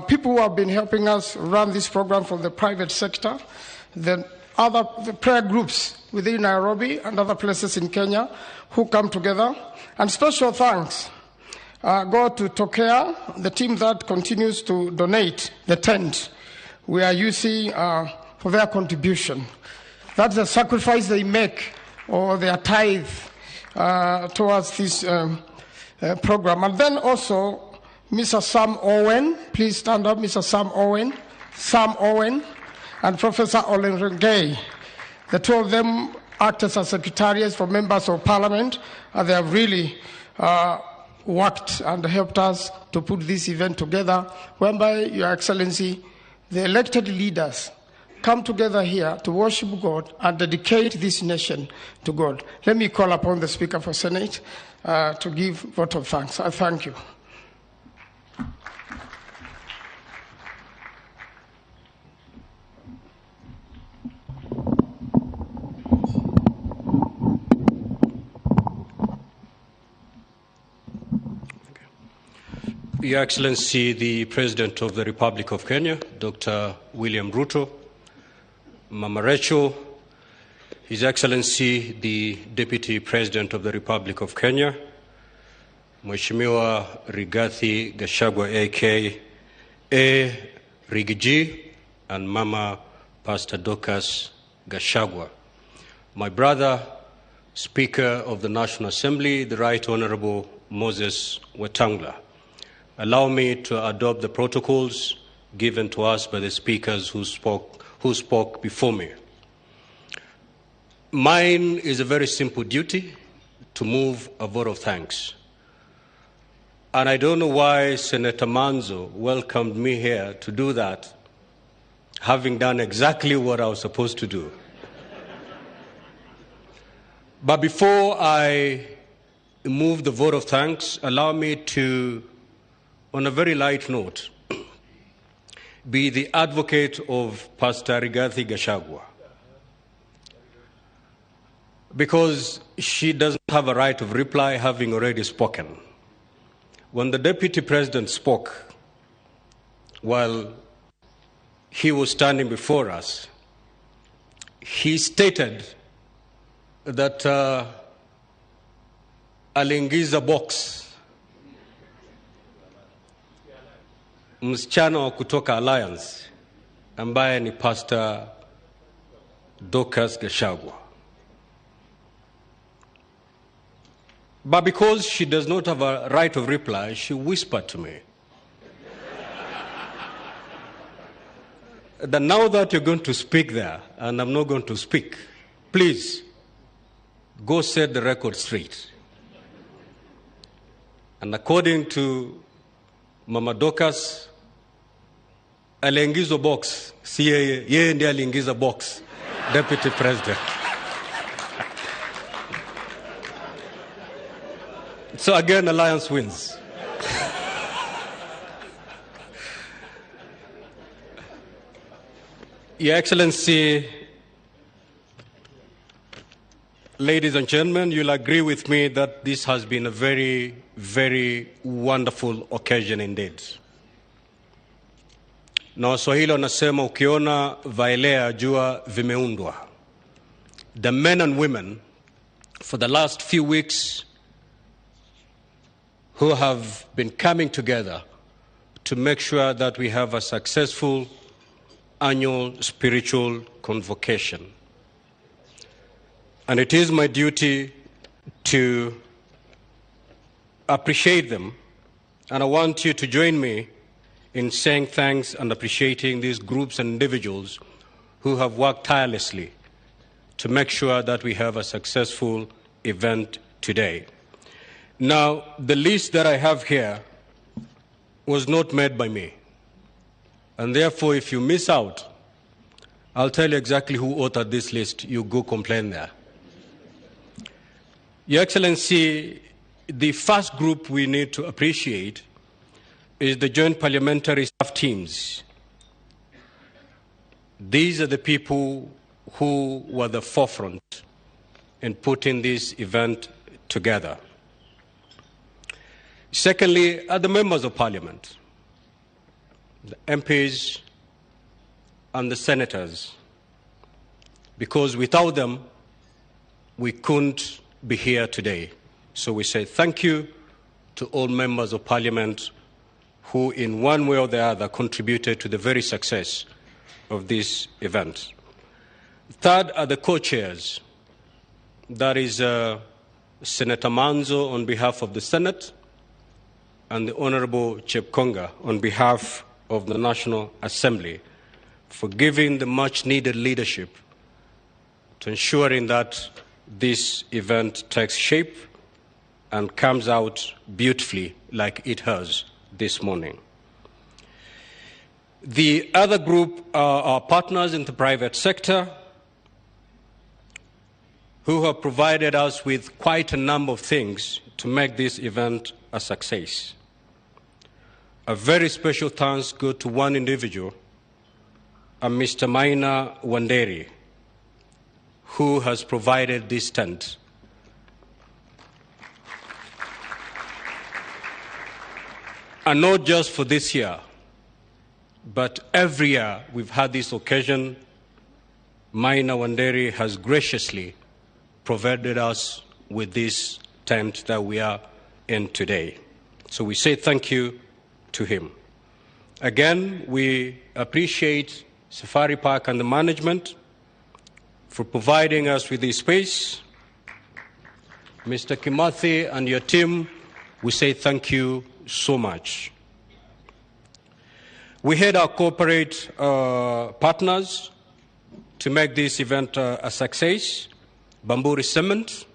people who have been helping us run this program from the private sector, the prayer groups within Nairobi and other places in Kenya who come together. And special thanks go to Tokea, the team that continues to donate the tent we are using for their contribution. That's the sacrifice they make, or their tithe towards this program. And then also Mr. Sam Owen, please stand up, Mr. Sam Owen, and Professor Olengay. The two of them act as secretariats for members of parliament, and they have really worked and helped us to put this event together, whereby, Your Excellency, the elected leaders come together here to worship God and dedicate this nation to God. Let me call upon the Speaker for Senate to give vote of thanks. I thank you. Your Excellency, the President of the Republic of Kenya, Dr. William Ruto, Mama Rachel, His Excellency, the Deputy President of the Republic of Kenya, Mheshimiwa Rigathi Gachagua, a.k.a. Rigiji, and Mama Pastor Dorcas Gachagua. My brother, Speaker of the National Assembly, the Right Honorable Moses Wetangula. Allow me to adopt the protocols given to us by the speakers who spoke before me. Mine is a very simple duty to move a vote of thanks. And I don't know why Senator Manzo welcomed me here to do that, having done exactly what I was supposed to do. But before I move the vote of thanks, allow me to, on a very light note, be the advocate of Pastor Rigathi Gachagua, because she doesn't have a right of reply, having already spoken. When the Deputy President spoke, while he was standing before us, he stated that aliingiza box msichana wa kutoka Alliance ambaye ni Pastor Dorcas Gachagua. But because she does not have a right of reply, she whispered to me that now that you're going to speak there, and I'm not going to speak, please go set the record straight. And according to Mama Dorcas, aliingiza box, si yeye ndiye aliingiza box, Deputy President. So again, Alliance wins. Your Excellency, ladies and gentlemen, you'll agree with me that this has been a very, very wonderful occasion indeed. Na Waswahili wanasema ukiona vaelea jua vimeundwa. The men and women for the last few weeks who have been coming together to make sure that we have a successful annual spiritual convocation. And it is my duty to appreciate them, and I want you to join me in saying thanks and appreciating these groups and individuals who have worked tirelessly to make sure that we have a successful event today. Now, the list that I have here was not made by me. And therefore, if you miss out, I'll tell you exactly who authored this list. You go complain there. Your Excellency, the first group we need to appreciate is the Joint Parliamentary Staff Teams. These are the people who were the forefront in putting this event together. Secondly, are the members of Parliament, the MPs and the senators, because without them, we couldn't be here today. So we say thank you to all members of Parliament who, in one way or the other, contributed to the very success of this event. Third are the co-chairs. That is Senator Manzo on behalf of the Senate and the Honorable Chepkonga on behalf of the National Assembly for giving the much-needed leadership to ensuring that this event takes shape and comes out beautifully like it has this morning. The other group are our partners in the private sector who have provided us with quite a number of things to make this event a success. A very special thanks go to one individual, Mr. Maina Wanderi, who has provided this tent. And not just for this year, but every year we've had this occasion, Maina Wanderi has graciously provided us with this tent that we are in today. So we say thank you to him. Again, we appreciate Safari Park and the management for providing us with this space. Mr. Kimathi and your team, we say thank you so much. We had our corporate partners to make this event a success: Bamburi Cement,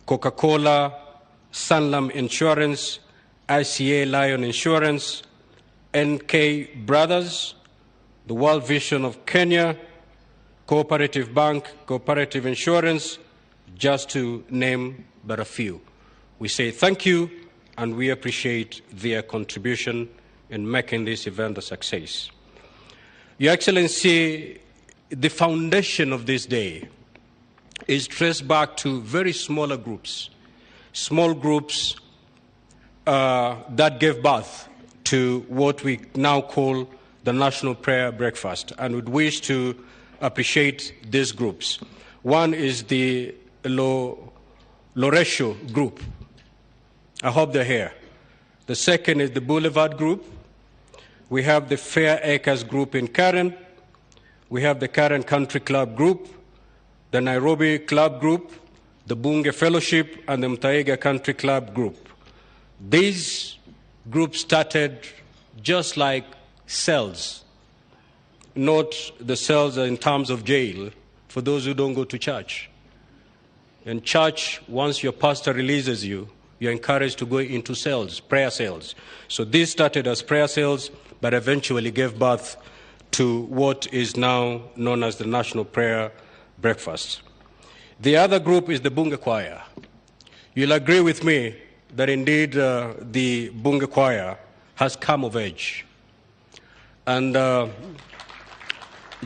Coca-Cola, Sanlam Insurance, ICA Lion Insurance, NK Brothers, the World Vision of Kenya, Cooperative Bank, Cooperative Insurance, just to name but a few. We say thank you, and we appreciate their contribution in making this event a success. Your Excellency, the foundation of this day is traced back to very smaller groups, small groups that gave birth to what we now call the National Prayer Breakfast, and would wish to appreciate these groups. One is the Loresho group. I hope they're here. The second is the Boulevard group. We have the Fair Acres group in Karen. We have the Karen Country Club group, the Nairobi Club group, the Bunge Fellowship, and the Mtaiga Country Club group. These groups started just like cells, not the cells in terms of jail for those who don't go to church. In church, once your pastor releases you, you're encouraged to go into cells, prayer cells. So this started as prayer cells, but eventually gave birth to what is now known as the National Prayer Breakfast. The other group is the Bunge Choir. You'll agree with me that indeed the Bunge Choir has come of age. And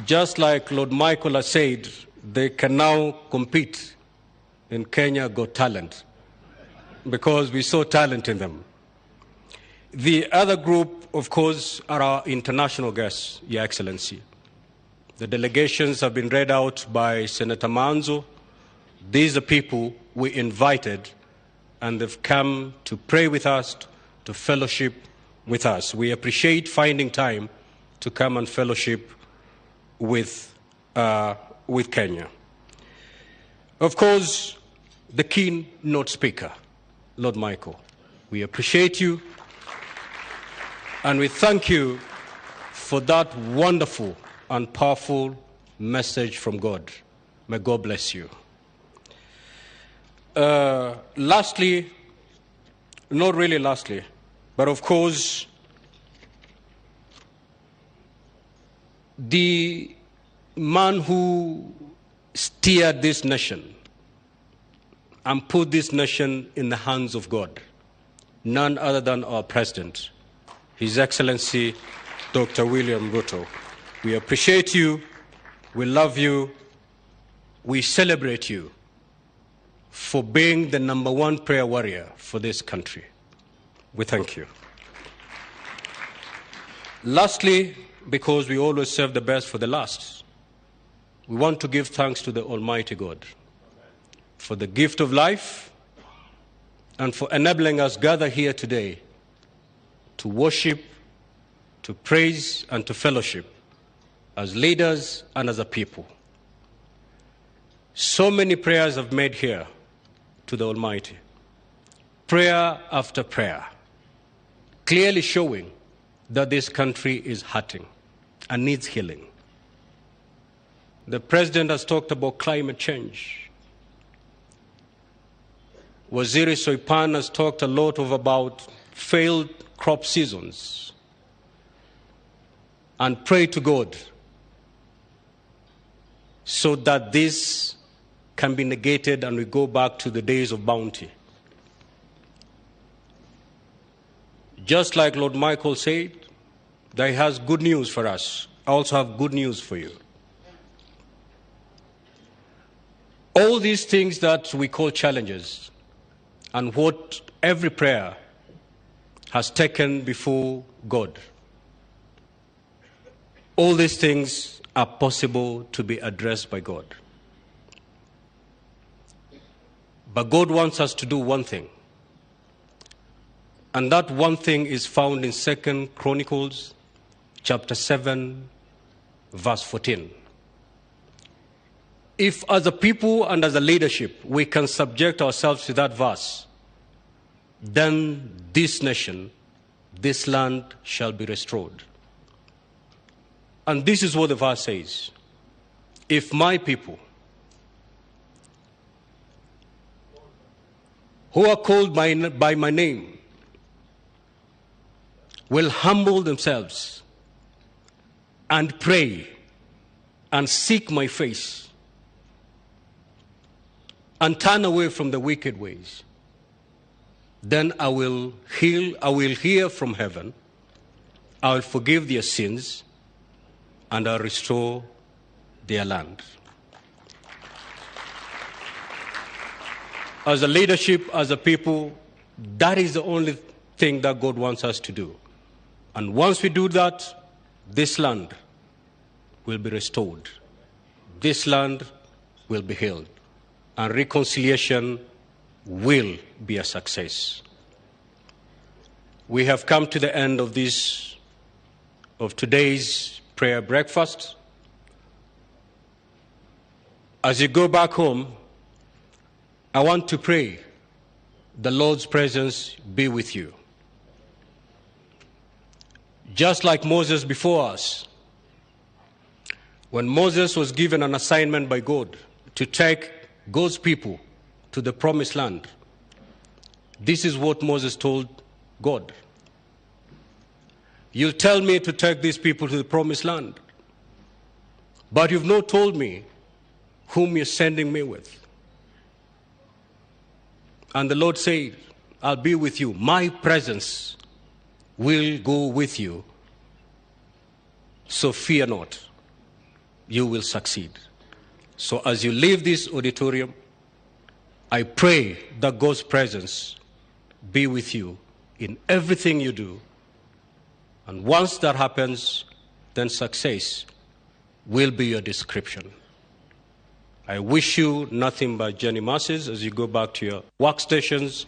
just like Lord Michael has said, they can now compete in Kenya Got Talent, because we saw talent in them. The other group, of course, are our international guests, Your Excellency. The delegations have been read out by Senator Manzo. These are people we invited, and they've come to pray with us, to fellowship with us. We appreciate finding time to come and fellowship with Kenya. Of course, the keynote speaker, Lord Michael, we appreciate you, and we thank you for that wonderful and powerful message from God. May God bless you. Lastly, not really lastly, but of course, the man who steered this nation and put this nation in the hands of God, none other than our President, His Excellency Dr. William Ruto. We appreciate you, we love you, we celebrate you for being the #1 prayer warrior for this country. We thank you. Lastly, because we always serve the best for the last, we want to give thanks to the Almighty God for the gift of life and for enabling us gather here today to worship, to praise, and to fellowship as leaders and as a people. So many prayers have made here to the Almighty, prayer after prayer, clearly showing that this country is hurting and needs healing. The President has talked about climate change. Waziri Soipan has talked a lot about failed crop seasons, and pray to God so that this can be negated and we go back to the days of bounty. Just like Lord Michael said, that he has good news for us. I also have good news for you. All these things that we call challenges and what every prayer has taken before God, all these things are possible to be addressed by God. But God wants us to do one thing. And that one thing is found in 2 Chronicles chapter 7, verse 14. If as a people and as a leadership we can subject ourselves to that verse, then this nation, this land shall be restored. And this is what the verse says. If my people, who are called by my name, will humble themselves and pray and seek my face and turn away from the wicked ways, then I will hear from heaven, I will forgive their sins, and I'll restore their land. As a leadership, as a people, that is the only thing that God wants us to do. And once we do that, this land will be restored. This land will be healed. And reconciliation will be a success. We have come to the end of today's prayer breakfast. As you go back home, I want to pray the Lord's presence be with you. Just like Moses before us, when Moses was given an assignment by God to take God's people to the promised land, this is what Moses told God. You tell me to take these people to the promised land, but you've not told me whom you're sending me with. And the Lord said, I'll be with you. My presence will go with you. So fear not. You will succeed. So as you leave this auditorium, I pray that God's presence be with you in everything you do. And once that happens, then success will be your description. I wish you nothing but journey mercies as you go back to your workstations.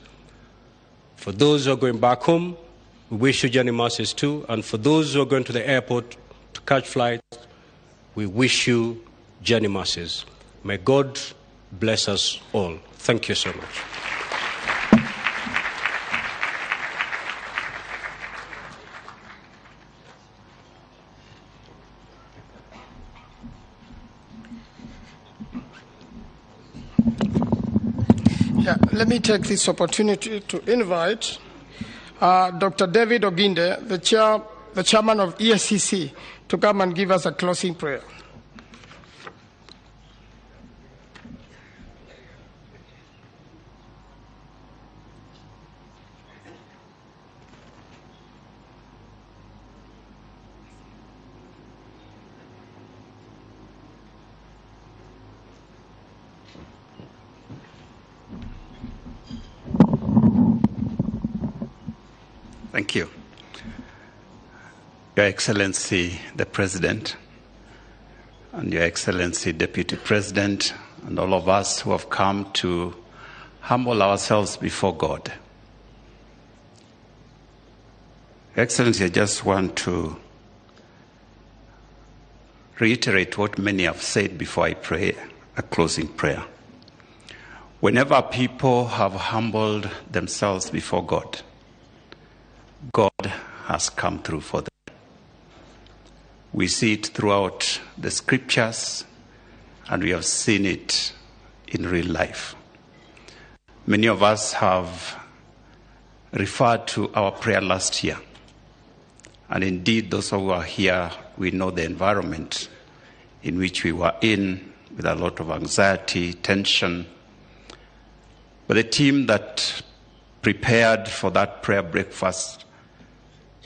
For those who are going back home, we wish you journey mercies too. And for those who are going to the airport to catch flights, we wish you journey mercies. May God bless us all. Thank you so much. Yeah, let me take this opportunity to invite Dr. David Oginde, the chairman of ESCC, to come and give us a closing prayer. Thank you. Your Excellency, the President, and Your Excellency, Deputy President, and all of us who have come to humble ourselves before God. Your Excellency, I just want to reiterate what many have said before I pray a closing prayer. Whenever people have humbled themselves before God, God has come through for them. We see it throughout the scriptures, and we have seen it in real life. Many of us have referred to our prayer last year. And indeed, those who are here, we know the environment in which we were in, with a lot of anxiety, tension. But the team that prepared for that prayer breakfast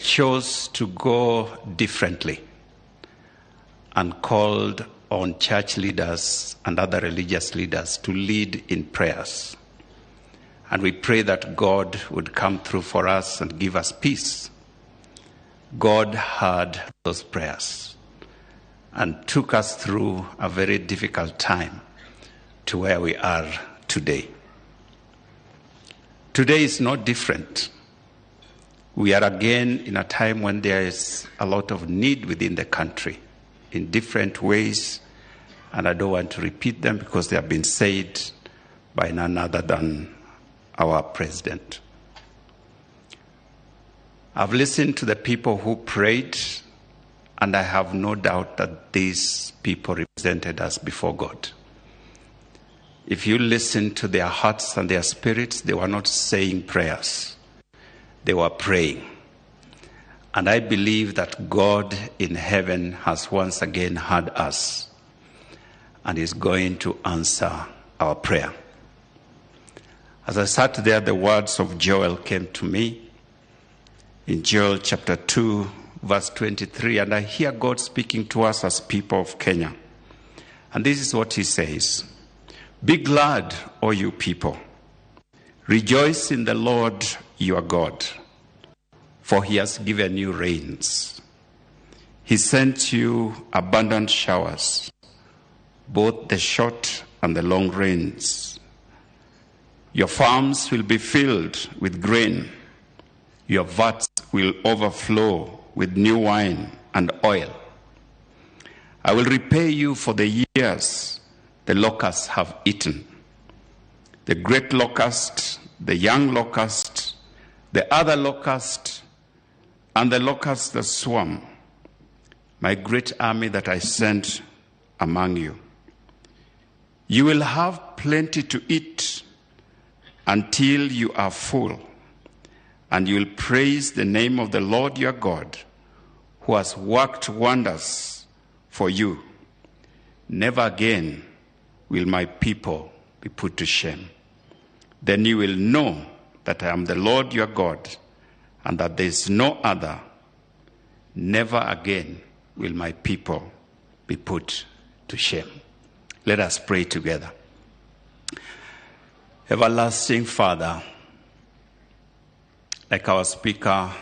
chose to go differently and called on church leaders and other religious leaders to lead in prayers. And we pray that God would come through for us and give us peace. God heard those prayers and took us through a very difficult time to where we are today. Today is not different. We are again in a time when there is a lot of need within the country in different ways, and I don't want to repeat them because they have been said by none other than our president. I've listened to the people who prayed, and I have no doubt that these people represented us before God. If you listen to their hearts and their spirits, they were not saying prayers. They were praying. And I believe that God in heaven has once again heard us and is going to answer our prayer. As I sat there, the words of Joel came to me in Joel chapter 2, verse 23, and I hear God speaking to us as people of Kenya. And this is what he says: "Be glad, O you people. Rejoice in the Lord your God, for he has given you rains. He sent you abundant showers, both the short and the long rains. Your farms will be filled with grain. Your vats will overflow with new wine and oil. I will repay you for the years the locusts have eaten. The great locust, the young locust, the other locust, and the locusts that swarm, my great army that I sent among you. You will have plenty to eat until you are full, and you will praise the name of the Lord your God, who has worked wonders for you. Never again will my people be put to shame. Then you will know that I am the Lord your God, and that there is no other. Never again will my people be put to shame." Let us pray together. Everlasting Father, like our speaker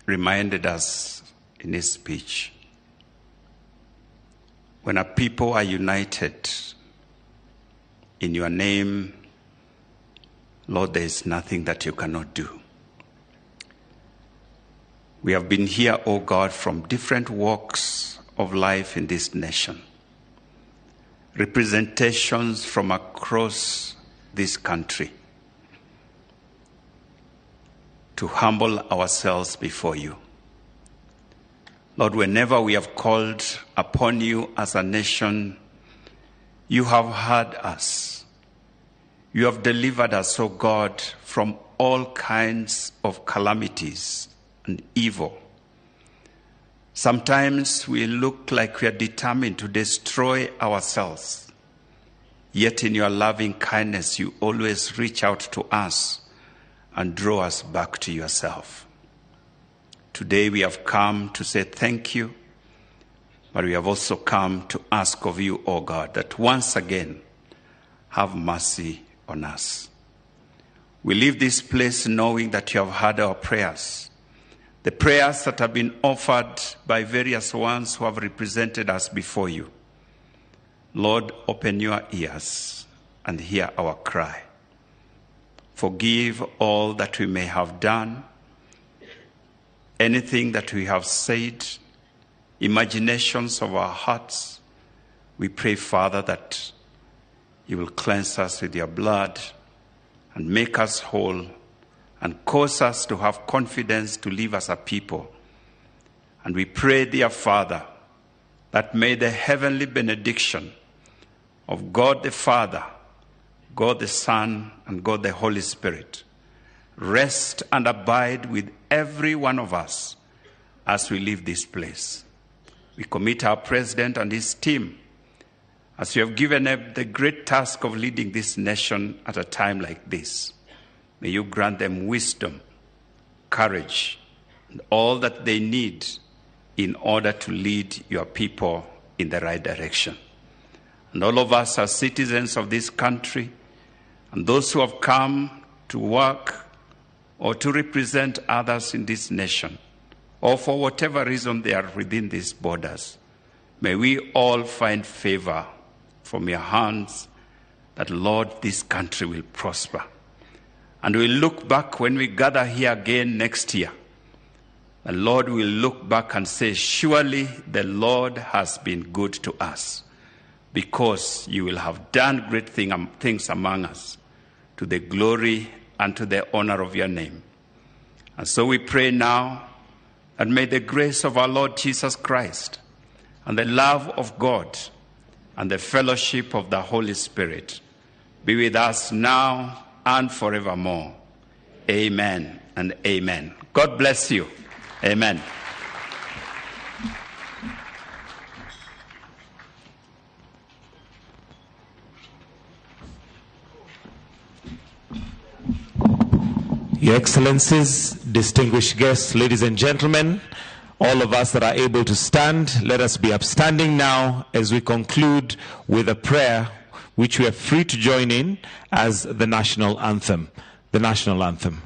reminded us in his speech, when a people are united in your name, Lord, there is nothing that you cannot do. We have been here, O God, from different walks of life in this nation. Representations from across this country to humble ourselves before you. Lord, whenever we have called upon you as a nation, you have heard us. You have delivered us, O God, from all kinds of calamities and evil. Sometimes we look like we are determined to destroy ourselves. Yet in your loving kindness, you always reach out to us and draw us back to yourself. Today we have come to say thank you, but we have also come to ask of you, O God, that once again, have mercy on us. We leave this place knowing that you have heard our prayers. The prayers that have been offered by various ones who have represented us before you. Lord, open your ears and hear our cry. Forgive all that we may have done, anything that we have said, imaginations of our hearts. We pray, Father, that you will cleanse us with your blood and make us whole and cause us to have confidence to live as a people. And we pray, dear Father, that may the heavenly benediction of God the Father, God the Son, and God the Holy Spirit rest and abide with every one of us as we leave this place. We commit our president and his team as you have given them the great task of leading this nation at a time like this. May you grant them wisdom, courage, and all that they need in order to lead your people in the right direction. And all of us as citizens of this country, and those who have come to work or to represent others in this nation, or for whatever reason they are within these borders, may we all find favor from your hands that, Lord, this country will prosper. And we'll look back when we gather here again next year. And Lord, we'll look back and say, surely the Lord has been good to us, because you will have done great things among us to the glory and to the honor of your name. And so we pray now, and may the grace of our Lord Jesus Christ and the love of God and the fellowship of the Holy Spirit be with us now and forevermore. Amen and amen. God bless you. Amen. Your Excellencies, distinguished guests, ladies and gentlemen, all of us that are able to stand, let us be upstanding now as we conclude with a prayer which we are free to join in as the national anthem. The national anthem.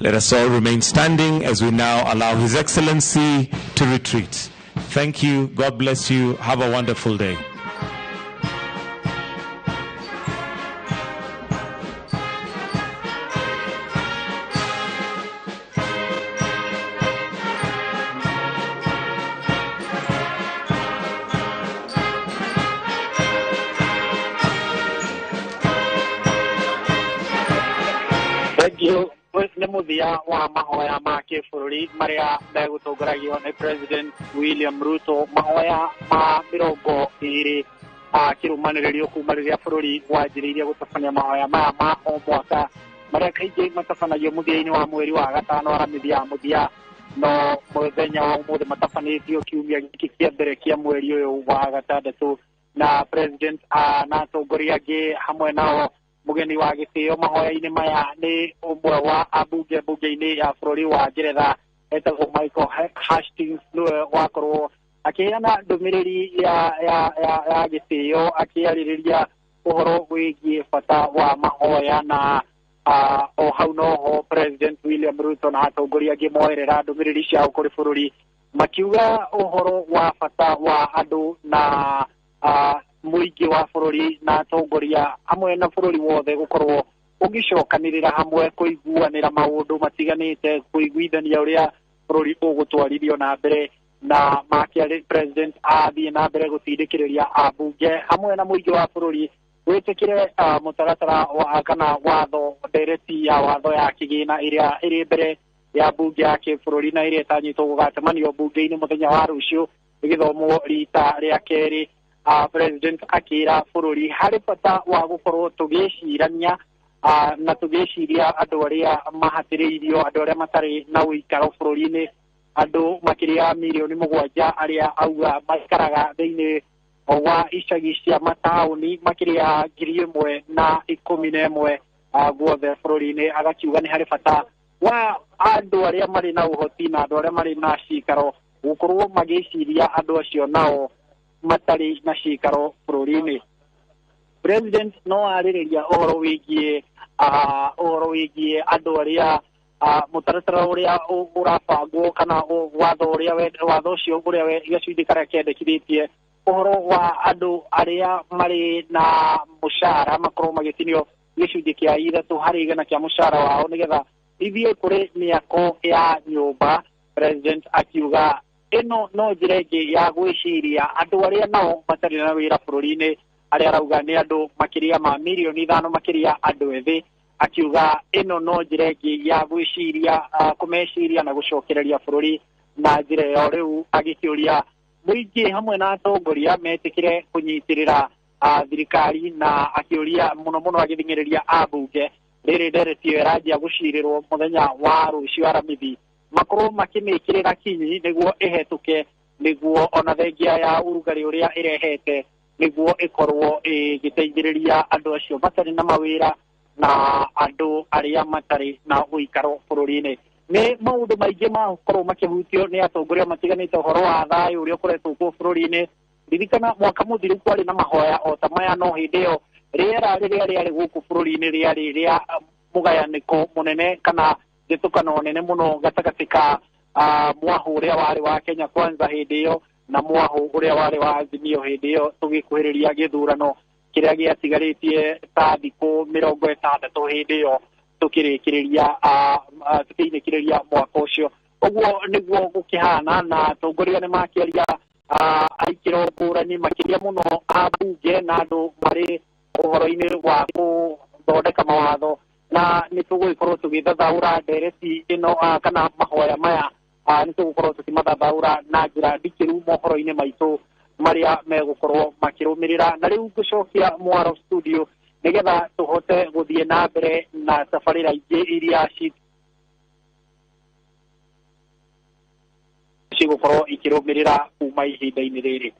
Let us all remain standing as we now allow His Excellency to retreat. Thank you. God bless you. Have a wonderful day. Thank you. Nĩ mũthia wa mahoya ma kĩbũrũri marĩa megũtongoragio nĩ President William Ruto, mahoya ma mĩrongo ĩrĩ kĩrũmanĩrĩrio kuma rĩrĩa bũrũri wanjĩrĩirie gũtabania mahoya maya ma o mwaka marĩa kaingĩ matabanagio mũthia-inĩ wa mweri wa gatano aramithi ya mũthia, no mũthenya wa ũmũthĩ matabanĩtio kiumia gĩkĩ kĩa mbere kĩa mweri ũyũ wa gatandatũ, na President na atongoria angĩ hamwe nao mugeni wa gĩtĩo mahoya-inĩ maya nĩ ũmwe wa ambunge mbunge-inĩ ya bũrũri wa Ngeretha etagwo Michael Hastings, nĩwe wakorwo akĩheana ndũmĩrĩri ya gĩtĩo akĩarĩrĩria ũhoro wĩgiĩ bata wa mahoya, na o hau noho President William Ruto na atongoria angĩ moerera ndũmĩrĩri ciao kũrĩ bũrũri makiuga ũhoro wa bata wa andũ na mũingĩ wa bũrũri na atongoria hamwe na bũrũri wothe gũkorwo ũgĩcokanĩrĩra hamwe kũiguanĩra maũndũ matiganĩte, kũiguithania ũrĩa bũrũri ũgũtwarithio na mbere, na makĩarĩ President athiĩ na mbere gũtindĩkĩrĩria ambunge hamwe na mũingĩ wa bũrũri witikire mutaratara wa kana watho ndereti ya watho ya kigina iria iri mbere ya bunge ya kibũrũri na iria itanyitwo gũgatemanio bunge-inĩ mũthenya wa rũciũ igithomwo rita rĩa kerĩ. President akira bũrũri harĩ bata wa gũkorwo tũgĩcirania na tũgĩciria andũ arĩa mahatĩrĩirio, andũ arĩa matarĩ na ũikaro bũrũri-inĩ, andũ makĩria milioni 7 arĩa auga maikaraga thĩinĩ wa icagi cia mataũni makĩria 1,011 guothe bũrũri-inĩ. Agakiuga nĩ harĩ bata wa andũ arĩa marĩ na ũhoti na andũ arĩa marĩ na cikaro gũkorwo magĩciria andũ acio nao matarĩ na cikaro bũrũri-inĩ. President no arĩrĩria ũhoro wĩgiĩ andũ arĩa mũtaratara ũrĩa ũrabangwo kana watho ũcio ũrĩa gĩcunjĩ karĩa kĩendekithĩtie ũhoro wa andũ arĩa marĩ na mũcara makorwo magĩtinio gĩcunjĩ kĩa 3% kĩa mũcara wao nĩgetha ithiĩ kũrĩ mĩako ya nyũmba. President akiuga ĩno no njĩra ĩngĩ ya gwĩciria andũ arĩa nao matarĩ na wĩra bũrũri-inĩ, arĩa arauga nĩ andũ makĩria ma milioni 5 makĩria andũ ethĩ. Akiuga ĩno no njĩra ĩngĩ ya gwĩciria kũmeciria na gũcokereria bũrũri na njĩra ĩyo. Rĩu agĩkĩũria mũingĩ hamwe na atongoria metĩkĩre kũnyitĩrĩra thirikari, na akĩũria mũno mũno agĩthing'ĩrĩria ambunge rĩrĩ ndereti ĩyo ĩranjia gũcirĩrwo mũthenya wa rũciũ aramithi makorwo makĩmĩkĩrĩra kinyi nĩguo ĩhetũke, nĩguo ona thengia ya ũrugarĩ ũrĩa ĩrehete nĩguo ĩkorwo ĩgĩteithĩrĩria andũ acio matarĩ na mawĩra na andũ arĩa matarĩ na ũikaro bũrũri-inĩ. Nĩ maũndũ maingĩ makorwo makĩhutio nĩ atongoria matiganĩte ũhoro wa thayũ ũrĩa ũkoretwo kuo bũrũri-inĩ. Ririkana mwaka mũthiru kwarĩ na mahoya o ta maya, no hĩndĩ ĩyo rĩera rĩrĩa rĩarĩ gũkũ bũrũri-inĩ rĩarĩ rĩa mũgayanĩko mũnene kana gĩtukano nene mũno gatagatĩ ka mwahu ũrĩa warĩ wa Kenya Kwanza hĩndĩ ĩyo na mwahu ũrĩa warĩ wa Azimio hĩndĩ ĩyo tũgĩkuhĩrĩria gĩthurano kĩrĩa gĩatigarĩtie ta thikũ 60 hĩndĩ ĩyo tukĩinĩkĩrĩria mwaka ũcio. Ũguo nĩguo gũkĩhana na atongoria nĩ makĩaria aikĩro ngũrani makĩria mũno ambunge na andũ marĩ ũhoro-inĩ wa gũthondeka mawatho, na nĩ tũgũgĩkorwo tũgĩthathaũra ndereti ĩno kana mahoya maya nĩ tũgũkorwo tũkĩmathathaũra na njĩra ndikĩru mohoro-inĩ maitũ marĩa megũkorwo makĩrũmĩrĩra. Na rĩu ngũcokia mwaro studio nĩgetha tũhote gũthiĩ na mbere na tabarĩra ingĩ iria cigũkorwo ikĩrũmĩrĩra kuma ihinda-inĩ rĩrĩ.